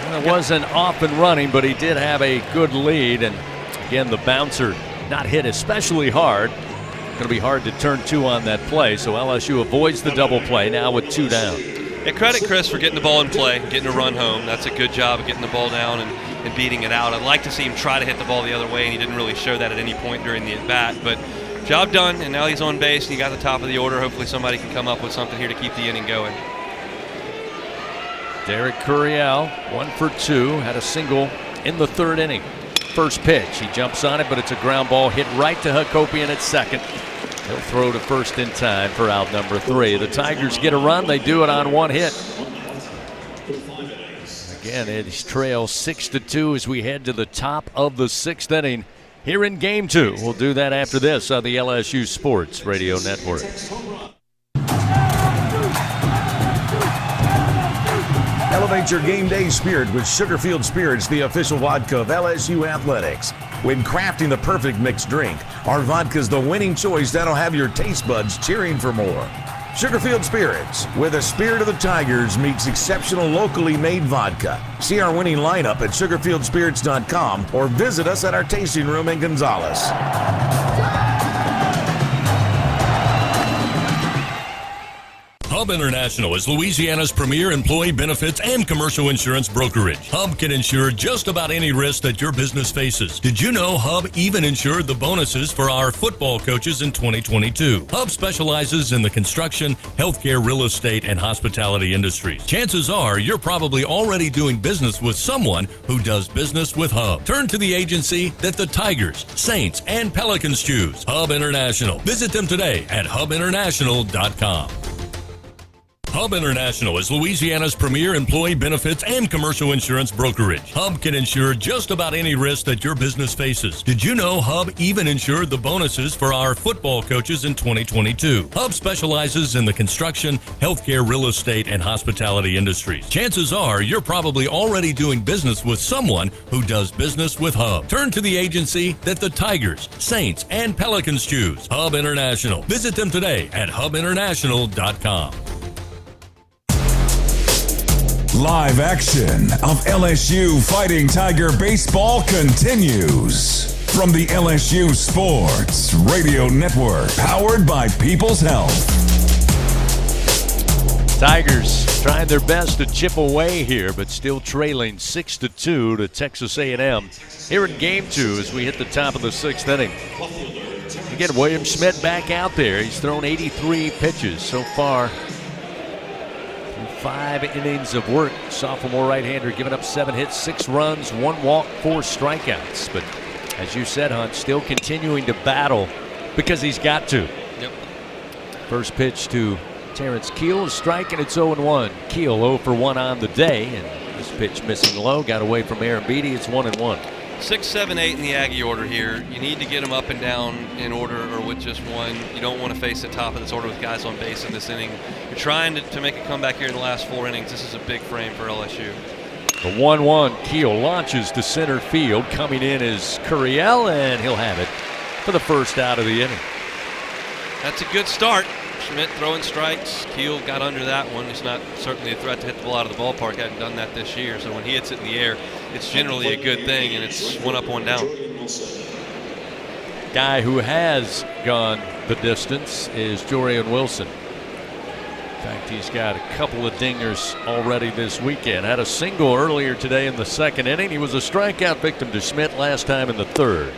Well, it wasn't off and running, but he did have a good lead, and again, the bouncer not hit especially hard. Going to be hard to turn 2 on that play, so LSU avoids the double play now with 2 down. Yeah, credit Chris for getting the ball in play, getting a run home. That's a good job of getting the ball down and beating it out. I'd like to see him try to hit the ball the other way, and he didn't really show that at any point during the at-bat. But job done, and now he's on base, and he got the top of the order. Hopefully somebody can come up with something here to keep the inning going. Derek Curiel, 1 for 2, had a single in the third inning. First pitch, he jumps on it, but it's a ground ball hit right to Hakopian at second. He'll throw to first in time for out number 3. The Tigers get a run. They do it on 1 hit. Again, it's trail 6-2 as we head to the top of the 6th inning here in Game 2. We'll do that after this on the LSU Sports Radio Network. Elevate your game day spirit with Sugarfield Spirits, the official vodka of LSU Athletics. When crafting the perfect mixed drink, our vodka is the winning choice that'll have your taste buds cheering for more. Sugarfield Spirits, where the spirit of the Tigers meets exceptional locally made vodka. See our winning lineup at sugarfieldspirits.com or visit us at our tasting room in Gonzales. Hub International is Louisiana's premier employee benefits and commercial insurance brokerage. Hub can insure just about any risk that your business faces. Did you know Hub even insured the bonuses for our football coaches in 2022? Hub specializes in the construction, healthcare, real estate, and hospitality industries. Chances are you're probably already doing business with someone who does business with Hub. Turn to the agency that the Tigers, Saints, and Pelicans choose. Hub International. Visit them today at hubinternational.com. Hub International is Louisiana's premier employee benefits and commercial insurance brokerage. Hub can insure just about any risk that your business faces. Did you know Hub even insured the bonuses for our football coaches in 2022? Hub specializes in the construction, healthcare, real estate, and hospitality industries. Chances are you're probably already doing business with someone who does business with Hub. Turn to the agency that the Tigers, Saints, and Pelicans choose. Hub International. Visit them today at hubinternational.com. Live action of LSU Fighting Tiger baseball continues from the LSU Sports Radio Network, powered by People's Health. Tigers trying their best to chip away here, but still trailing 6-2 to Texas A&M here in Game 2 as we hit the top of the 6th inning. You get William Schmidt back out there. He's thrown 83 pitches so far. 5 innings of work. Sophomore right-hander giving up 7 hits, 6 runs, 1 walk, 4 strikeouts. But as you said, Hunt, still continuing to battle because he's got to. Yep. First pitch to Terrence Keel is striking. It's 0-1. Keel 0 for 1 on the day, and this pitch missing low. Got away from Aaron Beatty. It's 1-1. 6, 7, 8 in the Aggie order here. You need to get them up and down in order or with just one. You don't want to face the top of this order with guys on base in this inning. You're trying to make a comeback here in the last 4 innings. This is a big frame for LSU. The 1-1. Keel launches to center field. Coming in is Curiel, and he'll have it for the first out of the inning. That's a good start. Schmidt throwing strikes. Keel got under that one. He's not certainly a threat to hit the ball out of the ballpark. Hadn't done that this year. So when he hits it in the air, it's generally a good thing, and it's 1 up, 1 down. Guy who has gone the distance is Jorian Wilson. In fact, he's got a couple of dingers already this weekend. Had a single earlier today in the 2nd inning. He was a strikeout victim to Schmidt last time in the 3rd.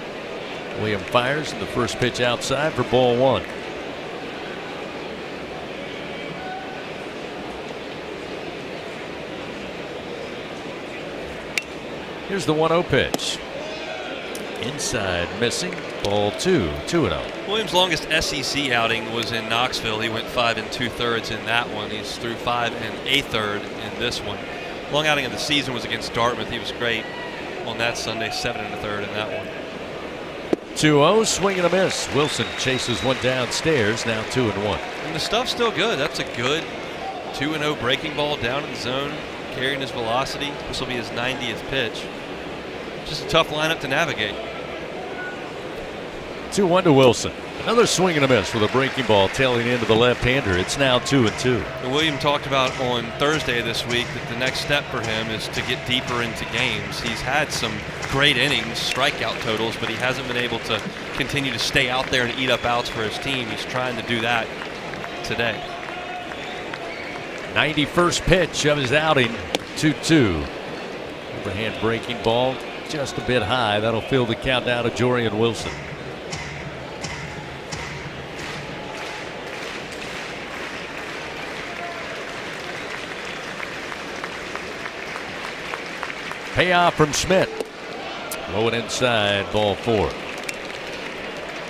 William fires the first pitch outside for ball 1. Here's the 1-0 pitch. Inside, missing. Ball 2, 2-0. Williams' longest SEC outing was in Knoxville. He went 5 2/3 in that one. He's through 5 1/8 in this one. Long outing of the season was against Dartmouth. He was great on that Sunday, 7 1/3 in that one. 2-0, swing and a miss. Wilson chases one downstairs, now 2-1. And the stuff's still good. That's a good 2-0 breaking ball down in the zone, carrying his velocity. This will be his 90th pitch. Just a tough lineup to navigate. 2-1 to Wilson. Another swing and a miss with a breaking ball tailing into the left-hander. It's now 2-2. And William talked about on Thursday this week that the next step for him is to get deeper into games. He's had some great innings, strikeout totals, but he hasn't been able to continue to stay out there and eat up outs for his team. He's trying to do that today. 91st pitch of his outing, 2-2. Overhand breaking ball, just a bit high. That'll fill the count down to Jorian Wilson. Payoff from Schmidt. Low and inside, ball 4.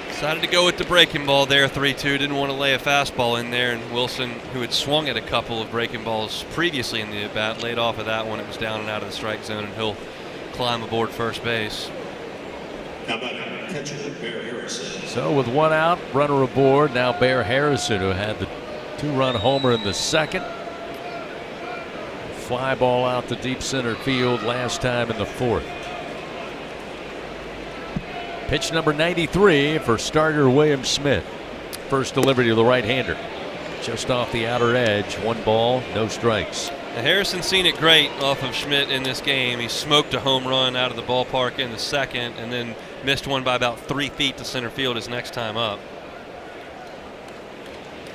Decided to go with the breaking ball there, 3-2. Didn't want to lay a fastball in there, and Wilson, who had swung at a couple of breaking balls previously in the at-bat, laid off of that one. It was down and out of the strike zone, and he'll climb aboard first base. How about catcher Bear Harrison? So with one out, runner aboard. Now Bear Harrison, who had the 2-run homer in the second. Fly ball out to deep center field last time in the 4th. Pitch number 93 for starter William Smith. First delivery to the right-hander. Just off the outer edge. 1 ball, no strikes. Now Harrison's seen it great off of Schmidt in this game. He smoked a home run out of the ballpark in the second and then missed one by about 3 feet to center field his next time up.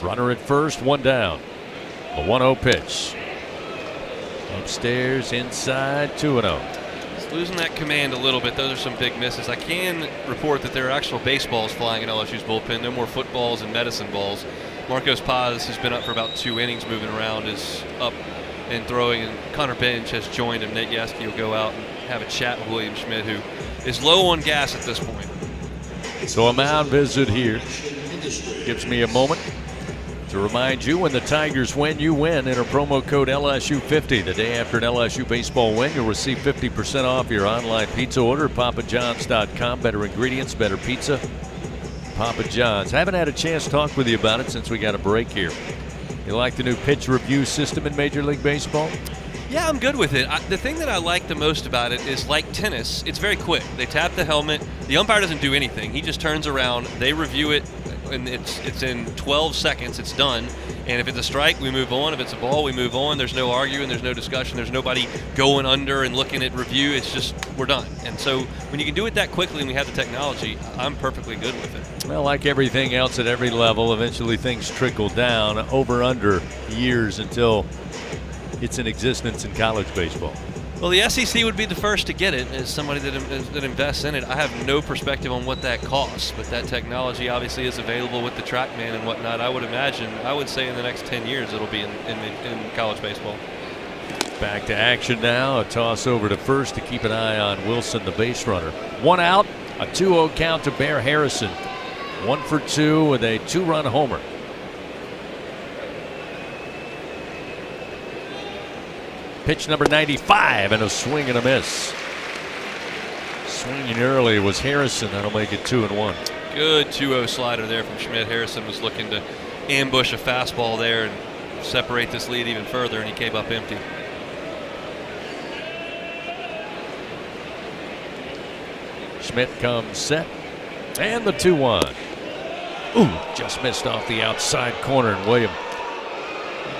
Runner at first, 1 down. A 1-0 pitch. Upstairs, inside, 2-0. He's losing that command a little bit. Those are some big misses. I can report that there are actual baseballs flying in LSU's bullpen. No more footballs and medicine balls. Marcos Paz, who's been up for about 2 innings moving around, is up and throwing, and Connor Bench has joined him. Nate Yaski will go out and have a chat with William Schmidt, who is low on gas at this point. So a mound visit here. Gives me a moment to remind you, when the Tigers win, you win. Enter promo code LSU50. The day after an LSU baseball win, you'll receive 50% off your online pizza order at papajohns.com. Better ingredients, better pizza. Papa John's. I haven't had a chance to talk with you about it since we got a break here. You like the new pitch review system in Major League Baseball? Yeah, I'm good with it. The thing that I like the most about it is, like tennis, it's very quick. They tap the helmet. The umpire doesn't do anything. He just turns around. They review it, and it's in 12 seconds. It's done. And if it's a strike, we move on. If it's a ball, we move on. There's no arguing. There's no discussion. There's nobody going under and looking at review. It's just, we're done. And so when you can do it that quickly and we have the technology, I'm perfectly good with it. Well, like everything else at every level, eventually things trickle down over under years until it's in existence in college baseball. Well, the SEC would be the first to get it as somebody that invests in it. I have no perspective on what that costs, but that technology obviously is available with the TrackMan and whatnot. I would say in the next 10 years it'll be in college baseball. Back to action now. A toss over to first to keep an eye on Wilson, the base runner. 1 out, a 2-0 count to Bear Harrison. 1 for 2 with a 2-run homer. Pitch number 95 and a swing and a miss. Swinging early was Harrison. That'll make it 2-1. Good 2-0 slider there from Schmidt. Harrison was looking to ambush a fastball there and separate this lead even further, and he came up empty. Schmidt comes set, and the 2-1. Ooh, just missed off the outside corner, and William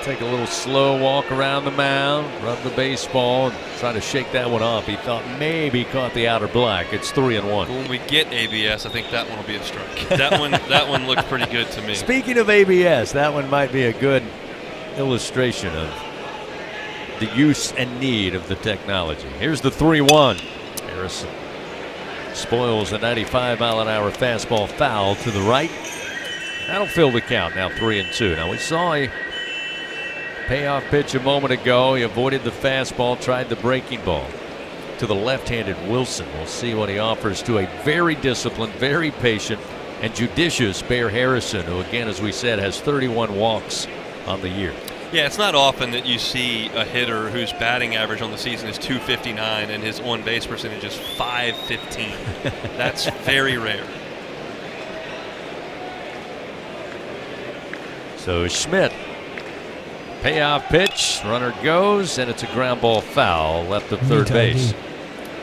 take a little slow walk around the mound, rub the baseball, and try to shake that one off. He thought maybe caught the outer black. It's 3-1. When we get ABS, I think that one will be a strike. That one looked pretty good to me. Speaking of ABS, that one might be a good illustration of the use and need of the technology. Here's the 3-1. Harrison spoils a 95-mile-an-hour fastball foul to the right. That'll fill the count, now 3-2. Now we saw a payoff pitch a moment ago. He avoided the fastball, tried the breaking ball to the left-handed Wilson. We'll see what he offers to a very disciplined, very patient, and judicious Bear Harrison, who, again, as we said, has 31 walks on the year. Yeah, it's not often that you see a hitter whose batting average on the season is .259 and his on-base percentage is .515. That's very rare. So Schmidt, payoff pitch, runner goes, and it's a ground ball foul left of third base.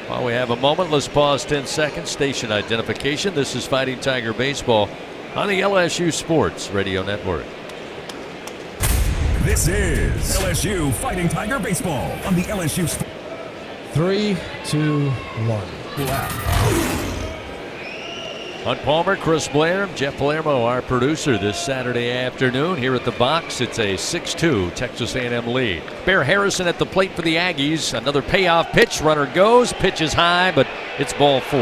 While we have a moment, let's pause 10 seconds. Station identification. This is Fighting Tiger Baseball on the LSU Sports Radio Network. This is LSU Fighting Tiger Baseball on the LSU Sports. 3, 2, 1. Hunt Palmer, Chris Blair, Jeff Palermo, our producer this Saturday afternoon. Here at the box, it's a 6-2 Texas A&M lead. Bear Harrison at the plate for the Aggies. Another payoff pitch. Runner goes. Pitch is high, but it's ball 4.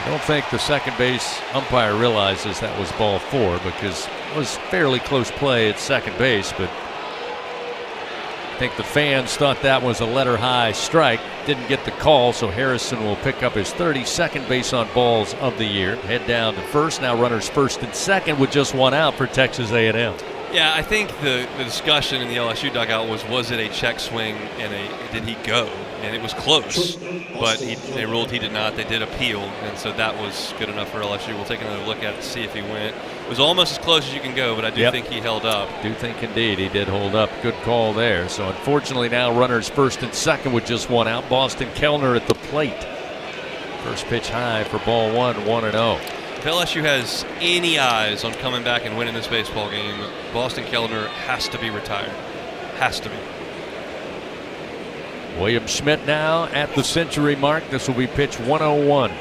I don't think the second base umpire realizes that was ball 4 because it was fairly close play at second base, but I think the fans thought that was a letter high strike. Didn't get the call, so Harrison will pick up his 32nd base on balls of the year. Head down to first. Now runners first and second with just one out for Texas A&M. Yeah, I think the discussion in the LSU dugout was it a check swing and did he go? And it was close, but they ruled he did not. They did appeal, and so that was good enough for LSU. We'll take another look at it to see if he went. It was almost as close as you can go, but I do think he held up. Do think indeed he did hold up. Good call there. So unfortunately now runners first and second with just one out. Boston Kellner at the plate. First pitch high for ball 1, 1-0. If LSU has any eyes on coming back and winning this baseball game, Boston Kellner has to be retired. Has to be. William Schmidt now at the century mark. This will be pitch 101. A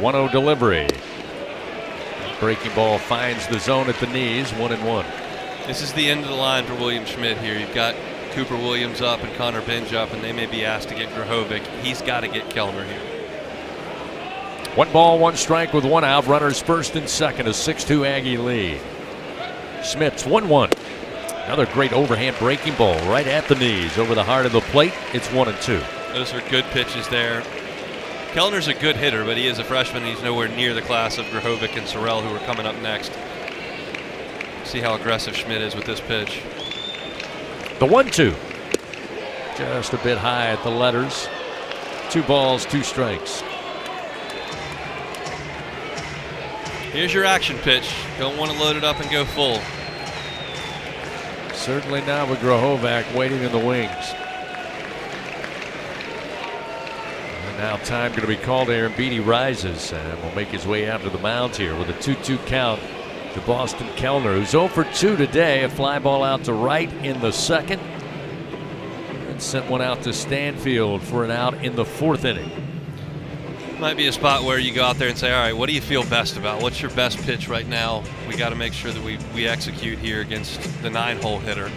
1-0 delivery. Breaking ball finds the zone at the knees. 1-1. This is the end of the line for William Schmidt here. You've got Cooper Williams up and Connor Binge up, and they may be asked to get Grahovic. He's got to get Kellner here. 1 ball, 1 strike with 1 out. Runners first and second. A 6-2 Aggie lead. Schmidt's 1-1. Another great overhand breaking ball right at the knees over the heart of the plate. It's 1-2. Those are good pitches there. Kellner's a good hitter, but he is a freshman. He's nowhere near the class of Grahovic and Sorrell, who are coming up next. See how aggressive Schmidt is with this pitch. The 1-2. Just a bit high at the letters. 2 balls, 2 strikes. Here's your action pitch. Don't want to load it up and go full. Certainly now with Grahovic waiting in the wings. And now time going to be called. Aaron Beatty rises and will make his way out to the mound here with a 2-2 count to Boston Kellner, who's 0 for 2 today. A fly ball out to right in the second. And sent one out to Stanfield for an out in the 4th inning. Might be a spot where you go out there and say, all right, what do you feel best about? What's your best pitch right now? We got to make sure that we execute here against the 9-hole hitter.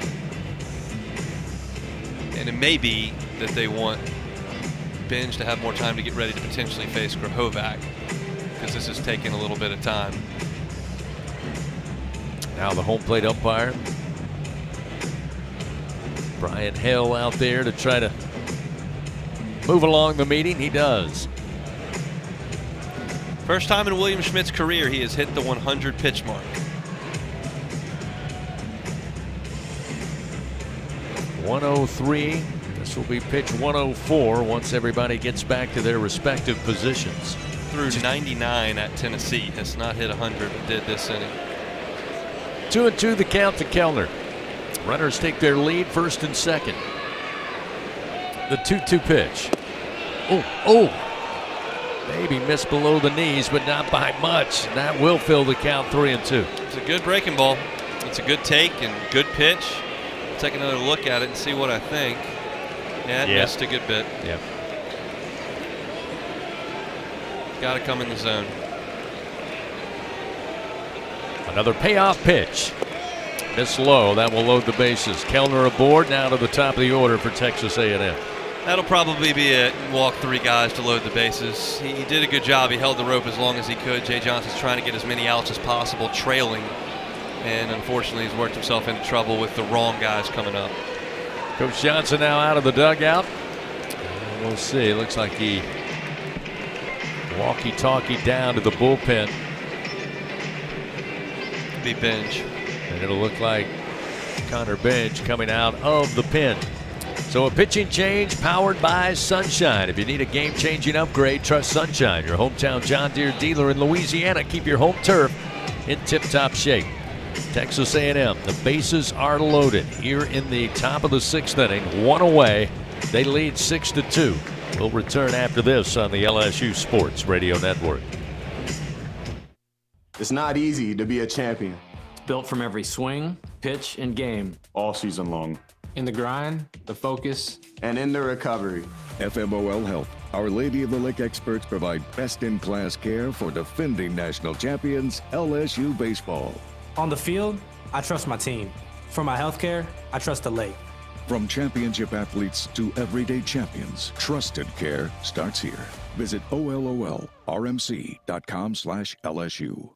And it may be that they want Binge to have more time to get ready to potentially face Grahovic, because this is taking a little bit of time. Now the home plate umpire, Brian Hill, out there to try to move along the meeting. He does. First time in William Schmidt's career he has hit the 100 pitch mark. .103. This will be pitch 104 once everybody gets back to their respective positions. Through 99 at Tennessee. Has not hit 100, but did this inning. 2-2 the count to Kellner. Runners take their lead first and second. The 2-2 pitch. Oh. Maybe missed below the knees, but not by much. And that will fill the count 3-2. It's a good breaking ball. It's a good take and good pitch. I'll take another look at it and see what I think. Yeah, it missed a good bit. Yeah. Got to come in the zone. Another payoff pitch. Miss low. That will load the bases. Kellner aboard now to the top of the order for Texas A&M. That'll probably be it. Walk 3 guys to load the bases. He did a good job. He held the rope as long as he could. Jay Johnson's trying to get as many outs as possible, trailing. And unfortunately, he's worked himself into trouble with the wrong guys coming up. Coach Johnson now out of the dugout. We'll see. It looks like he walkie-talkie down to the bullpen. Be Binge. And it'll look like Connor Binge coming out of the pen. So a pitching change powered by Sunshine. If you need a game-changing upgrade, trust Sunshine, your hometown John Deere dealer in Louisiana. Keep your home turf in tip-top shape. Texas A&M, the bases are loaded here in the top of the 6th inning. 1 away. They lead 6-2. We'll return after this on the LSU Sports Radio Network. It's not easy to be a champion. It's built from every swing, pitch, and game. All season long. In the grind, the focus, and in the recovery. FMOL Health, Our Lady of the Lake experts provide best-in-class care for defending national champions LSU baseball. On the field, I trust my team. For my health care, I trust the lake. From championship athletes to everyday champions, trusted care starts here. Visit OLOLRMC.com/LSU.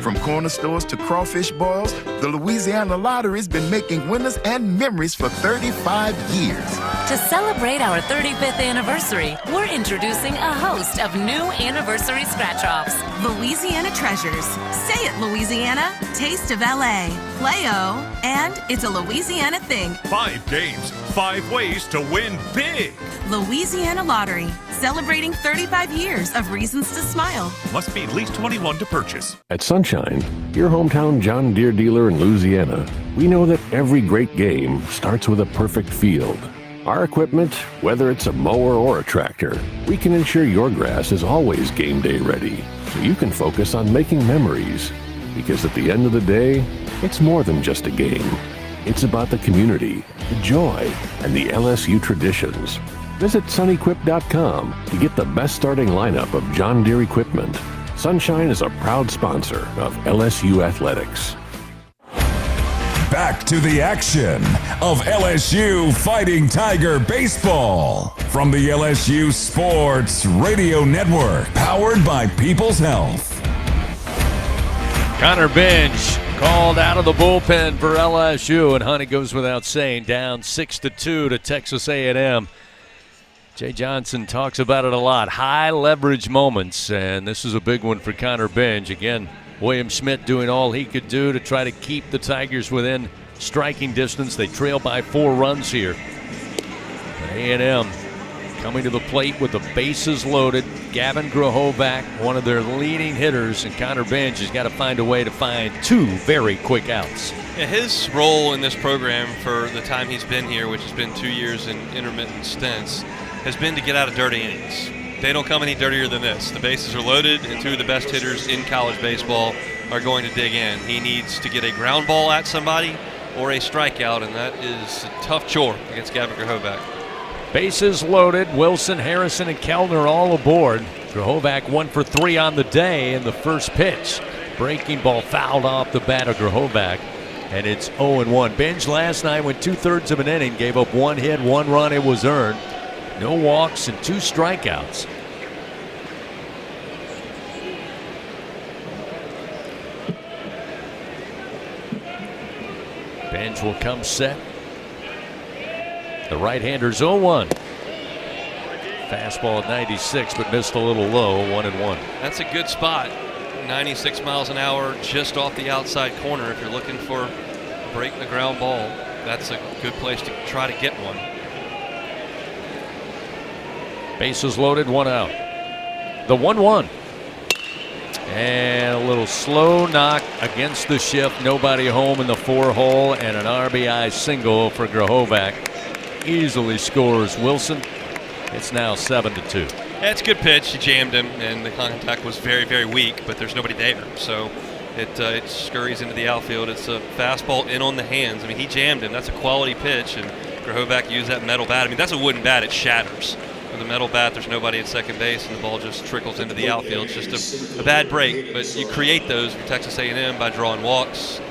From corner stores to crawfish boils, the Louisiana Lottery's been making winners and memories for 35 years. To celebrate our 35th anniversary, we're introducing a host of new anniversary scratch-offs. Louisiana Treasures. Say it, Louisiana. Taste of LA. Play-O. And it's a Louisiana thing. 5 games, 5 ways to win big. Louisiana Lottery. Celebrating 35 years of reasons to smile. Must be at least 21 to purchase. At Sunshine, your hometown John Deere dealer in Louisiana, we know that every great game starts with a perfect field. Our equipment, whether it's a mower or a tractor, we can ensure your grass is always game day ready, so you can focus on making memories. Because at the end of the day, it's more than just a game. It's about the community, the joy, and the LSU traditions. Visit sunequip.com to get the best starting lineup of John Deere equipment. Sunshine is a proud sponsor of LSU Athletics. Back to the action of LSU Fighting Tiger Baseball from the LSU Sports Radio Network, powered by People's Health. Connor Bench called out of the bullpen for LSU, and Honey goes without saying, down 6-2 to Texas A&M. Jay Johnson talks about it a lot, high leverage moments, and this is a big one for Connor Bench. Again, William Schmidt doing all he could do to try to keep the Tigers within striking distance. They trail by 4 runs here. A&M coming to the plate with the bases loaded. Gavin Grahovac, one of their leading hitters, and Connor Bench has got to find a way to find 2 very quick outs. Yeah, his role in this program for the time he's been here, which has been 2 years in intermittent stints, has been to get out of dirty innings. They don't come any dirtier than this. The bases are loaded, and 2 of the best hitters in college baseball are going to dig in. He needs to get a ground ball at somebody or a strikeout, and that is a tough chore against Gavin Grahovac. Bases loaded. Wilson, Harrison, and Kellner all aboard. Grahovac 1 for 3 on the day in the first pitch. Breaking ball fouled off the bat of Grahovac, and it's 0-1. Bench last night went 2/3 of an inning, gave up 1 hit, 1 run. It was earned. No walks and 2 strikeouts. Bench will come set. The right-hander's 0-1. Fastball at 96, but missed a little low, 1-1. That's a good spot. 96 miles an hour just off the outside corner. If you're looking for break the ground ball, that's a good place to try to get one. Bases loaded, 1 out. The 1-1. And a little slow knock against the shift. Nobody home in the 4-hole, and an RBI single for Grahovac. Easily scores Wilson. It's now 7-2. Yeah, it's a good pitch. He jammed him, and the contact was very, very weak, but there's nobody there. So it scurries into the outfield. It's a fastball in on the hands. I mean, he jammed him. That's a quality pitch, and Grahovac used that metal bat. I mean, that's a wooden bat. It shatters. With a metal bat, there's nobody at second base, and the ball just trickles into the outfield. It's just a bad break, but you create those for Texas A&M by drawing walks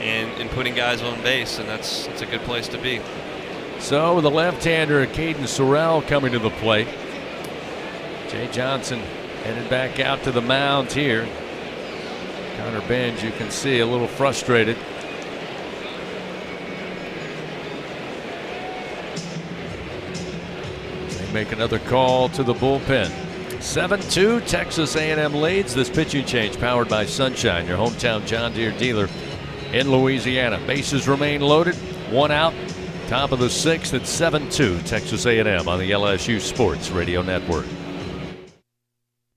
and putting guys on base, and that's a good place to be. So the left-hander, Caden Sorrell, coming to the plate. Jay Johnson headed back out to the mound here. Connor Bench, you can see, a little frustrated. They make another call to the bullpen. 7-2, Texas A&M leads. This pitching change powered by Sunshine, your hometown John Deere dealer in Louisiana. Bases remain loaded, 1 out. Top of the 6th at 7-2, Texas A&M on the LSU Sports Radio Network.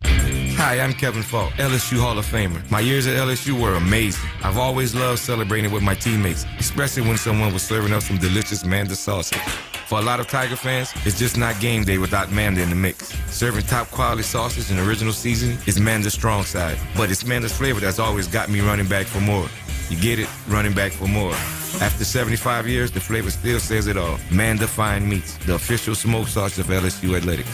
Hi, I'm Kevin Falk, LSU Hall of Famer. My years at LSU were amazing. I've always loved celebrating with my teammates, especially when someone was serving up some delicious Manda sausage. For a lot of Tiger fans, it's just not game day without Manda in the mix. Serving top quality sausage and original seasoning is Manda's strong side, but it's Manda's flavor that's always got me running back for more. You get it? Running back for more. After 75 years, the flavor still says it all. Manda Fine Meats, the official smoke sauce of LSU Athletics.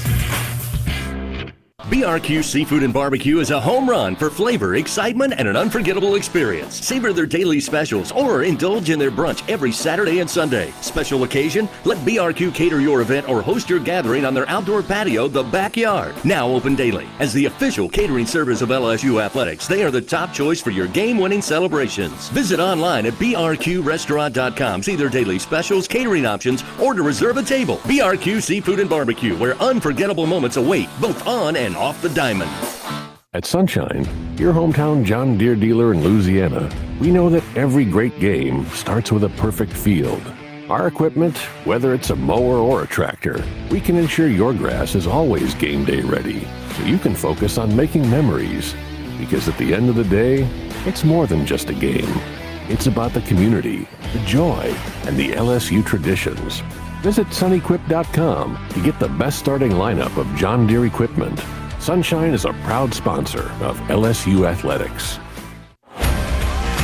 BRQ Seafood and Barbecue is a home run for flavor, excitement, and an unforgettable experience. Savor their daily specials or indulge in their brunch every Saturday and Sunday. Special occasion? Let BRQ cater your event or host your gathering on their outdoor patio, The Backyard. Now open daily. As the official catering service of LSU Athletics, they are the top choice for your game-winning celebrations. Visit online at brqrestaurant.com. See their daily specials, catering options, or to reserve a table. BRQ Seafood and Barbecue, where unforgettable moments await, both on and off the diamond. At Sunshine, your hometown John Deere dealer in Louisiana, we know that every great game starts with a perfect field. Our equipment, whether it's a mower or a tractor, we can ensure your grass is always game day ready, so you can focus on making memories. Because at the end of the day, it's more than just a game. It's about the community, the joy, and the LSU traditions. Visit sunequip.com to get the best starting lineup of John Deere equipment. Sunshine is a proud sponsor of LSU Athletics.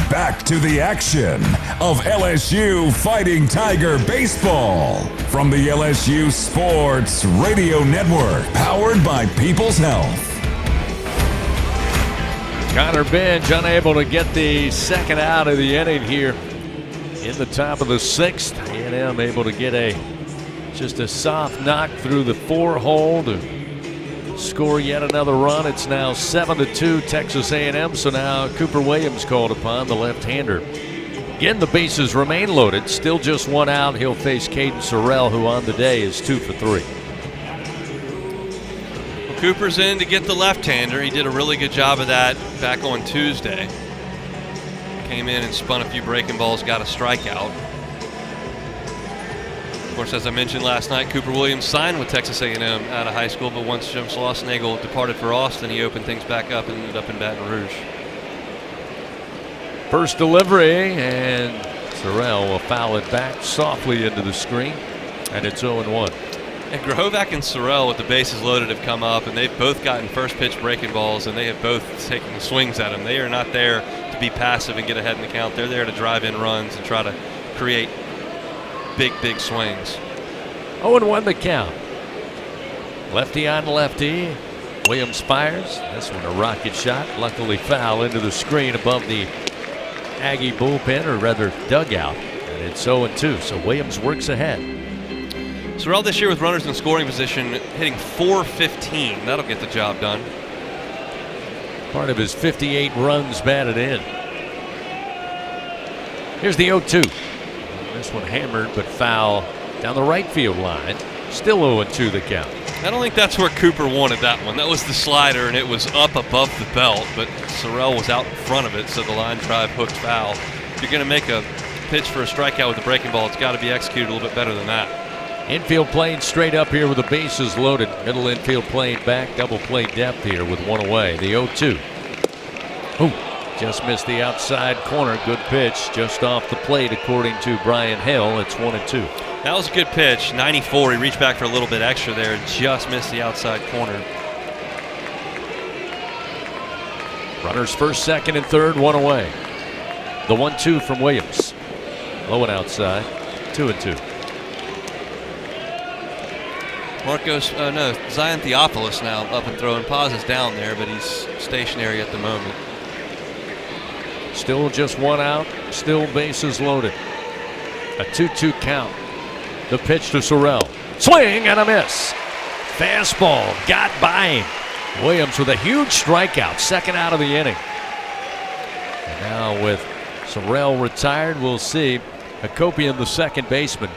Back to the action of LSU Fighting Tiger Baseball from the LSU Sports Radio Network, powered by People's Health. Connor Benj unable to get the second out of the inning here in the top of the sixth. A&M able to get just a soft knock through the 4-hole to score yet another run. It's now 7-2 Texas A&M. So now Cooper Williams called upon, the left-hander. Again, the bases remain loaded. Still just one out. He'll face Caden Sorrell, who on the day is 2 for 3. Well, Cooper's in to get the left-hander. He did a really good job of that back on Tuesday. Came in and spun a few breaking balls, got a strikeout. Of course, as I mentioned last night, Cooper Williams signed with Texas A&M out of high school, but once Jim Schlossnagle departed for Austin, he opened things back up and ended up in Baton Rouge. First delivery, and Sorrell will foul it back softly into the screen, and it's 0-1. And Grohovac and Sorrell, with the bases loaded, have come up, and they've both gotten first pitch breaking balls, and they have both taken swings at them. They are not there to be passive and get ahead in the count. They're there to drive in runs and try to create big swings. 0-1 the count. Lefty on lefty. Williams fires. This one a rocket shot. Luckily foul into the screen above the Aggie bullpen, or rather dugout. And it's 0-2. So Williams works ahead. Sorrell this year with runners in scoring position, hitting .415. That'll get the job done. Part of his 58 runs batted in. Here's the 0-2. This one hammered but foul down the right field line. Still 0-2 the count. I don't think that's where Cooper wanted that one. That was the slider, and it was up above the belt, but Sorrell was out in front of it, so the line drive hooked foul. If you're going to make a pitch for a strikeout with a breaking ball, it's got to be executed a little bit better than that. Infield playing straight up here with the bases loaded. Middle infield playing back. Double play depth here with one away. The 0-2. Just missed the outside corner. Good pitch just off the plate according to Brian Hale. It's 1-2. That was a good pitch. 94. He reached back for a little bit extra there and just missed the outside corner. Runners first, second, and third, one away. The 1-2 from Williams. Low and outside. 2-2. Zion Theophilus now up and throwing. Paz is down there, but he's stationary at the moment. Still just one out. Still bases loaded. A 2-2 count. The pitch to Sorrell. Swing and a miss. Fastball got by him. Williams with a huge strikeout. Second out of the inning. And now with Sorrell retired, we'll see Hakopian, the second baseman.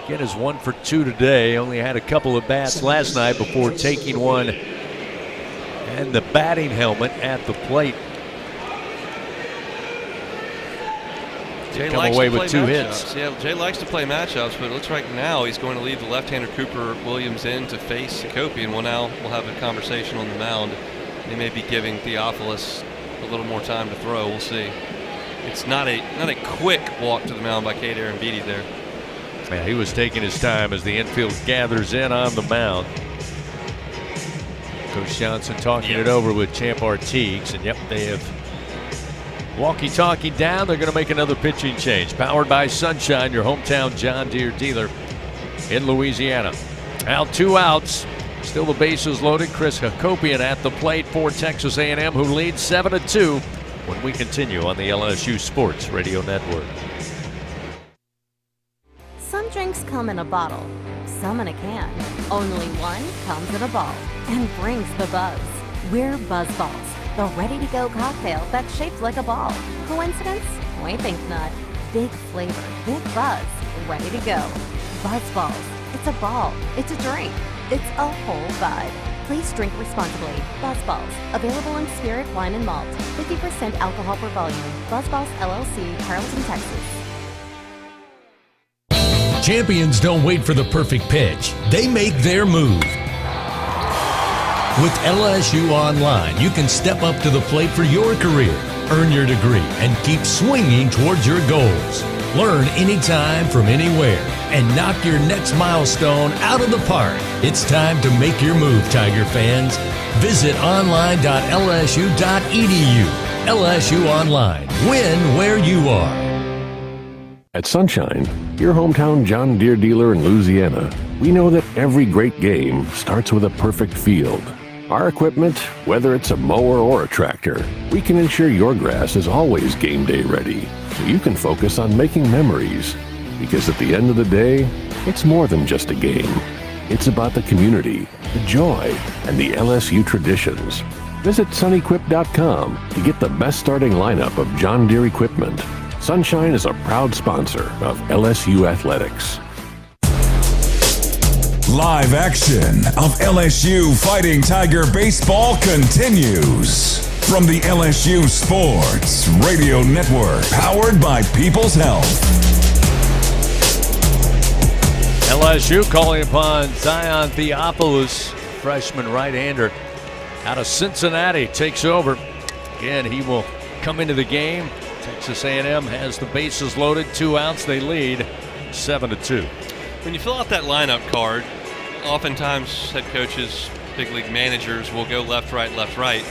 Again, is 1 for 2 today. Only had a couple of bats last night before taking one and the batting helmet at the plate. Jay come away with 2 hits. Yeah, Jay likes to play matchups, but it looks like now he's going to leave the left-hander Cooper Williams in to face Hakopian. Well, now we'll have a conversation on the mound. They may be giving Theophilus a little more time to throw. We'll see. It's not a quick walk to the mound by Cade Arambidi there. Yeah, he was taking his time as the infield gathers in on the mound. Coach Johnson talking it over with Champ Artigues, and they have walkie-talkie down. They're going to make another pitching change. Powered by Sunshine, your hometown John Deere dealer in Louisiana. Now 2 outs. Still the bases loaded. Chris Hakopian at the plate for Texas A&M, who leads 7-2 when we continue on the LSU Sports Radio Network. Some drinks come in a bottle, some in a can. Only one comes in a ball and brings the buzz. We're Buzzballs, the ready-to-go cocktail that's shaped like a ball. Coincidence? We think not. Big flavor, big buzz, ready to go. Buzzballs. It's a ball. It's a drink. It's a whole vibe. Please drink responsibly. Buzzballs. Available in spirit, wine, and malt. 50% alcohol per volume. Buzzballs, LLC, Carrollton, Texas. Champions don't wait for the perfect pitch. They make their move. With LSU Online, you can step up to the plate for your career, earn your degree, and keep swinging towards your goals. Learn anytime from anywhere and knock your next milestone out of the park. It's time to make your move, Tiger fans. Visit online.lsu.edu. LSU Online. Win where you are. At Sunshine, your hometown John Deere dealer in Louisiana, we know that every great game starts with a perfect field. Our equipment, whether it's a mower or a tractor, we can ensure your grass is always game day ready, so you can focus on making memories. Because at the end of the day, it's more than just a game. It's about the community, the joy, and the LSU traditions. Visit sunequip.com to get the best starting lineup of John Deere equipment. Sunshine is a proud sponsor of LSU Athletics. Live action of LSU Fighting Tiger Baseball continues from the LSU Sports Radio Network, powered by People's Health. LSU calling upon Zion Theophilus, freshman right-hander out of Cincinnati, takes over. Again, he will come into the game. Texas A&M has the bases loaded, 2 outs. They lead 7-2. When you fill out that lineup card, oftentimes head coaches, big league managers will go left, right, left, right.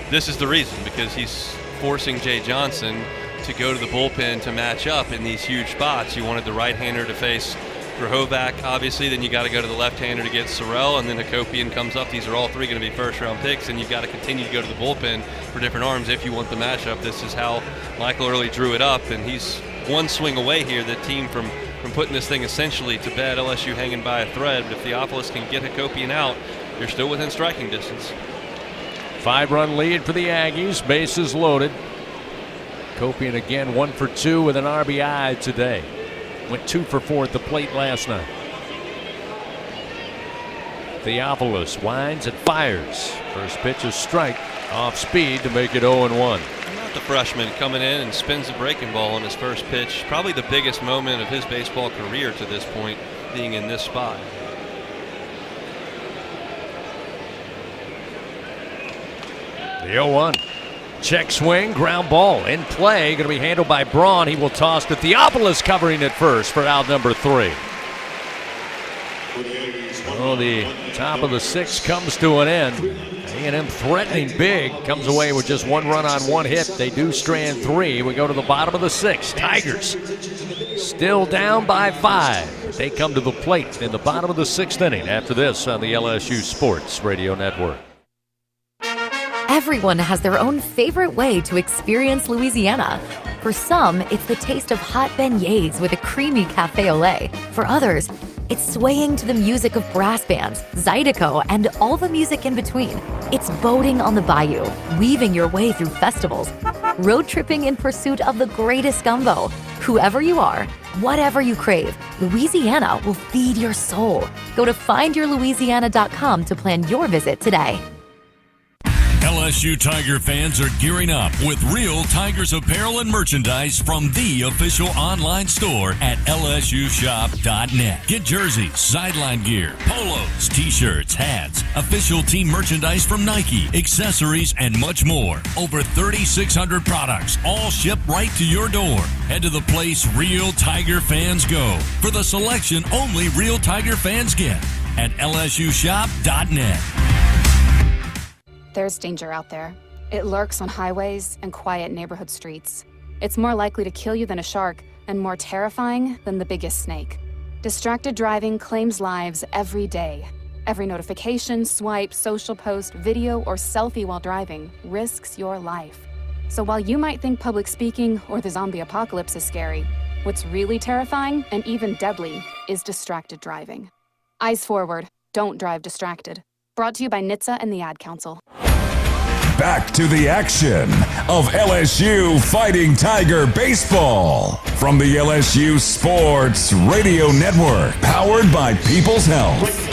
This is the reason, because he's forcing Jay Johnson to go to the bullpen to match up in these huge spots. You wanted the right-hander to face Grahovac, obviously, then you got to go to the left-hander to get Sorrell, and then Hakopian comes up. These are all three going to be first-round picks, and you've got to continue to go to the bullpen for different arms if you want the matchup. This is how Michael Early drew it up, and he's one swing away here, the team from putting this thing essentially to bed. LSU hanging by a thread, but if Theophilus can get Hakopian out, you're still within striking distance. 5-run lead for the Aggies, bases loaded. Hakopian again 1 for 2 with an RBI today. Went 2 for 4 at the plate last night. Theophilus winds and fires. First pitch is strike, off speed to make it 0-1. Not the freshman coming in and spins the breaking ball on his first pitch. Probably the biggest moment of his baseball career to this point, being in this spot. The 0-1. Check swing, ground ball in play. Going to be handled by Braun. He will toss to Theophilus, covering it first for out number 3. Oh, the top of the 6th comes to an end. A&M threatening big. Comes away with just 1 run on 1 hit. They do strand 3. We go to the bottom of the 6th. Tigers still down by 5. They come to the plate in the bottom of the 6th inning after this on the LSU Sports Radio Network. Everyone has their own favorite way to experience Louisiana. For some, it's the taste of hot beignets with a creamy cafe au lait. For others, it's swaying to the music of brass bands, Zydeco, and all the music in between. It's boating on the bayou, weaving your way through festivals, road tripping in pursuit of the greatest gumbo. Whoever you are, whatever you crave, Louisiana will feed your soul. Go to findyourlouisiana.com to plan your visit today. LSU Tiger fans are gearing up with real Tigers apparel and merchandise from the official online store at lsushop.net. Get jerseys, sideline gear, polos, t-shirts, hats, official team merchandise from Nike, accessories, and much more. Over 3,600 products, all shipped right to your door. Head to the place real Tiger fans go for the selection only real Tiger fans get at lsushop.net. There's danger out there. It lurks on highways and quiet neighborhood streets. It's more likely to kill you than a shark and more terrifying than the biggest snake. Distracted driving claims lives every day. Every notification, swipe, social post, video, or selfie while driving risks your life. So while you might think public speaking or the zombie apocalypse is scary, what's really terrifying and even deadly is distracted driving. Eyes forward, don't drive distracted. Brought to you by NHTSA and the Ad Council. Back to the action of LSU Fighting Tiger Baseball from the LSU Sports Radio Network, powered by People's Health.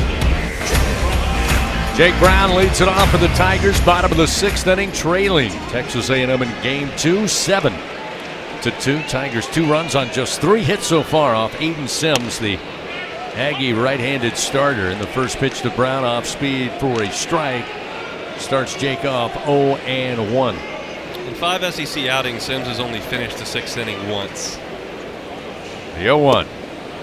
Jake Brown leads it off for the Tigers, bottom of the 6th inning, trailing Texas A&M in Game 2, 7-2. Tigers 2 runs on just 3 hits so far off Aiden Sims, the Aggie right-handed starter. In the first pitch to Brown, off speed for a strike. Starts Jake off 0-1. In 5 SEC outings, Sims has only finished the 6th inning once. The 0-1.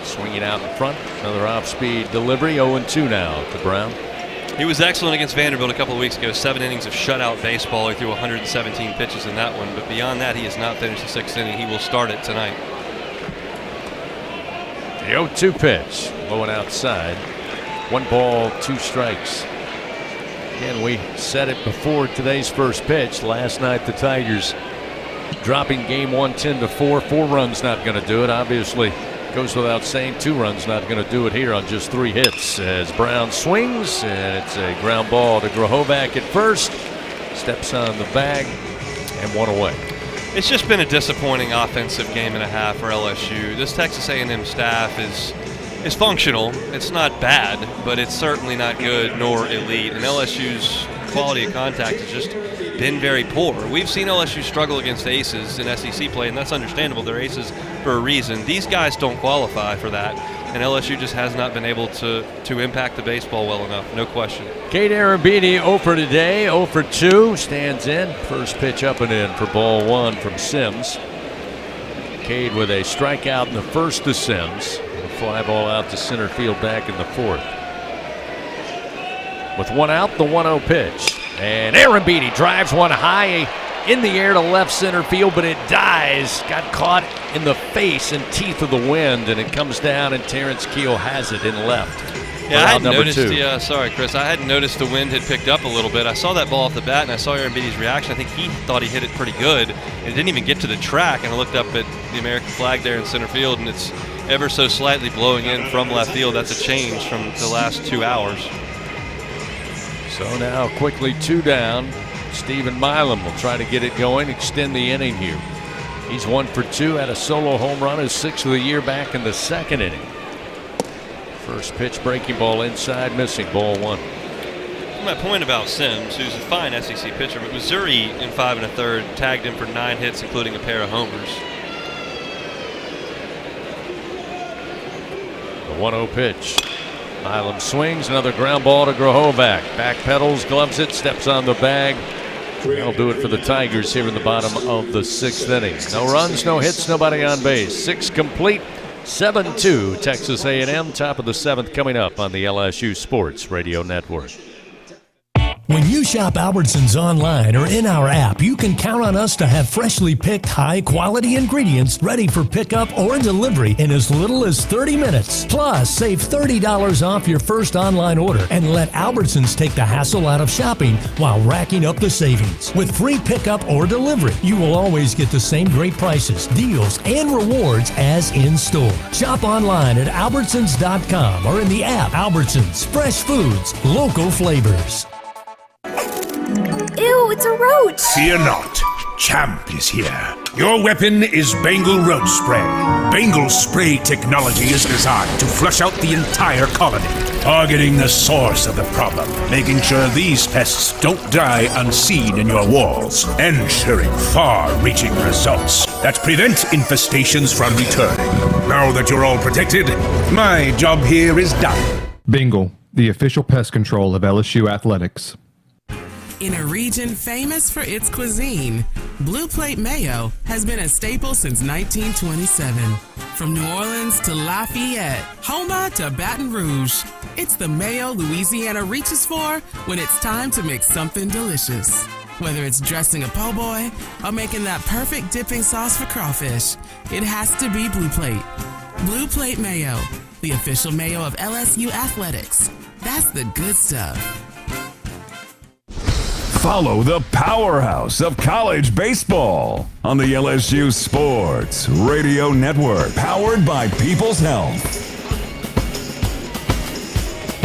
Swinging out in front. Another off-speed delivery. 0-2 now to Brown. He was excellent against Vanderbilt a couple of weeks ago. 7 innings of shutout baseball. He threw 117 pitches in that one. But beyond that, he has not finished the 6th inning. He will start it tonight. The 0-2 pitch. Low and outside. 1 ball, 2 strikes. Again, we said it before today's first pitch. Last night, the Tigers dropping Game 1 10-4. 4 runs not going to do it. Obviously, goes without saying, 2 runs not going to do it here on just 3 hits. As Brown swings, and it's a ground ball to Grahovac at first. Steps on the bag, and 1 away. It's just been a disappointing offensive game and a half for LSU. This Texas A&M staff is functional. It's not bad, but it's certainly not good nor elite. And LSU's quality of contact has just been very poor. We've seen LSU struggle against aces in SEC play, and that's understandable. They're aces for a reason. These guys don't qualify for that, and LSU just has not been able to impact the baseball well enough, no question. Cade Arrambini 0 for today, 0 for 2, stands in. First pitch up and in for ball 1 from Sims. Cade with a strikeout in the first to Sims. A fly ball out to center field back in the 4th. With 1 out, the 1-0 pitch. And Arrambini drives one high in the air to left center field, but it dies. Got caught in the face and teeth of the wind, and it comes down, and Terrence Keel has it in left. Yeah, I hadn't noticed. Sorry, Chris. I hadn't noticed the wind had picked up a little bit. I saw that ball off the bat, and I saw Arrambini's reaction. I think he thought he hit it pretty good, and it didn't even get to the track. And I looked up at the American flag there in center field, and it's ever so slightly blowing in from left field. That's a change from the last 2 hours. So now quickly 2 down. Stephen Milam will try to get it going, extend the inning here. He's 1 for 2, had a solo home run, his 6th of the year back in the 2nd inning. First pitch, breaking ball inside, missing, ball 1. My point about Sims, who's a fine SEC pitcher, but Missouri in 5 1/3 tagged him for 9 hits, including a pair of homers. The 1-0 pitch. Milam swings, another ground ball to Grahovac. Back pedals, gloves it, steps on the bag. That'll do it for the Tigers here in the bottom of the 6th inning. No runs, no hits, nobody on base. 6 complete, 7-2 Texas A&M. Top of the 7th coming up on the LSU Sports Radio Network. When you shop Albertsons online or in our app, you can count on us to have freshly picked high-quality ingredients ready for pickup or delivery in as little as 30 minutes. Plus, save $30 off your first online order and let Albertsons take the hassle out of shopping while racking up the savings. With free pickup or delivery, you will always get the same great prices, deals, and rewards as in-store. Shop online at Albertsons.com or in the app. Albertsons, fresh foods, local flavors. Ew, it's a roach! Fear not. Champ is here. Your weapon is Bengal Roach Spray. Bengal's spray technology is designed to flush out the entire colony, targeting the source of the problem, making sure these pests don't die unseen in your walls, ensuring far-reaching results that prevent infestations from returning. Now that you're all protected, my job here is done. Bengal, the official pest control of LSU athletics. In a region famous for its cuisine, Blue Plate Mayo has been a staple since 1927. From New Orleans to Lafayette, Houma to Baton Rouge, it's the mayo Louisiana reaches for when it's time to make something delicious. Whether it's dressing a po' boy or making that perfect dipping sauce for crawfish, it has to be Blue Plate. Blue Plate Mayo, the official mayo of LSU athletics. That's the good stuff. Follow the powerhouse of college baseball on the LSU Sports Radio Network, powered by People's Health.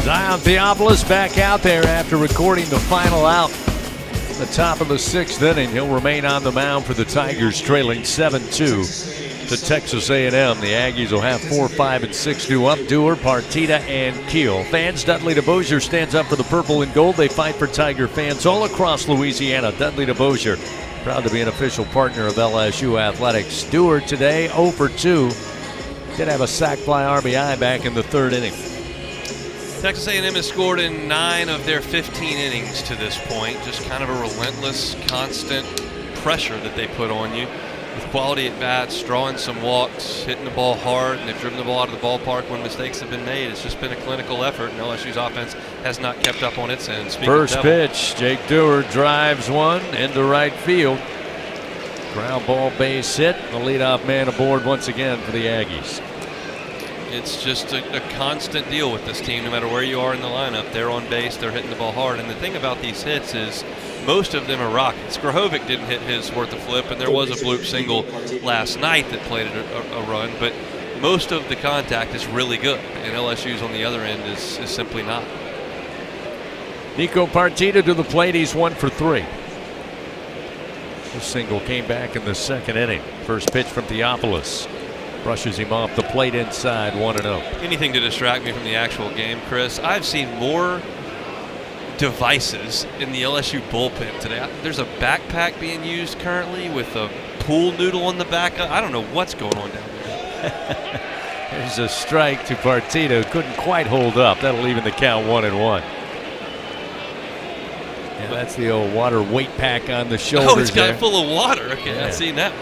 Zion Theophilus back out there after recording the final out. The top of the 6th inning. He'll remain on the mound for the Tigers, trailing 7-2 to Texas A&M. The Aggies will have 4, 5, and 6 due up. Dewar, Partita, and Keel. Fans, Dudley DeBosier stands up for the purple and gold. They fight for Tiger fans all across Louisiana. Dudley DeBosier, proud to be an official partner of LSU Athletics. Dewar today 0 for 2. Did have a sac fly RBI back in the 3rd inning. Texas A&M has scored in 9 of their 15 innings to this point. Just kind of a relentless, constant pressure that they put on you. With quality at bats, drawing some walks, hitting the ball hard, and they've driven the ball out of the ballpark when mistakes have been made. It's just been a clinical effort, and LSU's offense has not kept up on its end. First pitch, Jake Dewar drives one into right field. Ground ball base hit. The leadoff man aboard once again for the Aggies. It's just a constant deal with this team, no matter where you are in the lineup. They're on base, they're hitting the ball hard. And the thing about these hits is most of them are rockets. Skrahovic didn't hit his worth a flip, and there was a bloop single last night that played a run. But most of the contact is really good, and LSU's on the other end is simply not. Nico Partita to the plate. He's 1 for 3. The single came back in the 2nd inning. First pitch from Theophilus. Brushes him off the plate inside, 1-0. Anything to distract me from the actual game, Chris. I've seen more devices in the LSU bullpen today. There's a backpack being used currently with a pool noodle on the back. I don't know what's going on down there. There's a strike to Partita. Couldn't quite hold up. That'll even the count 1-1. Yeah, that's the old water weight pack on the shoulders. Oh, it's got there. Full of water. Okay, Yeah. I've seen that.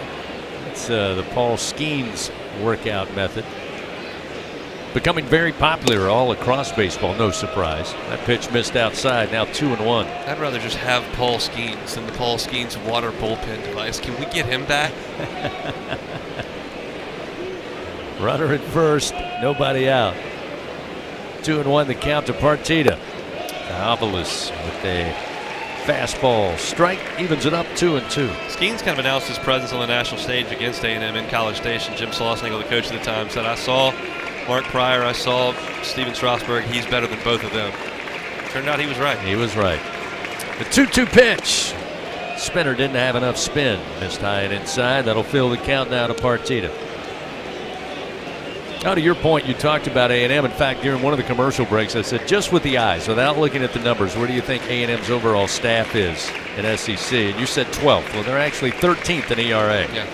It's the Paul Skeens workout method. Becoming very popular all across baseball, no surprise. That pitch missed outside, now 2-1. I'd rather just have Paul Skeens than the Paul Skeens water bullpen device. Can we get him back? Runner at first, nobody out. 2-1 the count to Partita. Theophilus with a fastball strike, evens it up 2-2. Skeens kind of announced his presence on the national stage against A&M in College Station. Jim Slosnagel, the coach at the time, said, I saw Mark Pryor, I saw Steven Strasburg. He's better than both of them. Turned out he was right. He was right. The 2-2 pitch. Spinner didn't have enough spin. Missed high and inside. That'll fill the count now to Partita. Now, to your point, you talked about A&M. In fact, during one of the commercial breaks, I said, just with the eyes, without looking at the numbers, where do you think A&M's overall staff is in SEC? And you said 12th. Well, they're actually 13th in ERA. Yeah.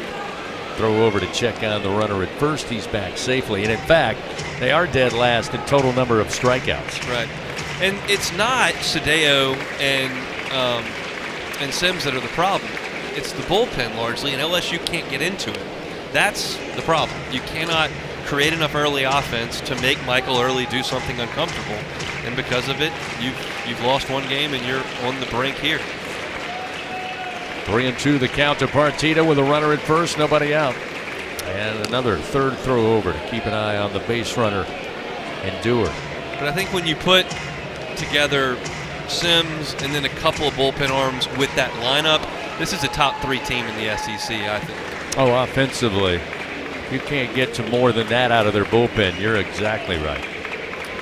Throw over to check on the runner at first. He's back safely. And in fact, they are dead last in total number of strikeouts. Right. And it's not Sadeo and Sims that are the problem. It's the bullpen largely, and LSU can't get into it. That's the problem. You cannot create enough early offense to make Michael Early do something uncomfortable, and because of it, you've lost one game and you're on the brink here. 3-2 the count to Partita with a runner at first, nobody out, and another third throw over to keep an eye on the base runner and Dewar. But I think when you put together Sims and then a couple of bullpen arms with that lineup, this is a top 3 team in the SEC, I think. Oh, offensively, you can't get to more than that out of their bullpen. You're exactly right.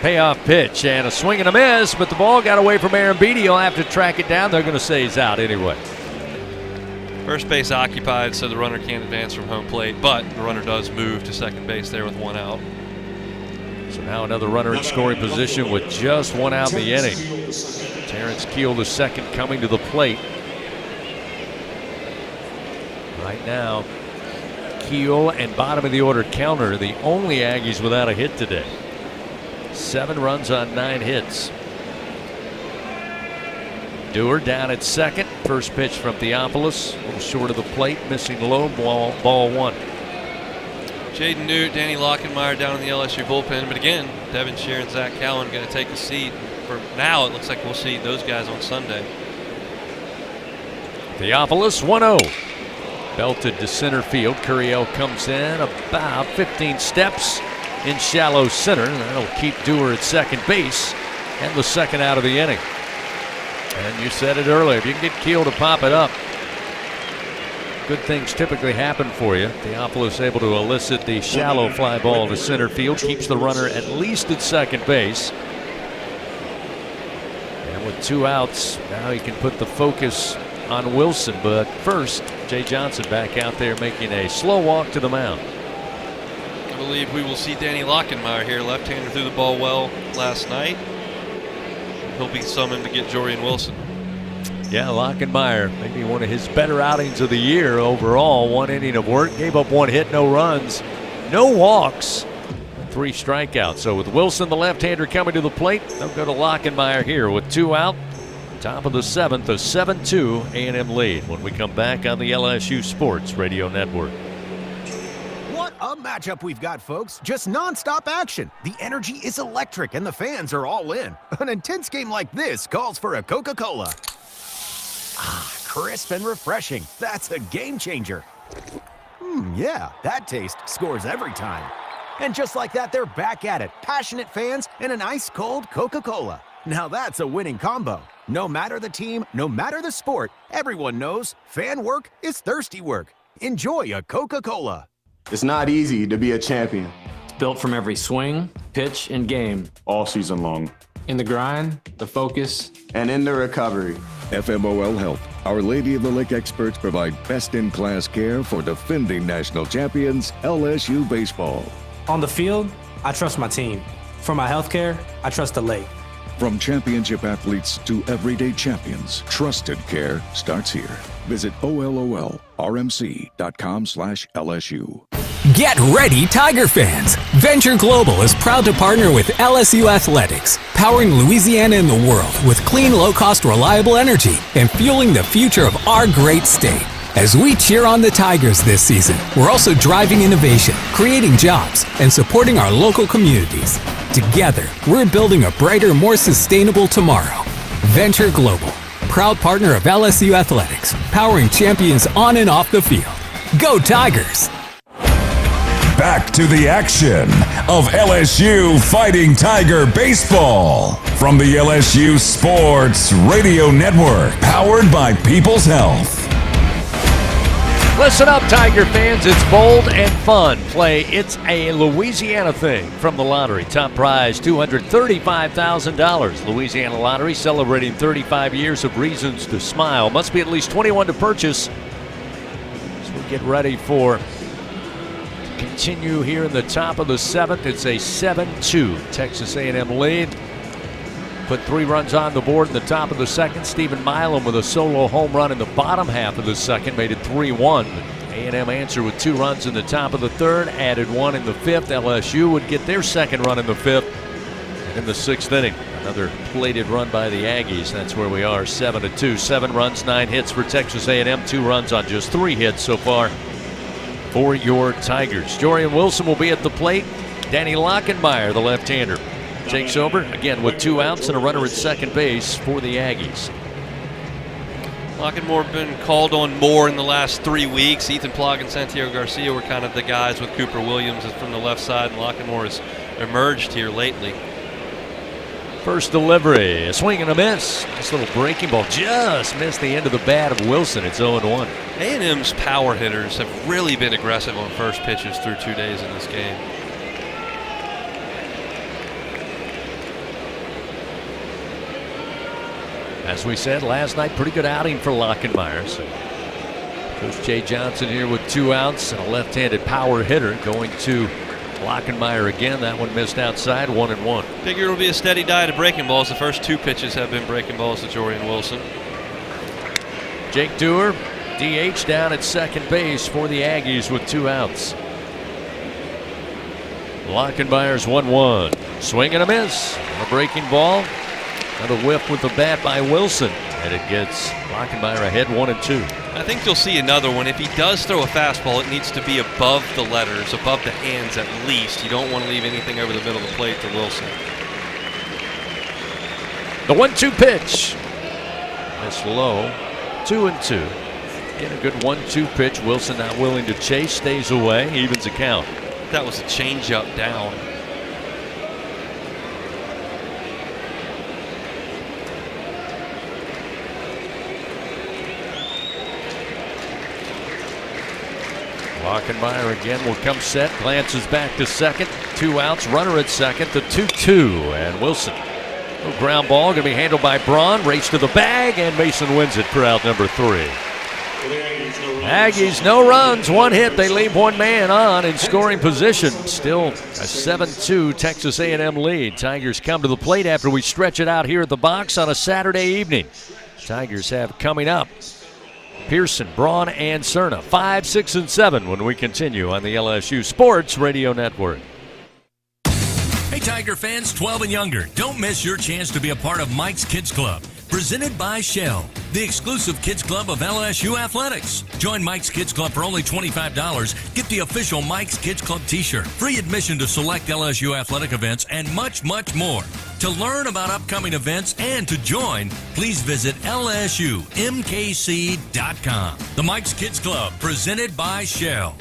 Payoff pitch and a swing and a miss, but the ball got away from Aaron Beatty. He'll have to track it down. They're going to say he's out anyway. First base occupied, so the runner can't advance from home plate, but the runner does move to second base there with 1 out. So now another runner in scoring position with just 1 out in the inning. Terrence Keel, the second, coming to the plate. Right now, Keel and bottom of the order counter, the only Aggies without a hit today. 7 runs on 9 hits. Dewar down at second. First pitch from Theophilus, a little short of the plate, missing low, ball 1. Jaden Newt, Danny Lockenmeyer down in the LSU bullpen, but again, Devin Shear and Zach Cowan going to take a seat. For now, it looks like we'll see those guys on Sunday. Theophilus 1-0. Belted to center field. Curiel comes in about 15 steps in shallow center. That'll keep Dewar at second base. and the second out of the inning. And you said it earlier, if you can get Keel to pop it up, good things typically happen for you. Theophilus able to elicit the shallow fly ball to center field, keeps the runner at least at second base. And with 2 outs, now he can put the focus on Wilson. But first, Jay Johnson back out there making a slow walk to the mound. I believe we will see Danny Lockenmeyer here. Left-hander threw the ball well last night. He'll be summoned to get Jorian Wilson. Yeah, Lockenmeyer, maybe one of his better outings of the year overall. 1 inning of work, gave up 1 hit, no runs, no walks, 3 strikeouts. So with Wilson, the left-hander, coming to the plate, they'll go to Lockenmeyer here with 2 out. Top of the 7th, a 7-2 A&M lead when we come back on the LSU Sports Radio Network. What a matchup we've got, folks. Just nonstop action. The energy is electric and the fans are all in. An intense game like this calls for a Coca-Cola. Ah, crisp and refreshing. That's a game changer. Yeah, that taste scores every time. And just like that, they're back at it. Passionate fans and an ice-cold Coca-Cola. Now that's a winning combo. No matter the team, no matter the sport, everyone knows fan work is thirsty work. Enjoy a Coca-Cola. It's not easy to be a champion. It's built from every swing, pitch, and game. All season long. In the grind, the focus, and in the recovery. FMOL Health, Our Lady of the Lake experts provide best-in-class care for defending national champions LSU baseball. On the field, I trust my team. For my health care, I trust the lake. From championship athletes to everyday champions, trusted care starts here. Visit ololrmc.com/LSU. Get ready, Tiger fans! Venture Global is proud to partner with LSU Athletics, powering Louisiana and the world with clean, low-cost, reliable energy and fueling the future of our great state. As we cheer on the Tigers this season, we're also driving innovation, creating jobs, and supporting our local communities. Together, we're building a brighter, more sustainable tomorrow. Venture Global, proud partner of LSU Athletics, powering champions on and off the field. Go Tigers! Back to the action of LSU Fighting Tiger Baseball from the LSU Sports Radio Network, powered by People's Health. Listen up, Tiger fans. It's bold and fun. Play It's a Louisiana Thing from the lottery. Top prize, $235,000. Louisiana Lottery celebrating 35 years of reasons to smile. Must be at least 21 to purchase. As we get ready for continue here in the top of the 7th. It's a 7-2 Texas A&M lead. Put 3 runs on the board in the top of the 2nd. Stephen Milam with a solo home run in the bottom half of the 2nd, made it 3-1. A&M answered with 2 runs in the top of the 3rd, added 1 in the 5th. LSU would get their 2nd run in the 5th. And in the 6th inning, another plated run by the Aggies. That's where we are, 7-2. 7 runs, 9 hits for Texas A&M. 2 runs on just 3 hits so far for your Tigers. Jorian Wilson will be at the plate. Danny Lockenmeyer, the left-hander, takes over again with 2 outs and a runner at second base for the Aggies. Lockenmore been called on more in the last 3 weeks. Ethan Plog and Santiago Garcia were kind of the guys with Cooper Williams from the left side, and Lockenmore has emerged here lately. First delivery, a swing and a miss. Nice little breaking ball, just missed the end of the bat of Wilson. It's 0-1. A&M's power hitters have really been aggressive on first pitches through 2 days in this game. As we said last night, pretty good outing for Lockenmeyer. So Coach Jay Johnson here with 2 outs and a left-handed power hitter going to Lockenmeyer again. That one missed outside, 1-1. Figure it'll be a steady diet of breaking balls. The first 2 pitches have been breaking balls to Jorian Wilson. Jake Dewar, DH down at second base for the Aggies with 2 outs. Lockenmeyer's 1-1. Swing and a miss. A breaking ball. Another whiff with the bat by Wilson. And it gets Lockenmeyer ahead 1-2. I think you'll see another one. If he does throw a fastball, it needs to be above the letters, above the hands at least. You don't want to leave anything over the middle of the plate to Wilson. The 1-2 pitch. That's low. 2-2. Again, a good 1-2 pitch. Wilson not willing to chase, stays away, evens the count. That was a changeup down. Lockenmeyer again will come set, glances back to second, 2 outs, runner at second, the 2-2, and Wilson. Little ground ball going to be handled by Braun, race to the bag, and Mason wins it for out number 3. Aggies, no runs, 1 hit. They leave 1 man on in scoring position. Still a 7-2 Texas A&M lead. Tigers come to the plate after we stretch it out here at the box on a Saturday evening. Tigers have coming up Pearson, Braun, and Cerna. 5, 6, and 7 when we continue on the LSU Sports Radio Network. Hey, Tiger fans, 12 and younger, don't miss your chance to be a part of Mike's Kids Club. Presented by Shell, the exclusive kids club of LSU Athletics. Join Mike's Kids Club for only $25. Get the official Mike's Kids Club t-shirt, free admission to select LSU athletic events, and much, much more. To learn about upcoming events and to join, please visit LSUMKC.com. The Mike's Kids Club, presented by Shell.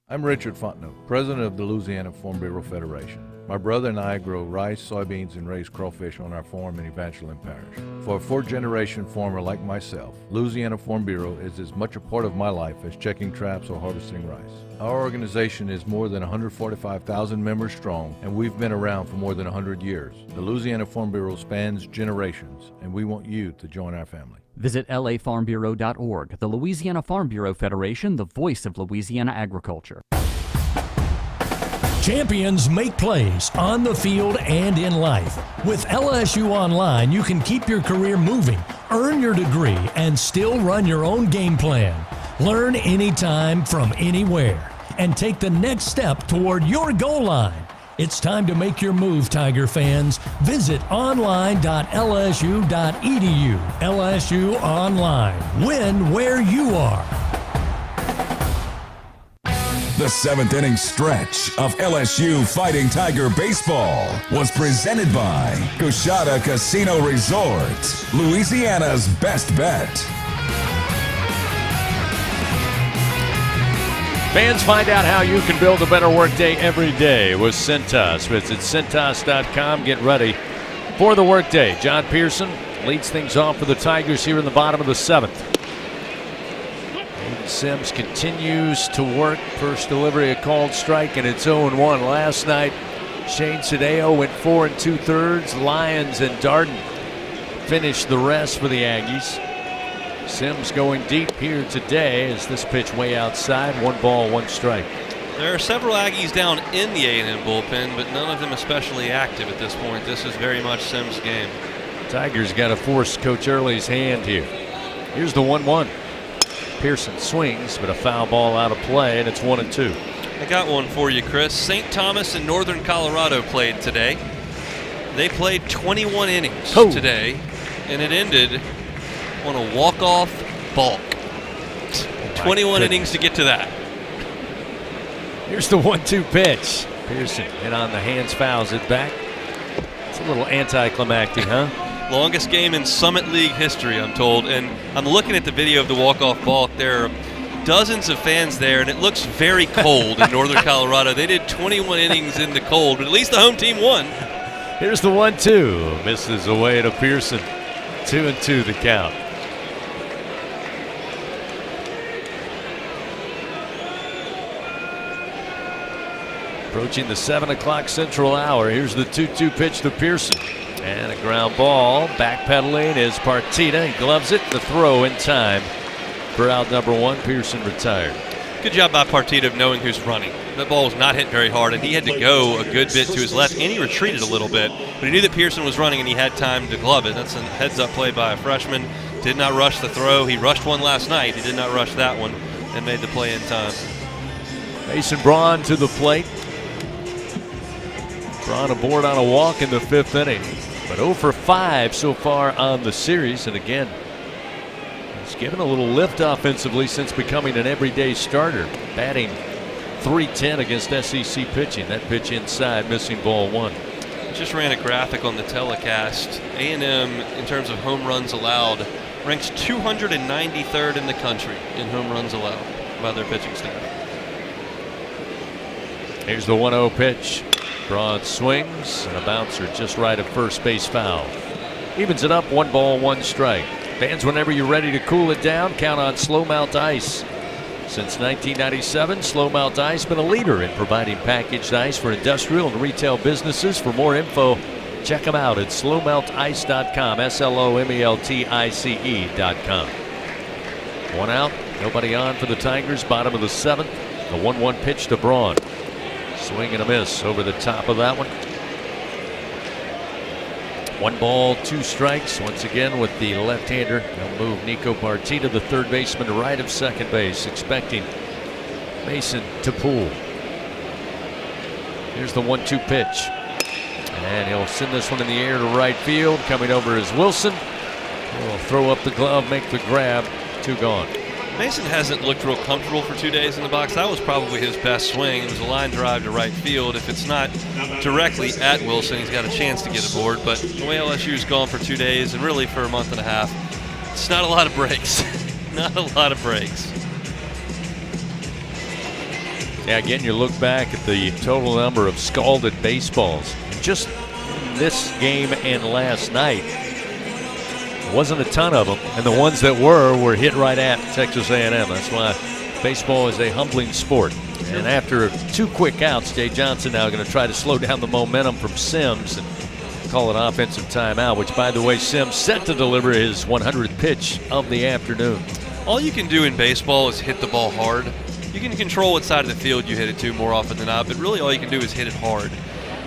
I'm Richard Fontenot, president of the Louisiana Farm Bureau Federation. My brother and I grow rice, soybeans, and raise crawfish on our farm in Evangeline Parish. For a 4th-generation farmer like myself, Louisiana Farm Bureau is as much a part of my life as checking traps or harvesting rice. Our organization is more than 145,000 members strong, and we've been around for more than 100 years. The Louisiana Farm Bureau spans generations, and we want you to join our family. Visit lafarmbureau.org. The Louisiana Farm Bureau Federation, the voice of Louisiana agriculture. Champions make plays on the field and in life. With LSU Online, you can keep your career moving, earn your degree, and still run your own game plan. Learn anytime from anywhere and take the next step toward your goal line. It's time to make your move, Tiger fans. Visit online.lsu.edu. LSU Online. Win where you are. The 7th inning stretch of LSU Fighting Tiger Baseball was presented by Coshada Casino Resort, Louisiana's best bet. Fans, find out how you can build a better workday every day with Cintas. Visit Cintas.com. Get ready for the workday. John Pearson leads things off for the Tigers here in the bottom of the 7th. Sims continues to work. First delivery, a called strike, and it's 0-1. Last night, Shane Sadeo went 4 2/3. Lyons and Darden finished the rest for the Aggies. Sims going deep here today as this pitch way outside. 1 ball, 1 strike. There are several Aggies down in the A&M bullpen, but none of them especially active at this point. This is very much Sims' game. Tigers got to force Coach Early's hand here. Here's the 1-1. Pearson swings, but a foul ball out of play, and it's 1-2. I got one for you, Chris. St. Thomas and Northern Colorado played today. They played 21 innings today, and it ended on a walk-off balk. 21 innings to get to that. Here's the 1-2 pitch. Pearson hit on the hands, fouls it back. It's a little anticlimactic, huh? Longest game in Summit League history, I'm told. And I'm looking at the video of the walk-off balk. There are dozens of fans there, and it looks very cold in Northern Colorado. They did 21 innings in the cold, but at least the home team won. Here's the 1-2. Misses away to Pearson. 2-2 the count. Approaching the 7 o'clock Central hour. Here's the 2-2 pitch to Pearson. And a ground ball. Backpedaling is Partita. He gloves it. The throw in time for out number 1. Pearson retired. Good job by Partita of knowing who's running. That ball was not hit very hard, and he had to go a good bit to his left, and he retreated a little bit. But he knew that Pearson was running, and he had time to glove it. That's a heads-up play by a freshman. Did not rush the throw. He rushed one last night. He did not rush that one and made the play in time. Mason Braun to the plate. Braun aboard on a walk in the 5th inning. But 0 for 5 so far on the series. And again, he's given a little lift offensively since becoming an everyday starter. Batting .310 against SEC pitching. That pitch inside, missing ball 1. Just ran a graphic on the telecast. A&M, in terms of home runs allowed, ranks 293rd in the country in home runs allowed by their pitching staff. Here's the 1-0 pitch. Braun swings, and a bouncer just right of first base foul. Evens it up, 1 ball, 1 strike. Fans, whenever you're ready to cool it down, count on Slow Melt Ice. Since 1997, Slow Melt Ice has been a leader in providing packaged ice for industrial and retail businesses. For more info, check them out at slowmeltice.com, SLOMELTICE.com. One out, nobody on for the Tigers, bottom of the 7th. The 1-1 pitch to Braun. Swing and a miss over the top of that one. 1 ball, 2 strikes. Once again with the left-hander. They'll move Nico Partita, the third baseman, to right of second base, expecting Mason to pull. Here's the 1-2 pitch. And he'll send this one in the air to right field. Coming over is Wilson. He'll throw up the glove, make the grab. 2 gone. Mason hasn't looked real comfortable for 2 days in the box. That was probably his best swing. It was a line drive to right field. If it's not directly at Wilson, he's got a chance to get aboard. But the way LSU's gone for 2 days and really for a month and a half, it's not a lot of breaks. Not a lot of breaks. Yeah, again, you look back at the total number of scalded baseballs. Just this game and last night, wasn't a ton of them, and the ones that were hit right at Texas A&M. That's why baseball is a humbling sport. And after 2 quick outs, Jay Johnson now going to try to slow down the momentum from Sims and call an offensive timeout, which, by the way, Sims set to deliver his 100th pitch of the afternoon. All you can do in baseball is hit the ball hard. You can control what side of the field you hit it to more often than not, but really all you can do is hit it hard.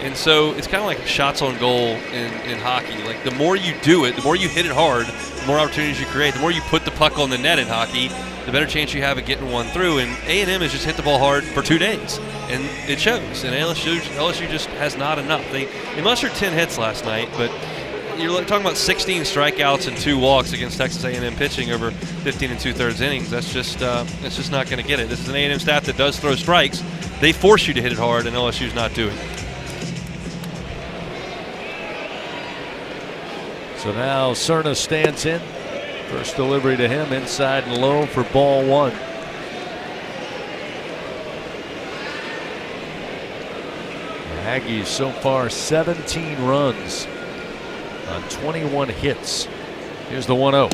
And so it's kind of like shots on goal in hockey. Like, the more you do it, the more you hit it hard, the more opportunities you create. The more you put the puck on the net in hockey, the better chance you have of getting one through. And A&M has just hit the ball hard for 2 days, and it shows. And LSU just has not enough. They mustered 10 hits last night, but you're talking about 16 strikeouts and 2 walks against Texas A&M pitching over 15 2/3 innings. That's just not going to get it. This is an A&M staff that does throw strikes. They force you to hit it hard, and LSU's not doing it. So now Cerna stands in. First delivery to him, inside and low for ball 1. The Aggies so far 17 runs on 21 hits. Here's the 1-0.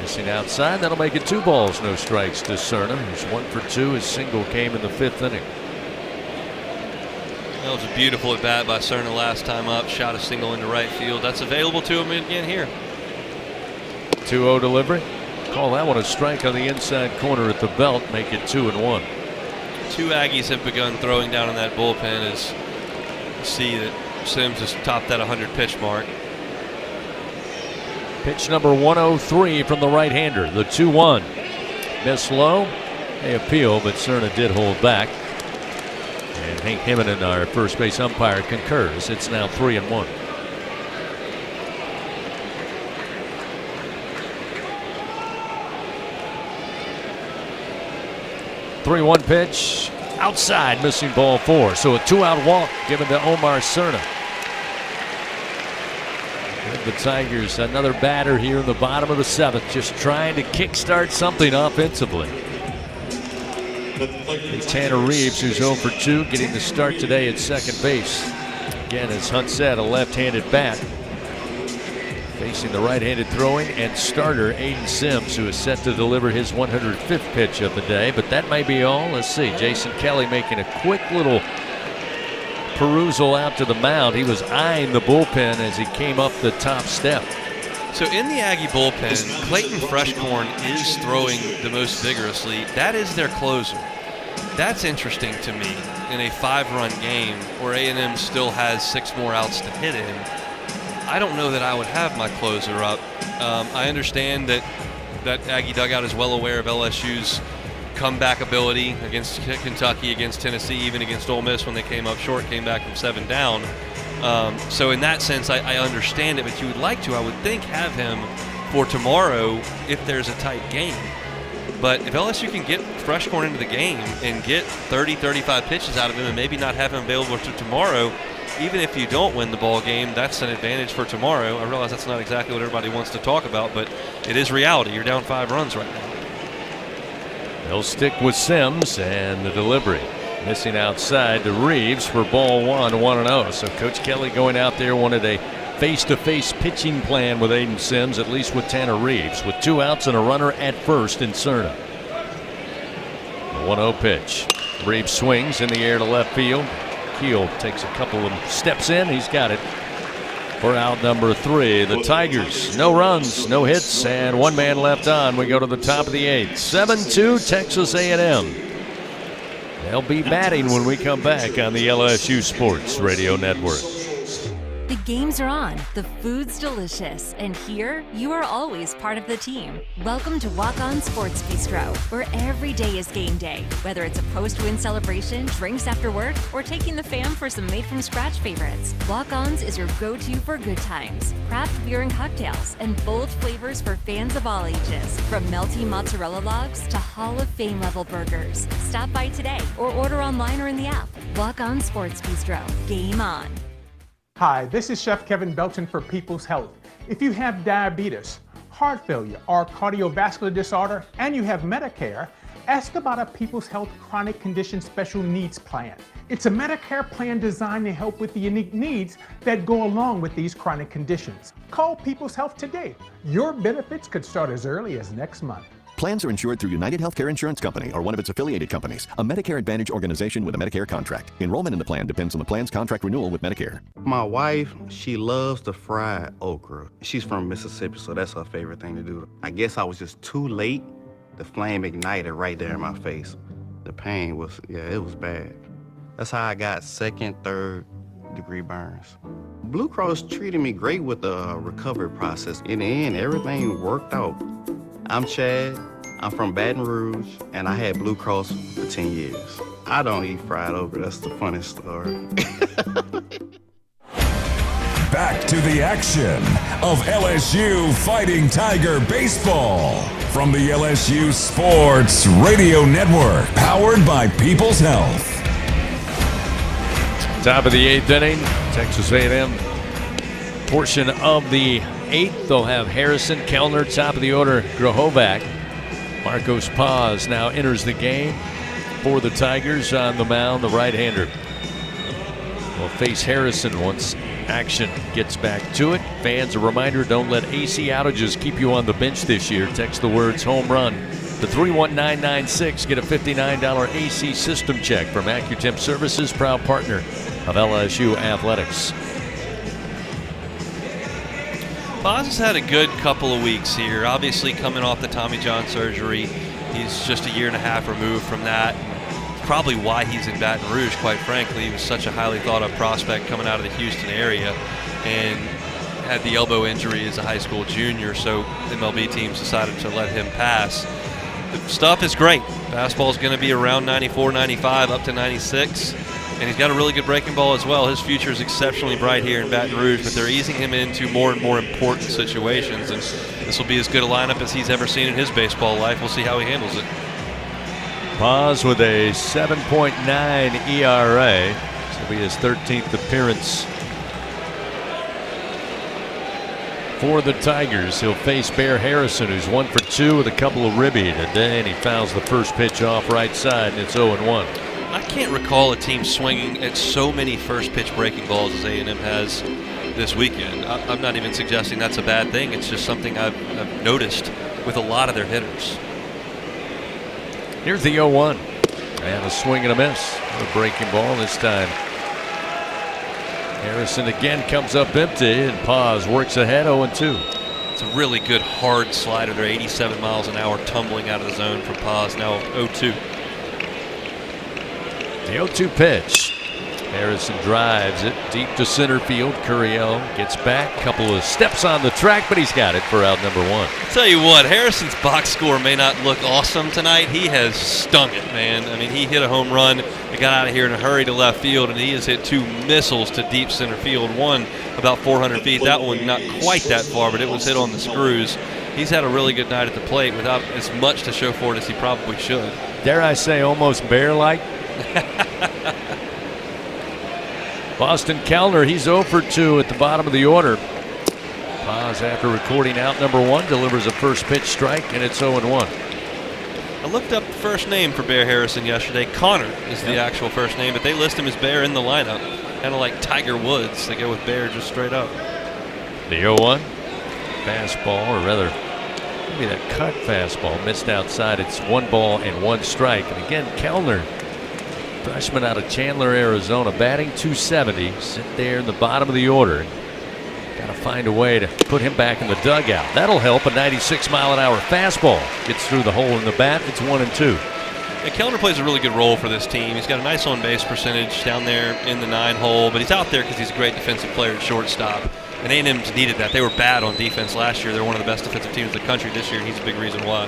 Missing outside. That'll make it 2 balls, no strikes to Cerna. He's 1 for 2. His single came in the 5th inning. That was a beautiful at bat by Cerna last time up. Shot a single into right field. That's available to him again here. 2-0 delivery. Call that one a strike on the inside corner at the belt. Make it 2-1. 2 Aggies have begun throwing down in that bullpen as you see that Sims has topped that 100 pitch mark. Pitch number 103 from the right-hander. The 2-1. Miss low. They appeal, but Cerna did hold back. And Hank Himmonen, our first base umpire, concurs. It's now 3-1. ...3-1 pitch, outside, missing ball 4. So a 2-out walk given to Omar Cerna. The Tigers, another batter here in the bottom of the 7th, just trying to kickstart something offensively. Tanner Reeves, who's 0 for 2, getting the start today at second base. Again, as Hunt said, a left-handed bat. Facing the right-handed throwing and starter Aiden Sims, who is set to deliver his 105th pitch of the day. But that may be all. Let's see. Jason Kelly making a quick little perusal out to the mound. He was eyeing the bullpen as he came up the top step. So in the Aggie bullpen, Clayton Freshcorn is throwing the most vigorously. That is their closer. That's interesting to me in a 5-run game where A&M still has 6 more outs to hit in. I don't know that I would have my closer up. I understand that Aggie dugout is well aware of LSU's comeback ability against Kentucky, against Tennessee, even against Ole Miss when they came up short, came back from 7 down. So in that sense, I understand it, but you would like to, I would think, have him for tomorrow if there's a tight game. But if LSU can get Freshcorn into the game and get 30, 35 pitches out of him and maybe not have him available to tomorrow, even if you don't win the ball game, that's an advantage for tomorrow. I realize that's not exactly what everybody wants to talk about, but it is reality. You're down 5 runs right now. They'll stick with Sims, and the delivery missing outside to Reeves for ball 1, 1-0. So Coach Kelly going out there wanted a face-to-face pitching plan with Aiden Sims, at least with Tanner Reeves, with 2 outs and a runner at first in Cerna. The 1-0 pitch. Reeves swings in the air to left field. Keel takes a couple of steps in. He's got it for out number 3. The Tigers, no runs, no hits, and 1 man left on. We go to the top of the 8th. 7-2 Texas A&M. They'll be batting when we come back on the LSU Sports Radio Network. The games are on, the food's delicious, and here you are always part of the team. Welcome to Walk On Sports Bistro, where every day is game day. Whether it's a post-win celebration, drinks after work, or taking the fam for some made-from-scratch favorites, Walk On's is your go-to for good times. Craft beer and cocktails, and bold flavors for fans of all ages. From melty mozzarella logs to Hall of Fame level burgers. Stop by today or order online or in the app. Walk On Sports Bistro. Game on. Hi, this is Chef Kevin Belton for People's Health. If you have diabetes, heart failure, or cardiovascular disorder, and you have Medicare, ask about a People's Health Chronic Condition Special Needs Plan. It's a Medicare plan designed to help with the unique needs that go along with these chronic conditions. Call People's Health today. Your benefits could start as early as next month. Plans are insured through United Healthcare Insurance Company or one of its affiliated companies, a Medicare Advantage organization with a Medicare contract. Enrollment in the plan depends on the plan's contract renewal with Medicare. My wife, she loves the fried okra. She's from Mississippi, so that's her favorite thing to do. I guess I was just too late. The flame ignited right there in my face. The pain was, it was bad. That's how I got 2nd, 3rd degree burns. Blue Cross treated me great with the recovery process. In the end, everything worked out. I'm Chad. I'm from Baton Rouge, and I had Blue Cross for 10 years. I don't eat fried okra. That's the funniest story. Back to the action of LSU Fighting Tiger Baseball from the LSU Sports Radio Network, powered by People's Health. Top of the 8th inning, Texas A&M portion of the 8th. They'll have Harrison, Kellner, top of the order, Grahovac. Marcos Paz now enters the game for the Tigers on the mound. The right-hander will face Harrison once action gets back to it. Fans, a reminder, don't let AC outages keep you on the bench this year. Text the words home run to 31996. Get a $59 AC system check from AccuTemp Services, proud partner of LSU Athletics. Paz has had a good couple of weeks here. Obviously coming off the Tommy John surgery. He's just a year and a half removed from that. Probably why he's in Baton Rouge, quite frankly. He was such a highly thought of prospect coming out of the Houston area and had the elbow injury as a high school junior, so MLB teams decided to let him pass. The stuff is great. Fastball's going to be around 94, 95, up to 96. And he's got a really good breaking ball as well. His future is exceptionally bright here in Baton Rouge, but they're easing him into more and more important situations. And this will be as good a lineup as he's ever seen in his baseball life. We'll see how he handles it. Paz with a 7.9 ERA. This will be his 13th appearance for the Tigers. He'll face Bear Harrison, who's 1 for 2 with a couple of ribby today, and he fouls the first pitch off right side, and it's 0-1. I can't recall a team swinging at so many first pitch breaking balls as A&M has this weekend. I'm not even suggesting that's a bad thing. It's just something I've noticed with a lot of their hitters. Here's the 0-1. And a swing and a miss. A breaking ball this time. Harrison again comes up empty, and Paz works ahead 0-2. It's a really good hard slider. They're 87 miles an hour tumbling out of the zone from Paz. Now 0-2. The 0-2 pitch. Harrison drives it deep to center field. Curiel gets back, couple of steps on the track, but he's got it for out number 1. I'll tell you what, Harrison's box score may not look awesome tonight. He has stung it, man. I mean, he hit a home run. He got out of here in a hurry to left field, and he has hit 2 missiles to deep center field. One about 400 feet. That one not quite that far, but it was hit on the screws. He's had a really good night at the plate without as much to show for it as he probably should. Dare I say almost Bear-like? Boston Kellner, he's 0 for 2 at the bottom of the order. Paz, after recording out number 1, delivers a first pitch strike, and it's 0-1. I looked up the first name for Bear Harrison yesterday. Connor is the actual first name, but they list him as Bear in the lineup. Kind of like Tiger Woods. They go with Bear just straight up. The 0-1 fastball, or rather, maybe that cut fastball missed outside. It's 1 ball and 1 strike. And again, Kellner, freshman out of Chandler, Arizona, batting .270, sit there in the bottom of the order. Got to find a way to put him back in the dugout. That'll help. A 96-mile-an-hour fastball gets through the hole in the bat. It's 1-2. Yeah, Kellner plays a really good role for this team. He's got a nice on-base percentage down there in the 9 hole, but he's out there because he's a great defensive player at shortstop. And A&M's needed that. They were bad on defense last year. They're one of the best defensive teams in the country this year, and he's a big reason why.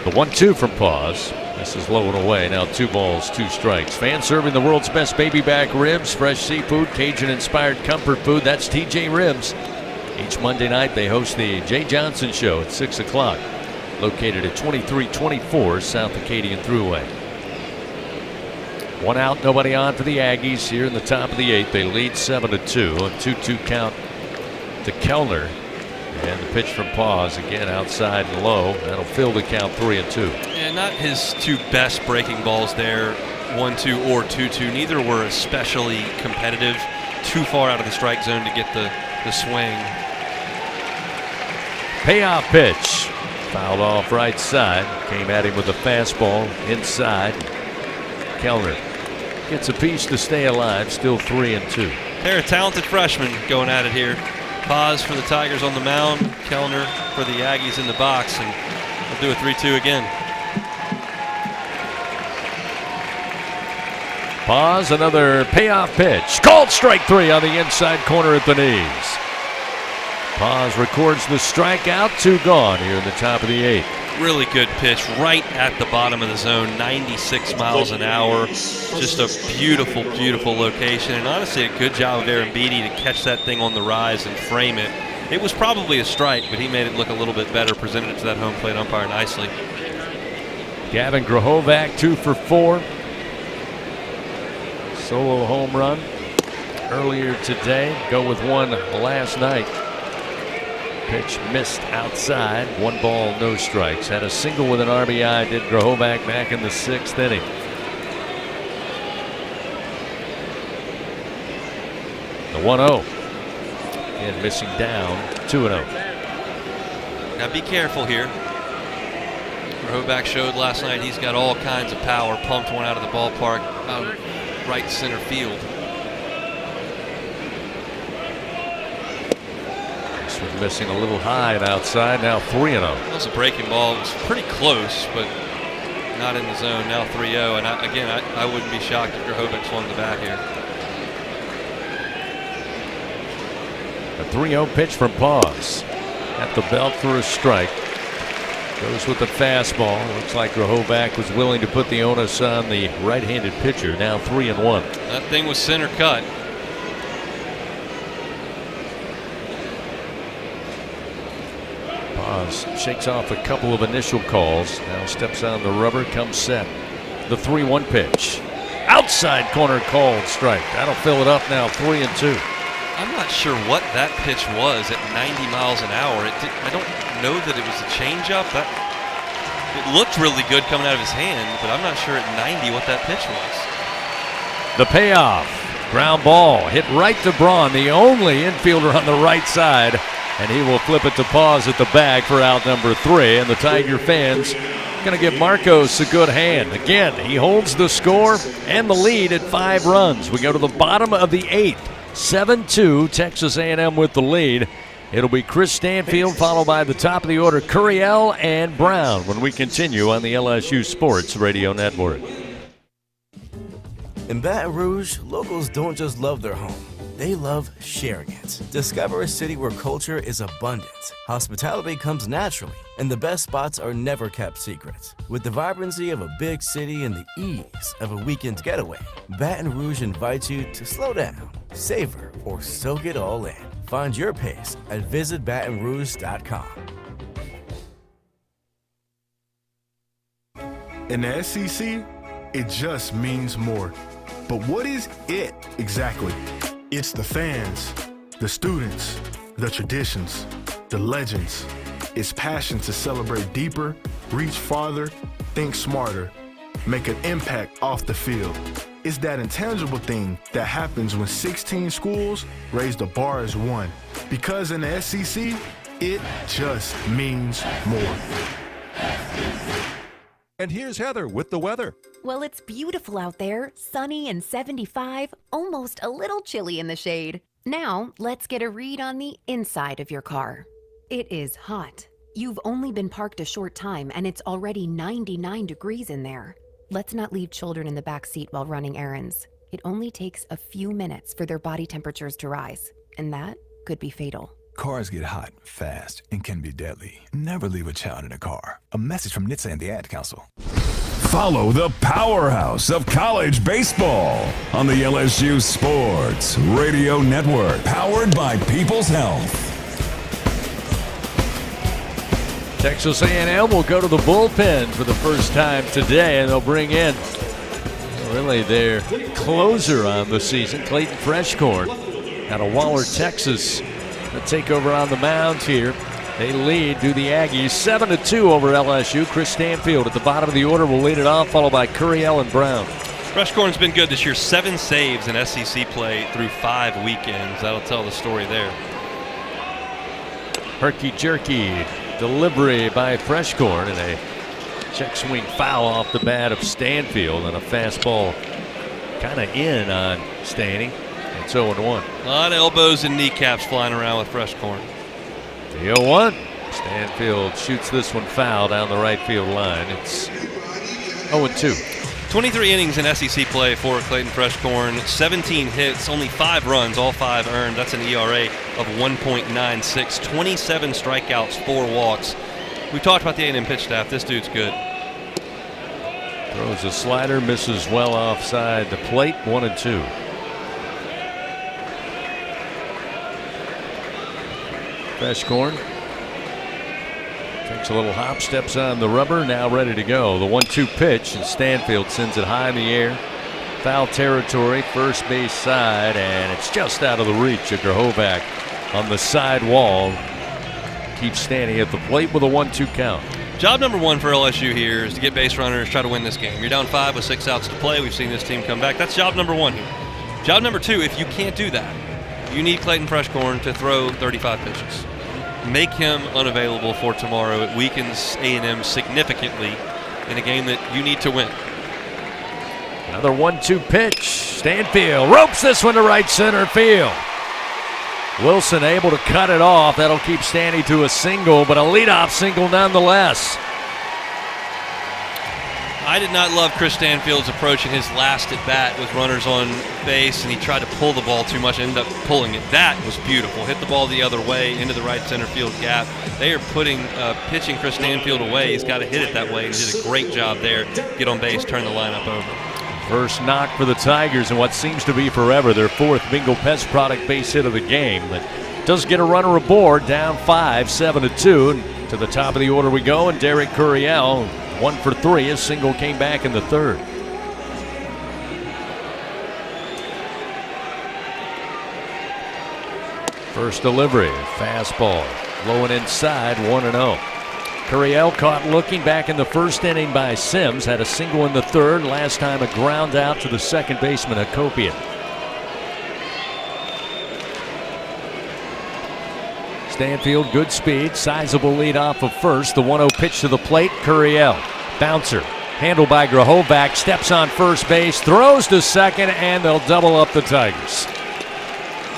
The 1-2 from Paz. This is low and away. Now 2 balls, 2 strikes. Fans serving the world's best baby back ribs, fresh seafood, Cajun-inspired comfort food. That's TJ Ribs. Each Monday night, they host the Jay Johnson Show at 6 o'clock. Located at 2324 South Acadian Thruway. 1 out, nobody on for the Aggies here in the top of the 8th. They lead 7-2. A 2-2 count to Kellner. And the pitch from Paz again outside and low. That'll fill the count 3-2. Yeah, not his 2 best breaking balls there, 1-2 or 2-2. Neither were especially competitive. Too far out of the strike zone to get the swing. Payoff pitch. Fouled off right side. Came at him with a fastball inside. Kellner gets a piece to stay alive. Still 3-2. They're a talented freshman going at it here. Paz for the Tigers on the mound. Kellner for the Aggies in the box. And they'll do a 3-2 again. Paz, another payoff pitch. Called strike 3 on the inside corner at the knees. Paz records the strikeout. 2 gone here in the top of the 8th. Really good pitch right at the bottom of the zone, 96 miles an hour. Just a beautiful, beautiful location. And honestly, a good job of Aaron Beatty to catch that thing on the rise and frame it. It was probably a strike, but he made it look a little bit better, presented it to that home plate umpire nicely. Gavin Grahovac 2 for 4. Solo home run earlier today. Go with 1 last night. Pitch missed outside. 1 ball, no strikes. Had a single with an RBI. Did Grahovac back in the 6th inning. The 1-0. And missing down. 2-0. Now be careful here. Grahovac showed last night he's got all kinds of power. Pumped one out of the ballpark, out of right center field. Missing a little high and outside. Now 3-0. That was a breaking ball. It was pretty close, but not in the zone. Now 3-0. And I wouldn't be shocked if Grahovac swung the bat here. A 3-0 pitch from Paz. At the belt for a strike. Goes with the fastball. Looks like Grahovac was willing to put the onus on the right-handed pitcher. Now 3-1. That thing was center cut. Paz shakes off a couple of initial calls. Now steps on the rubber, comes set. The 3-1 pitch. Outside corner called strike. That'll fill it up now 3-2. I'm not sure what that pitch was at 90 miles an hour. I don't know that it was a changeup. It looked really good coming out of his hand, but I'm not sure at 90 what that pitch was. The payoff. Ground ball hit right to Braun, the only infielder on the right side. And he will flip it to Paz at the bag for out number 3. And the Tiger fans going to give Marcos a good hand. Again, he holds the score and the lead at 5 runs. We go to the bottom of the 8th. 7-2, Texas A&M with the lead. It'll be Chris Stanfield, followed by the top of the order, Curiel and Brown, when we continue on the LSU Sports Radio Network. In Baton Rouge, locals don't just love their home. They love sharing it. Discover a city where culture is abundant, hospitality comes naturally, and the best spots are never kept secret. With the vibrancy of a big city and the ease of a weekend getaway, Baton Rouge invites you to slow down, savor, or soak it all in. Find your pace at visitbatonrouge.com. In the SEC, it just means more. But what is it exactly? It's the fans, the students, the traditions, the legends. It's passion to celebrate deeper, reach farther, think smarter, make an impact off the field. It's that intangible thing that happens when 16 schools raise the bar as one. Because in the SEC, it just means more. And here's Heather with the weather. Well, it's beautiful out there, sunny and 75, almost a little chilly in the shade. Now, let's get a read on the inside of your car. It is hot. You've only been parked a short time and it's already 99 degrees in there. Let's not leave children in the back seat while running errands. It only takes a few minutes for their body temperatures to rise, and that could be fatal. Cars get hot, fast, and can be deadly. Never leave a child in a car. A message from NHTSA and the Ad Council. Follow the powerhouse of college baseball on the LSU Sports Radio Network, powered by People's Health. Texas A&M will go to the bullpen for the first time today, and they'll bring in really their closer on the season, Clayton Freshcorn, out of Waller, Texas. The takeover on the mound here. They lead to the Aggies 7-2 over LSU. Chris Stanfield at the bottom of the order will lead it off, followed by Curiel and Brown. Freshcorn's been good this year. 7 saves in SEC play through 5 weekends. That'll tell the story there. Herky-jerky delivery by Freshcorn and a check swing foul off the bat of Stanfield and a fastball kind of in on Stanny. It's 0-1. A lot of elbows and kneecaps flying around with Freshcorn. The 0-1. Stanfield shoots this one foul down the right field line. It's 0-2. 23 innings in SEC play for Clayton Freshcorn. 17 hits, only 5 runs, all 5 earned. That's an ERA of 1.96. 27 strikeouts, 4 walks. We talked about the A&M pitch staff. This dude's good. Throws a slider, misses well offside the plate. 1-2. Freshcorn takes a little hop, steps on the rubber, now ready to go. The 1-2 pitch, and Stanfield sends it high in the air. Foul territory, first base side, and it's just out of the reach of Grahovac on the side wall. Keeps Stanny at the plate with a 1-2 count. Job number 1 for LSU here is to get base runners, try to win this game. You're down 5 with 6 outs to play. We've seen this team come back. That's job number 1 here. Job number 2, if you can't do that, you need Clayton Freshcorn to throw 35 pitches. Make him unavailable for tomorrow. It weakens A&M significantly in a game that you need to win. Another 1-2 pitch. Stanfield ropes this one to right center field. Wilson able to cut it off. That'll keep Stanny to a single, but a leadoff single nonetheless. I did not love Chris Stanfield's approach in his last at bat with runners on base, and he tried to pull the ball too much, ended up pulling it. That was beautiful. Hit the ball the other way into the right center field gap. They are pitching Chris Stanfield away. He's got to hit it that way, and he did a great job there. Get on base, turn the lineup over. First knock for the Tigers in what seems to be forever their 4th Bingo Pest product base hit of the game. But does get a runner aboard, down 5, 7-2. And to the top of the order we go, and Derek Curiel 1 for 3. His single came back in the 3rd. First delivery, fastball, low and inside, 1-0. Curiel caught looking back in the first inning by Sims, had a single in the 3rd. Last time a ground out to the second baseman, Akopian. Stanfield, good speed, sizable lead off of first. The 1-0 pitch to the plate, Curiel. Bouncer, handled by Grahovac, steps on first base, throws to second, and they'll double up the Tigers.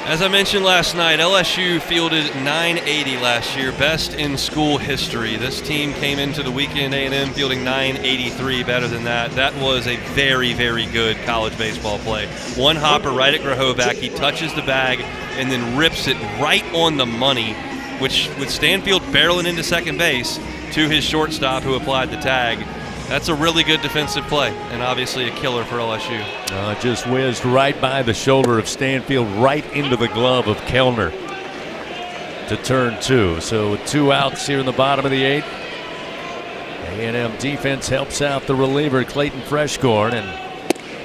As I mentioned last night, LSU fielded 980 last year, best in school history. This team came into the weekend, A&M, fielding 983, better than that. That was a very, very good college baseball play. One hopper right at Grahovac. He touches the bag and then rips it right on the money, which with Stanfield barreling into second base to his shortstop who applied the tag. That's a really good defensive play, and obviously a killer for LSU. Just whizzed right by the shoulder of Stanfield, right into the glove of Kellner to turn 2. So with 2 outs here in the bottom of the 8th, A&M defense helps out the reliever Clayton Freshcorn, and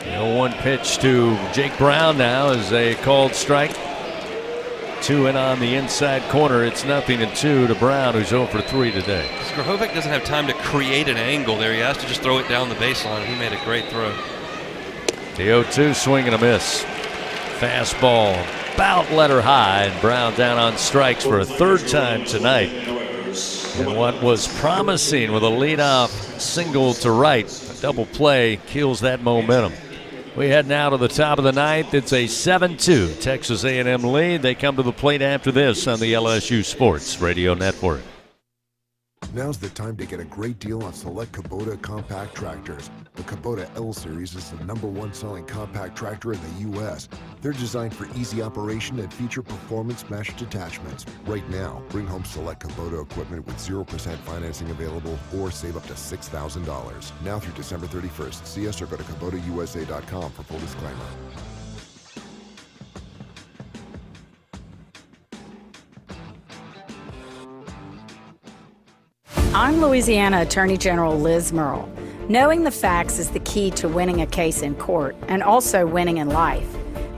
the 0-1 pitch to Jake Brown now is a called strike. 2 in on the inside corner. It's 0-2 to Brown, who's 0 for 3 today. Grahovac doesn't have time to create an angle there. He has to just throw it down the baseline. He made a great throw. The 0-2 swing and a miss. Fastball about let her high, and Brown down on strikes for a third time tonight. And what was promising with a leadoff single to right, a double play kills that momentum. We head now to the top of the ninth. It's a 7-2 Texas A&M lead. They come to the plate after this on the LSU Sports Radio Network. Now's the time to get a great deal on select Kubota compact tractors. The Kubota L Series is the #1 selling compact tractor in the U.S. They're designed for easy operation and feature performance matched attachments. Right now, bring home select Kubota equipment with 0% financing available or save up to $6,000. Now through December 31st. See us or go to KubotaUSA.com for full disclaimer. I'm Louisiana Attorney General Liz Murrill. Knowing the facts is the key to winning a case in court and also winning in life.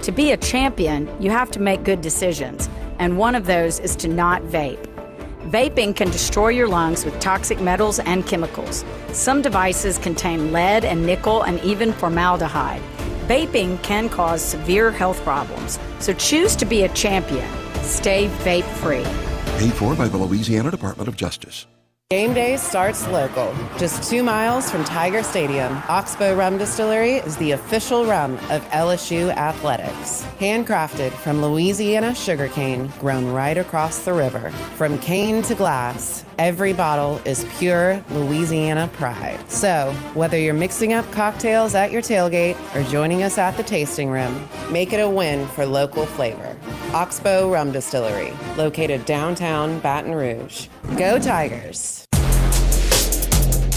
To be a champion, you have to make good decisions, and one of those is to not vape. Vaping can destroy your lungs with toxic metals and chemicals. Some devices contain lead and nickel and even formaldehyde. Vaping can cause severe health problems, so choose to be a champion. Stay vape-free. Paid for by the Louisiana Department of Justice. Game day starts local, just 2 miles from Tiger Stadium. Oxbow Rum Distillery is the official rum of LSU athletics. Handcrafted from Louisiana sugarcane, grown right across the river. From cane to glass, every bottle is pure Louisiana pride. So, whether you're mixing up cocktails at your tailgate or joining us at the tasting room, make it a win for local flavor. Oxbow Rum Distillery, located downtown Baton Rouge. Go Tigers!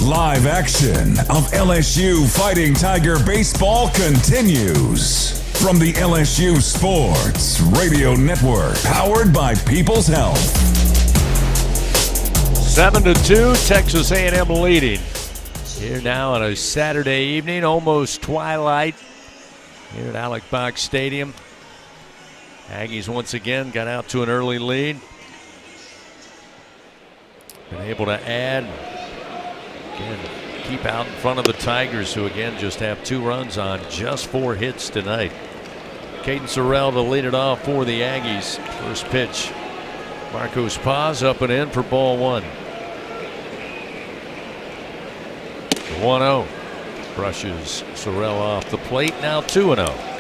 Live action of LSU Fighting Tiger baseball continues from the LSU Sports Radio Network, powered by People's Health. 7-2, Texas A&M leading. Here now on a Saturday evening, almost twilight, here at Alec Box Stadium. Aggies once again got out to an early lead. Been able to add, again, keep out in front of the Tigers, who again just have 2 runs on just 4 hits tonight. Caden Sorrell to lead it off for the Aggies. First pitch, Marcos Paz up and in for ball 1. 1-0. Brushes Sorrell off the plate, now 2-0.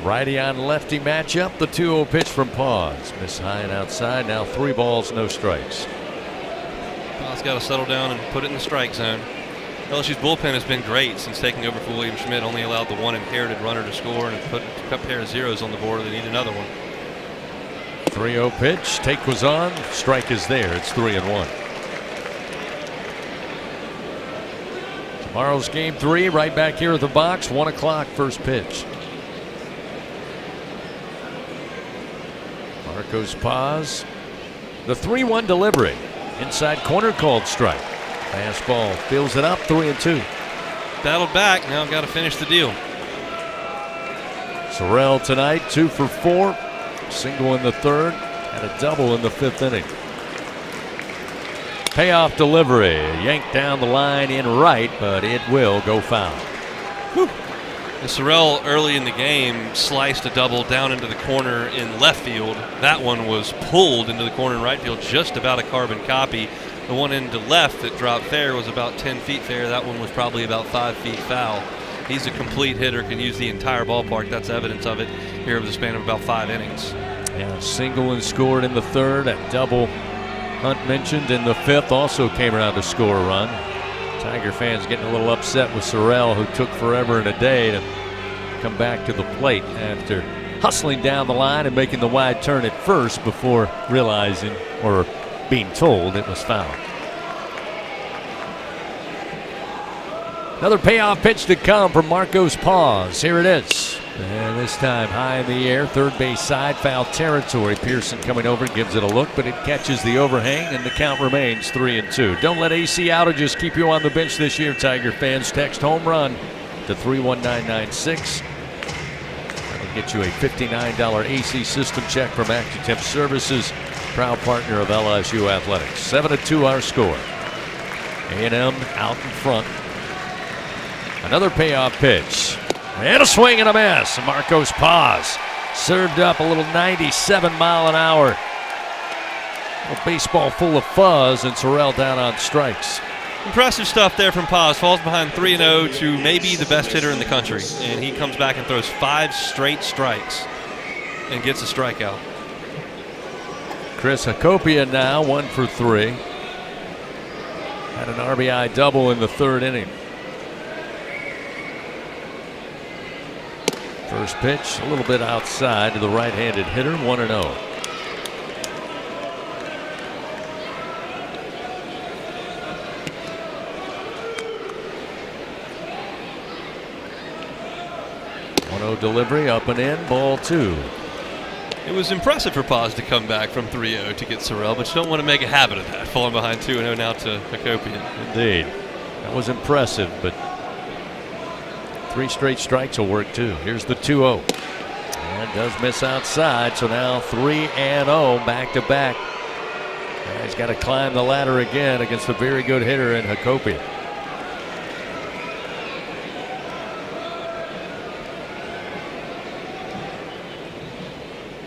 Righty on lefty matchup. The 2-0 pitch from Paz. Miss high and outside. Now 3 balls, no strikes. Paz got to settle down and put it in the strike zone. LSU's bullpen has been great since taking over for William Schmidt. Only allowed the 1 inherited runner to score and put a pair of zeros on the board. They need another one. 3-0 pitch. Take was on. Strike is there. It's 3-1. Tomorrow's game 3 right back here at the box. 1 o'clock first pitch. Marcos Paz. The 3-1 delivery. Inside corner called strike. Fastball fills it up, 3-2. Battled back. Now got to finish the deal. Sorrell tonight 2 for 4. Single in the 3rd and a double in the 5th inning. Payoff delivery. Yanked down the line in right, but it will go foul. Sorrell early in the game sliced a double down into the corner in left field. That one was pulled into the corner in right field, just about a carbon copy. The one into left that dropped fair was about 10 feet fair. That one was probably about 5 feet foul. He's a complete hitter, can use the entire ballpark. That's evidence of it here over the span of about 5 innings. Yeah, single and scored in the 3rd. That double Hunt mentioned in the 5th also came around to score a run. Tiger fans getting a little upset with Sorrell, who took forever and a day to come back to the plate after hustling down the line and making the wide turn at first before realizing or being told it was foul. Another payoff pitch to come from Marcos Paz. Here it is. And this time high in the air, third base side, foul territory. Pearson coming over, gives it a look, but it catches the overhang, and the count remains 3-2. Don't let AC outages keep you on the bench this year, Tiger fans. Text home run to 31996. That'll get you a $59 AC system check from AccuTemp Services, proud partner of LSU Athletics. 7-2 our score. A&M out in front. Another payoff pitch. And a swing and a miss. Marcos Paz served up a little 97 mile an hour. A baseball full of fuzz, and Sorrell down on strikes. Impressive stuff there from Paz. Falls behind 3-0 to maybe the best hitter in the country. And he comes back and throws 5 straight strikes and gets a strikeout. Chris Hacopian now 1 for 3. Had an RBI double in the 3rd inning. First pitch, a little bit outside to the right-handed hitter, 1-0. Delivery up and in, ball 2. It was impressive for Paz to come back from 3-0 to get Sorrell, but you don't want to make a habit of that, falling behind 2-0 now to Hacopian. Indeed. That was impressive, but 3 straight strikes will work too. Here's the 2-0. And does miss outside, so now 3-0 back-to-back. He's got to climb the ladder again against a very good hitter in Hacopian.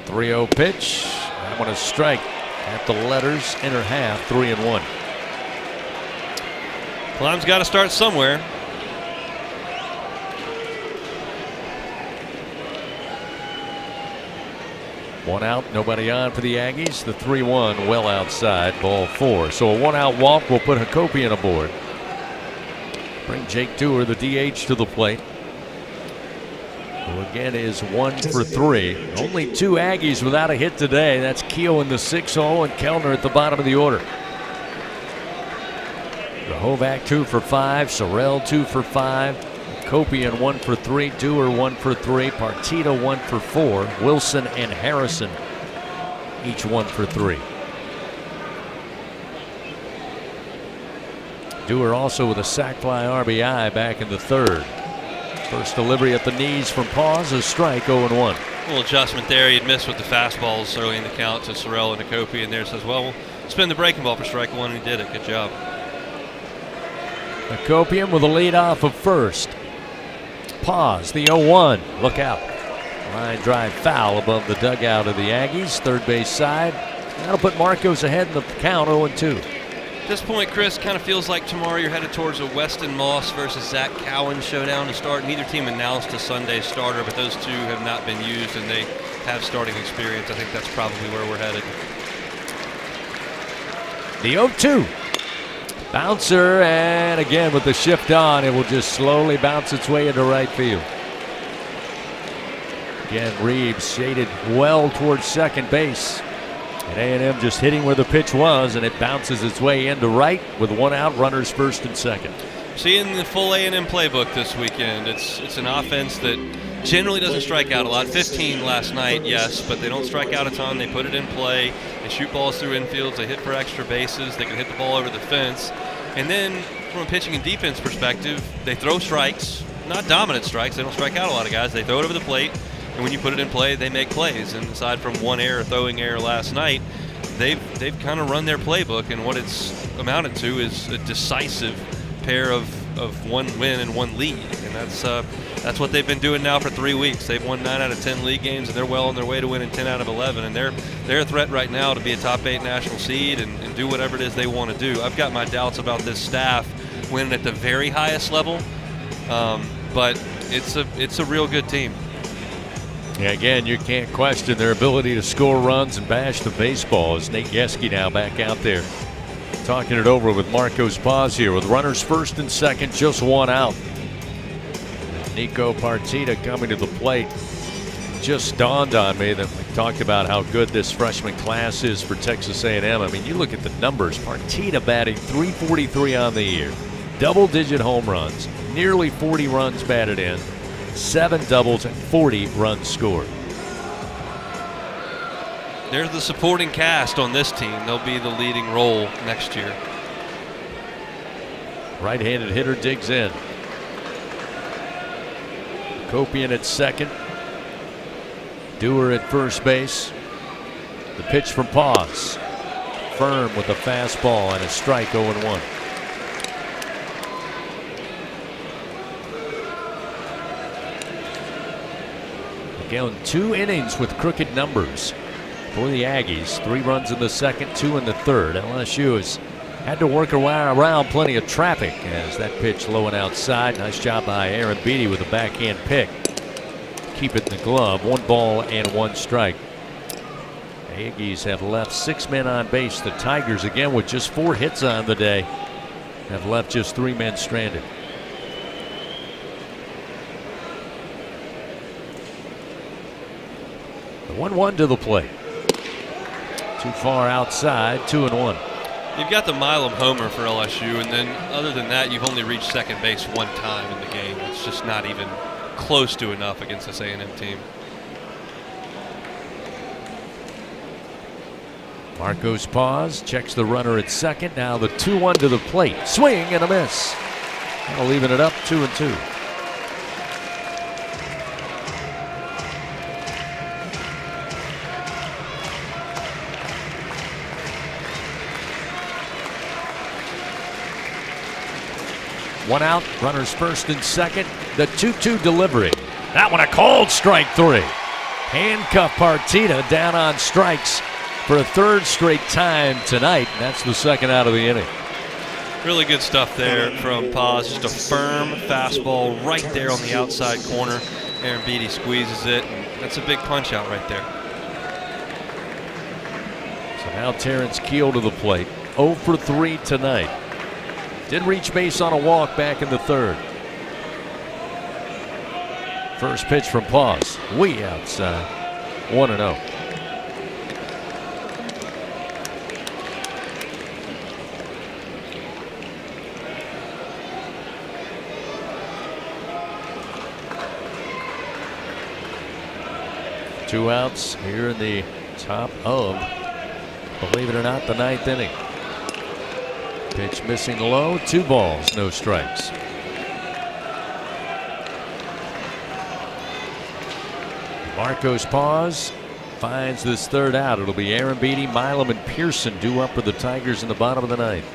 3-0 pitch. That one a strike at the letters, inner half, 3-1. Climb's got to start somewhere. One out, nobody on for the Aggies. The 3-1 well outside, ball 4. So a 1-out walk will put Hacopian aboard. Bring Jake Dewar, the DH, to the plate. Who again is 1 for 3. Only 2 Aggies without a hit today. That's Keogh in the 6-0 and Kellner at the bottom of the order. Rahovac 2 for 5. Sorrell 2 for 5. Hacopian 1 for 3. Dewar 1 for 3. Partita 1 for 4. Wilson and Harrison each 1 for 3. Dewar also with a sac fly RBI back in the 3rd. First delivery at the knees from Paz, a strike, 0-1. A little adjustment there. He had missed with the fastballs early in the count to Sorrell and Hacopian there. Says, well, we'll spin the breaking ball for strike 1, and he did it. Good job. Hacopian with a lead off of first. Paz, the 0-1. Look out. Line drive foul above the dugout of the Aggies. Third base side. That'll put Marcos ahead in the count, 0-2. At this point, Chris, kind of feels like tomorrow you're headed towards a Weston Moss versus Zach Cowan showdown to start. Neither team announced a Sunday starter, but those 2 have not been used, and they have starting experience. I think that's probably where we're headed. The 0-2. Bouncer, and again with the shift on, it will just slowly bounce its way into right field. Again, Reeves shaded well towards second base. And A&M just hitting where the pitch was, and it bounces its way into right with 1 out, runners first and second. Seeing the full A&M playbook this weekend, it's an offense that generally doesn't strike out a lot. 15 last night, yes, but they don't strike out a ton. They put it in play. They shoot balls through infields. They hit for extra bases. They can hit the ball over the fence. And then from a pitching and defense perspective, they throw strikes, not dominant strikes. They don't strike out a lot of guys. They throw it over the plate. And when you put it in play, they make plays. And aside from 1 error, throwing error last night, they've kind of run their playbook. And what it's amounted to is a decisive pair of 1 win and 1 lead. And that's what they've been doing now for 3 weeks. They've won 9 out of 10 league games, and they're well on their way to winning 10 out of 11. And they're a threat right now to be a top 8 national seed and do whatever it is they want to do. I've got my doubts about this staff winning at the very highest level, but it's a real good team. Yeah, again, you can't question their ability to score runs and bash the baseball. As Nate Yeski now back out there talking it over with Marcos Paz here with runners first and second, just 1 out. Nico Partita coming to the plate. Just dawned on me that we talked about how good this freshman class is for Texas A&M. I mean, you look at the numbers. Partita batting .343 on the year, double-digit home runs, nearly 40 runs batted in, 7 doubles and 40 runs scored. There's the supporting cast on this team. They'll be the leading role next year. Right-handed hitter digs in. Hacopian at second. Dewar at first base. The pitch from Paz. Firm with a fastball and a strike, 0-1. Again, 2 innings with crooked numbers for the Aggies. 3 runs in the second, 2 in the third. LSU has had to work around plenty of traffic as that pitch low and outside. Nice job by Aaron Beatty with a backhand pick. Keep it in the glove. 1 ball and 1 strike. The Aggies have left 6 men on base. The Tigers, again with just 4 hits on the day, have left just 3 men stranded. The 1-1 to the plate. Too far outside, 2-1. You've got the Milam homer for LSU, and then other than that, you've only reached second base 1 time in the game. It's just not even close to enough against this A&M team. Marcos Paz checks the runner at second. Now the 2-1 to the plate. Swing and a miss. That'll leaving it up 2-2. One out, runners first and second. The 2-2 delivery. That one a cold strike 3. Handcuff Partita down on strikes for a 3rd straight time tonight. And that's the 2nd out of the inning. Really good stuff there from Paz. Just a firm fastball right there on the outside corner. Aaron Beatty squeezes it, and that's a big punch out right there. So now Terrence Keel to the plate. 0 for 3 tonight. Did reach base on a walk back in the 3rd. First pitch from Paz, way outside. 1-0. Two outs here in the top of, believe it or not, the 9th inning. Pitch missing low, 2 balls, no strikes. Marcos Paz finds this 3rd out. It'll be Aaron Beatty, Milam, and Pearson due up for the Tigers in the bottom of the 9th.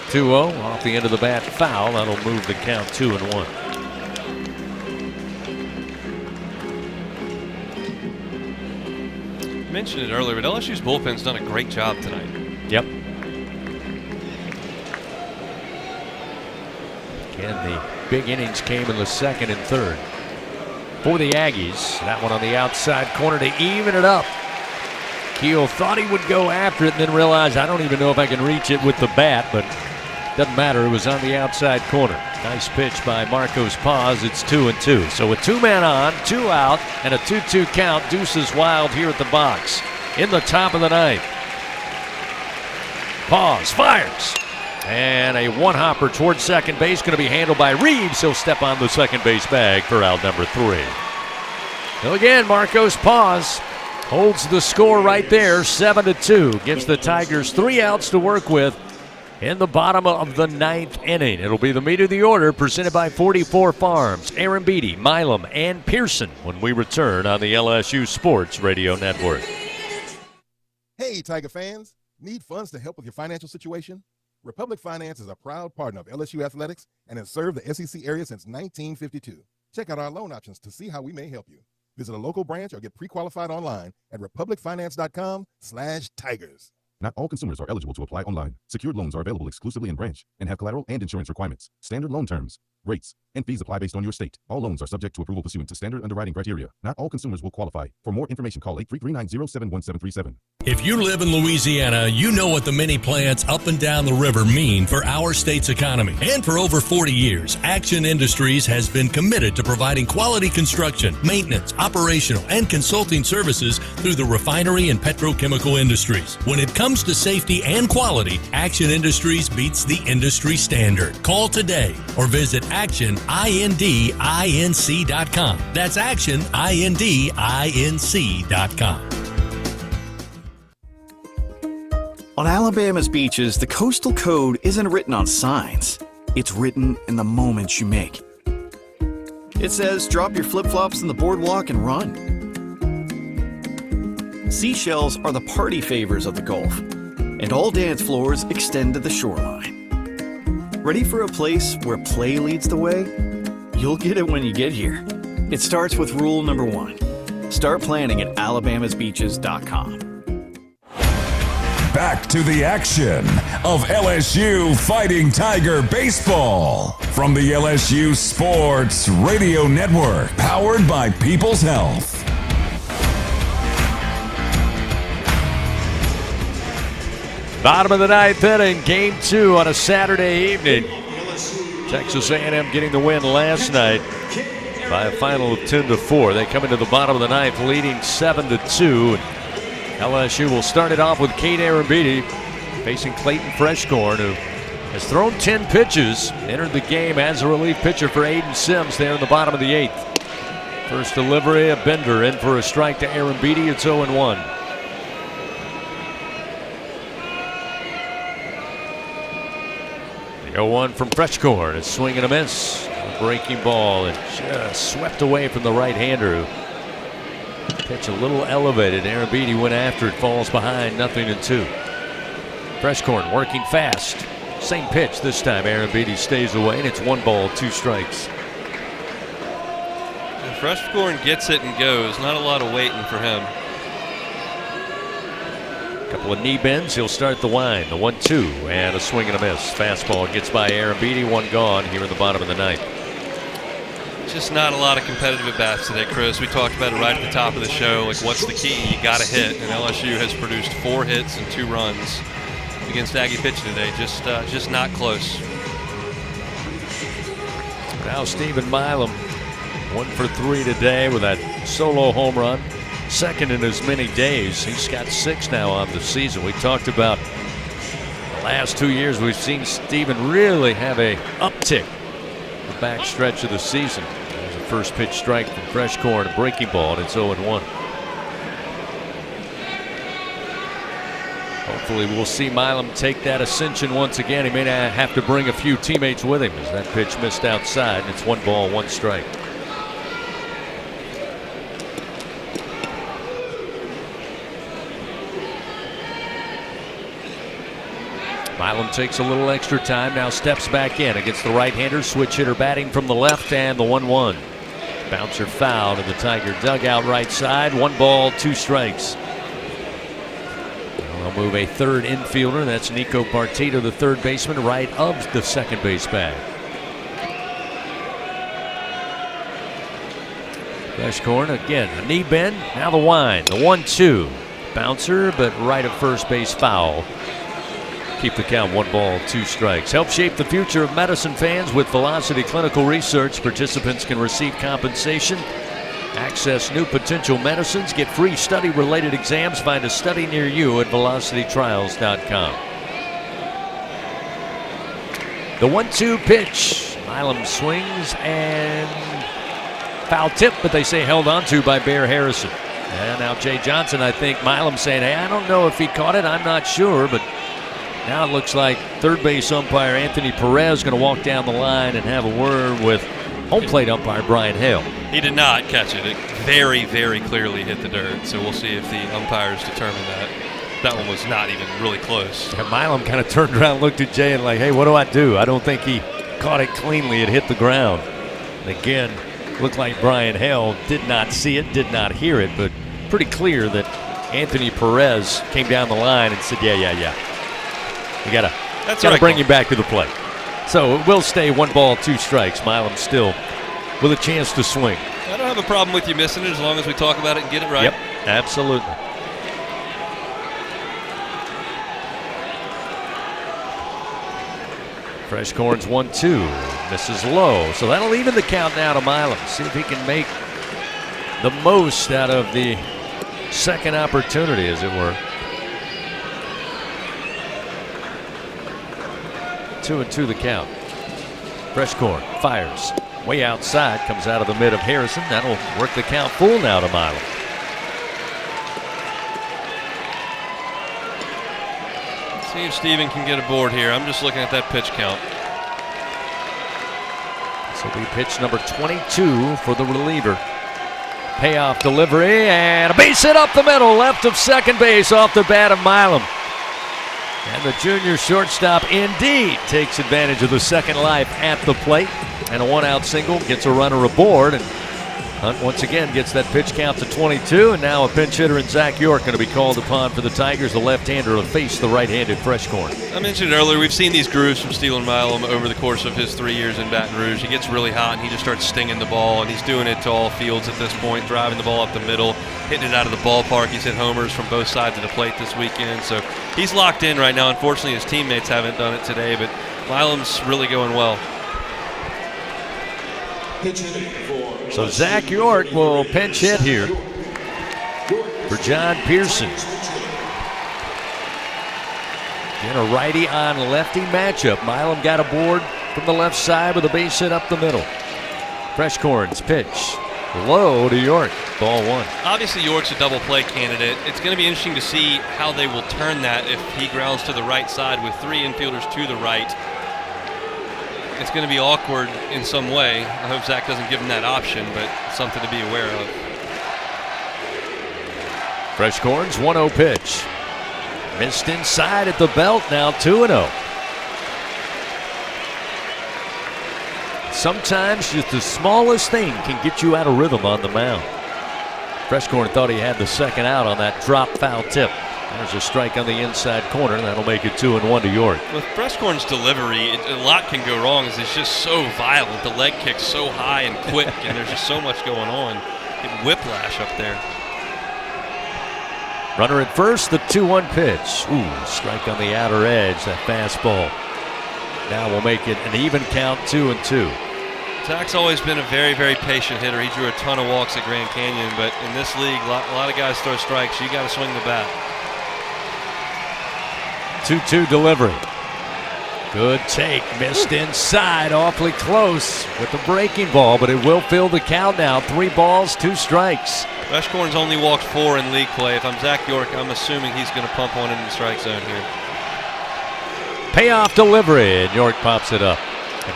2-0 off the end of the bat, foul. That'll move the count 2-1. Mentioned it earlier, but LSU's bullpen's done a great job tonight. Yep. Again, the big innings came in the 2nd and 3rd. For the Aggies, that one on the outside corner to even it up. Keel thought he would go after it and then realized, I don't even know if I can reach it with the bat, but doesn't matter. It was on the outside corner. Nice pitch by Marcos Paz. It's 2-2. So with 2 men on, 2 out, and a 2-2 count, Deuces Wild here at the box in the top of the 9th. Paz fires. And a 1-hopper towards second base, going to be handled by Reeves. He'll step on the second base bag for out number 3. So again, Marcos Paz holds the score right there, 7-2. Gives the Tigers 3 outs to work with in the bottom of the 9th inning. It'll be the meat of the order presented by 44 Farms. Aaron Beatty, Milam, and Pearson when we return on the LSU Sports Radio Network. Hey, Tiger fans. Need funds to help with your financial situation? Republic Finance is a proud partner of LSU Athletics and has served the SEC area since 1952. Check out our loan options to see how we may help you. Visit a local branch or get pre-qualified online at republicfinance.com/tigers. Not all consumers are eligible to apply online. Secured loans are available exclusively in branch and have collateral and insurance requirements. Standard loan terms, rates, and fees apply based on your state. All loans are subject to approval pursuant to standard underwriting criteria. Not all consumers will qualify. For more information, call 833-907-1737. If you live in Louisiana, you know what the many plants up and down the river mean for our state's economy. And for over 40 years, Action Industries has been committed to providing quality construction, maintenance, operational, and consulting services through the refinery and petrochemical industries. When it comes to safety and quality, Action Industries beats the industry standard. Call today or visit actionindinc.com. That's actionindinc.com. On Alabama's beaches, the coastal code isn't written on signs. It's written in the moments you make. It says, drop your flip-flops in the boardwalk and run. Seashells are the party favors of the Gulf, and all dance floors extend to the shoreline. Ready for a place where play leads the way? You'll get it when you get here. It starts with rule number 1. Start planning at alabamasbeaches.com. Back to the action of LSU Fighting Tiger Baseball from the LSU Sports Radio Network, powered by People's Health. Bottom of the ninth inning, game 2 on a Saturday evening. Texas A&M getting the win last night by a final of 10-4. They come into the bottom of the ninth leading 7-2. LSU will start it off with Kate Arambidi facing Clayton Freshcorn, who has thrown 10 pitches, entered the game as a relief pitcher for Aiden Sims there in the bottom of the 8th. First delivery, a bender in for a strike to Arambidi. It's 0-1. The 0-1 from Freshcorn. A swing and a miss. A breaking ball and just swept away from the right-hander, who pitch a little elevated. Arambidi went after it, falls behind, 0-2. Freshcorn working fast. Same pitch this time. Arambidi stays away, and it's 1 ball, 2 strikes. And Freshcorn gets it and goes. Not a lot of waiting for him. Couple of knee bends. He'll start the wind. The 1-2 and a swing and a miss. Fastball gets by Arambidi. 1 gone here in the bottom of the ninth. Just not a lot of competitive at-bats today, Chris. We talked about it right at the top of the show. Like, what's the key? You got to hit. And LSU has produced 4 hits and 2 runs against Aggie pitching today. Just not close. Now Stephen Milam, 1 for 3 today with that solo home run. Second in as many days. He's got 6 now on the season. We talked about the last 2 years. We've seen Stephen really have a uptick the back stretch of the season. There's a first pitch strike from Freshcorn, a breaking ball, and it's 0-1. Hopefully we'll see Milam take that ascension once again. He may not have to bring a few teammates with him as that pitch missed outside, and it's 1 ball, 1 strike. Milam takes a little extra time, now steps back in against the right-hander. Switch hitter batting from the left, and the 1-1. Bouncer foul to the Tiger dugout right side. 1 ball, 2 strikes. They'll move a third infielder. That's Nico Partito, the third baseman, right of the second base bag. Freshcorn again, a knee bend. Now the wind, the 1-2. Bouncer, but right of first base foul. Keep the count, 1 ball, 2 strikes. Help shape the future of medicine, fans. With Velocity Clinical Research, participants can receive compensation, access new potential medicines, get free study-related exams. Find a study near you at velocitytrials.com. The 1-2 pitch. Milam swings and foul tip, but they say held on to by Bear Harrison. And now Jay Johnson, I think Milam saying, hey, I don't know if he caught it. I'm not sure, but now it looks like third base umpire Anthony Perez going to walk down the line and have a word with home plate umpire Brian Hale. He did not catch it. It very, very clearly hit the dirt. So we'll see if the umpires determine that. That one was not even really close. Yeah, Milam kind of turned around, looked at Jay, and like, hey, what do I do? I don't think he caught it cleanly. It hit the ground. And again, looked like Brian Hale did not see it, did not hear it, but pretty clear that Anthony Perez came down the line and said, yeah. You gotta bring him back to the plate. So it will stay 1 ball, 2 strikes. Milam still with a chance to swing. I don't have a problem with you missing it as long as we talk about it and get it right. Yep, absolutely. Freshcorn's 1-2. Misses low. So that'll even the count now to Milam. See if he can make the most out of the second opportunity, as it were. 2-2 the count. Freshcorn fires way outside, comes out of the mid of Harrison. That'll work the count full now to Milam. See if Steven can get aboard here. I'm just looking at that pitch count. This will be pitch number 22 for the reliever. Payoff delivery and a base hit up the middle, left of second base off the bat of Milam. And the junior shortstop indeed takes advantage of the second life at the plate. And a 1-out single, gets a runner aboard, and Hunt once again gets that pitch count to 22, and now a pinch hitter in Zach York going to be called upon for the Tigers. The left-hander to face the right-handed Freshcorn. I mentioned earlier, we've seen these grooves from Steven Milam over the course of his 3 years in Baton Rouge. He gets really hot, and he just starts stinging the ball, and he's doing it to all fields at this point, driving the ball up the middle, hitting it out of the ballpark. He's hit homers from both sides of the plate this weekend, so he's locked in right now. Unfortunately, his teammates haven't done it today, but Milam's really going well. So Zach York will pinch hit here for John Pearson. In a righty on lefty matchup. Milam got aboard from the left side with a base hit up the middle. Freshcorn's pitch low to York. Ball 1. Obviously, York's a double play candidate. It's going to be interesting to see how they will turn that if he grounds to the right side with 3 infielders to the right. It's going to be awkward in some way. I hope Zach doesn't give him that option, but something to be aware of. Freshcorn's 1-0 pitch. Missed inside at the belt, now 2-0. Sometimes just the smallest thing can get you out of rhythm on the mound. Freshcorn thought he had the second out on that drop foul tip. There's a strike on the inside corner. That'll make it 2-1 to York. With Freshcorn's delivery, a lot can go wrong as it's just so violent. The leg kick's so high and quick, and there's just so much going on. Get whiplash up there. Runner at first, the 2-1 pitch. Ooh, strike on the outer edge, that fastball. Now we'll make it an even count, 2-2. Zach's always been a very, very patient hitter. He drew a ton of walks at Grand Canyon, but in this league, a lot of guys throw strikes. You got to swing the bat. 2-2 delivery. Good take. Missed inside. Awfully close with the breaking ball, but it will fill the count now. 3 balls, 2 strikes. Freshcorn's only walked 4 in league play. If I'm Zach York, I'm assuming he's going to pump one in the strike zone here. Payoff delivery, and York pops it up.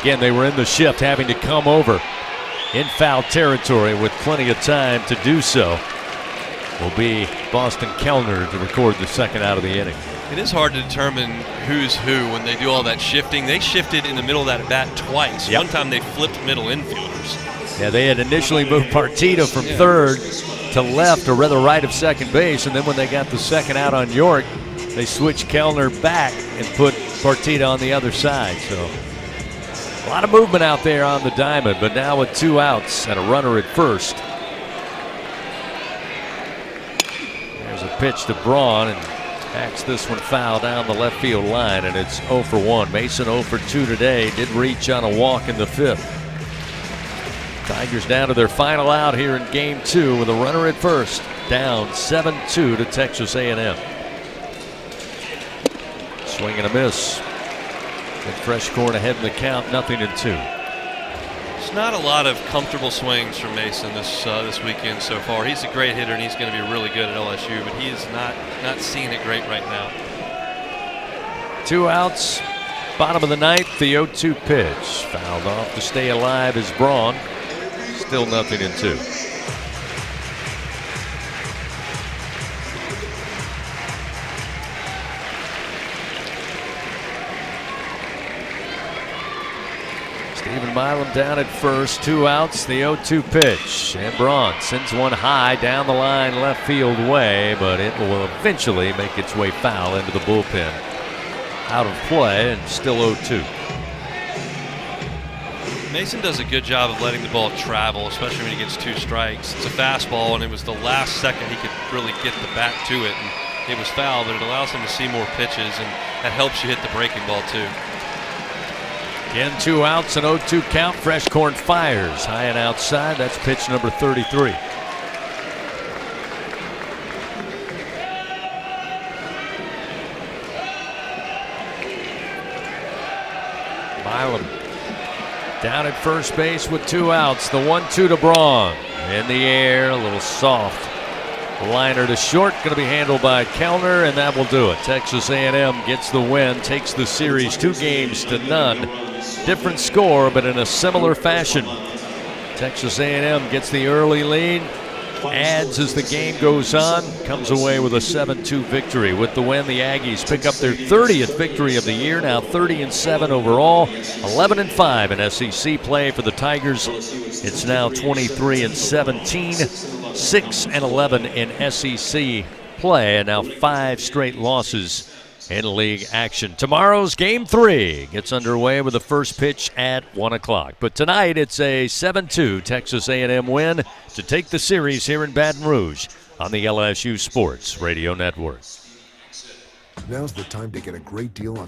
Again, they were in the shift, having to come over in foul territory with plenty of time to do so. Will be Boston Kellner to record the second out of the inning. It is hard to determine who's who when they do all that shifting. They shifted in the middle of that at bat twice. Yep. One time they flipped middle infielders. Yeah, they had initially moved Partita from third to left, or rather right of second base, and then when they got the second out on York, they switched Kellner back and put Partita on the other side. So a lot of movement out there on the diamond, but now with 2 outs and a runner at first. There's a pitch to Braun, and hacks this one foul down the left field line, and it's 0 for 1. Mason 0 for 2 today. Did reach on a walk in the 5th. Tigers down to their final out here in Game 2 with a runner at first. Down 7-2 to Texas A&M. Swing and a miss. And Freshcorn ahead in the count, 0-2. There's not a lot of comfortable swings from Mason this weekend so far. He's a great hitter, and he's going to be really good at LSU, but he is not seeing it great right now. 2 outs, bottom of the 9th, the 0-2 pitch. Fouled off to stay alive is Braun. Still 0-2. Steven Milam down at first, 2 outs, the 0-2 pitch. And Braun sends one high down the line left field way, but it will eventually make its way foul into the bullpen. Out of play and still 0-2. Mason does a good job of letting the ball travel, especially when he gets 2 strikes. It's a fastball, and it was the last second he could really get the bat to it, and it was foul, but it allows him to see more pitches, and that helps you hit the breaking ball too. Again, 2 outs, an 0-2 count. Freshcorn fires high and outside. That's pitch number 33. Milam down at first base with 2 outs. The 1-2 to Braun. In the air, a little soft. Liner to short, going to be handled by Kellner, and that will do it. Texas A&M gets the win, takes the series 2-0. Different score, but in a similar fashion. Texas A&M gets the early lead, adds as the game goes on, comes away with a 7-2 victory. With the win, the Aggies pick up their 30th victory of the year, now 30-7 overall, 11-5 in SEC play for the Tigers. It's now 23-17, 6-11 in SEC play, and now 5 straight losses in league action. Tomorrow's Game 3 gets underway with the first pitch at 1 o'clock. But tonight it's a 7-2 Texas A&M win to take the series here in Baton Rouge on the LSU Sports Radio Network. Now's the time to get a great deal on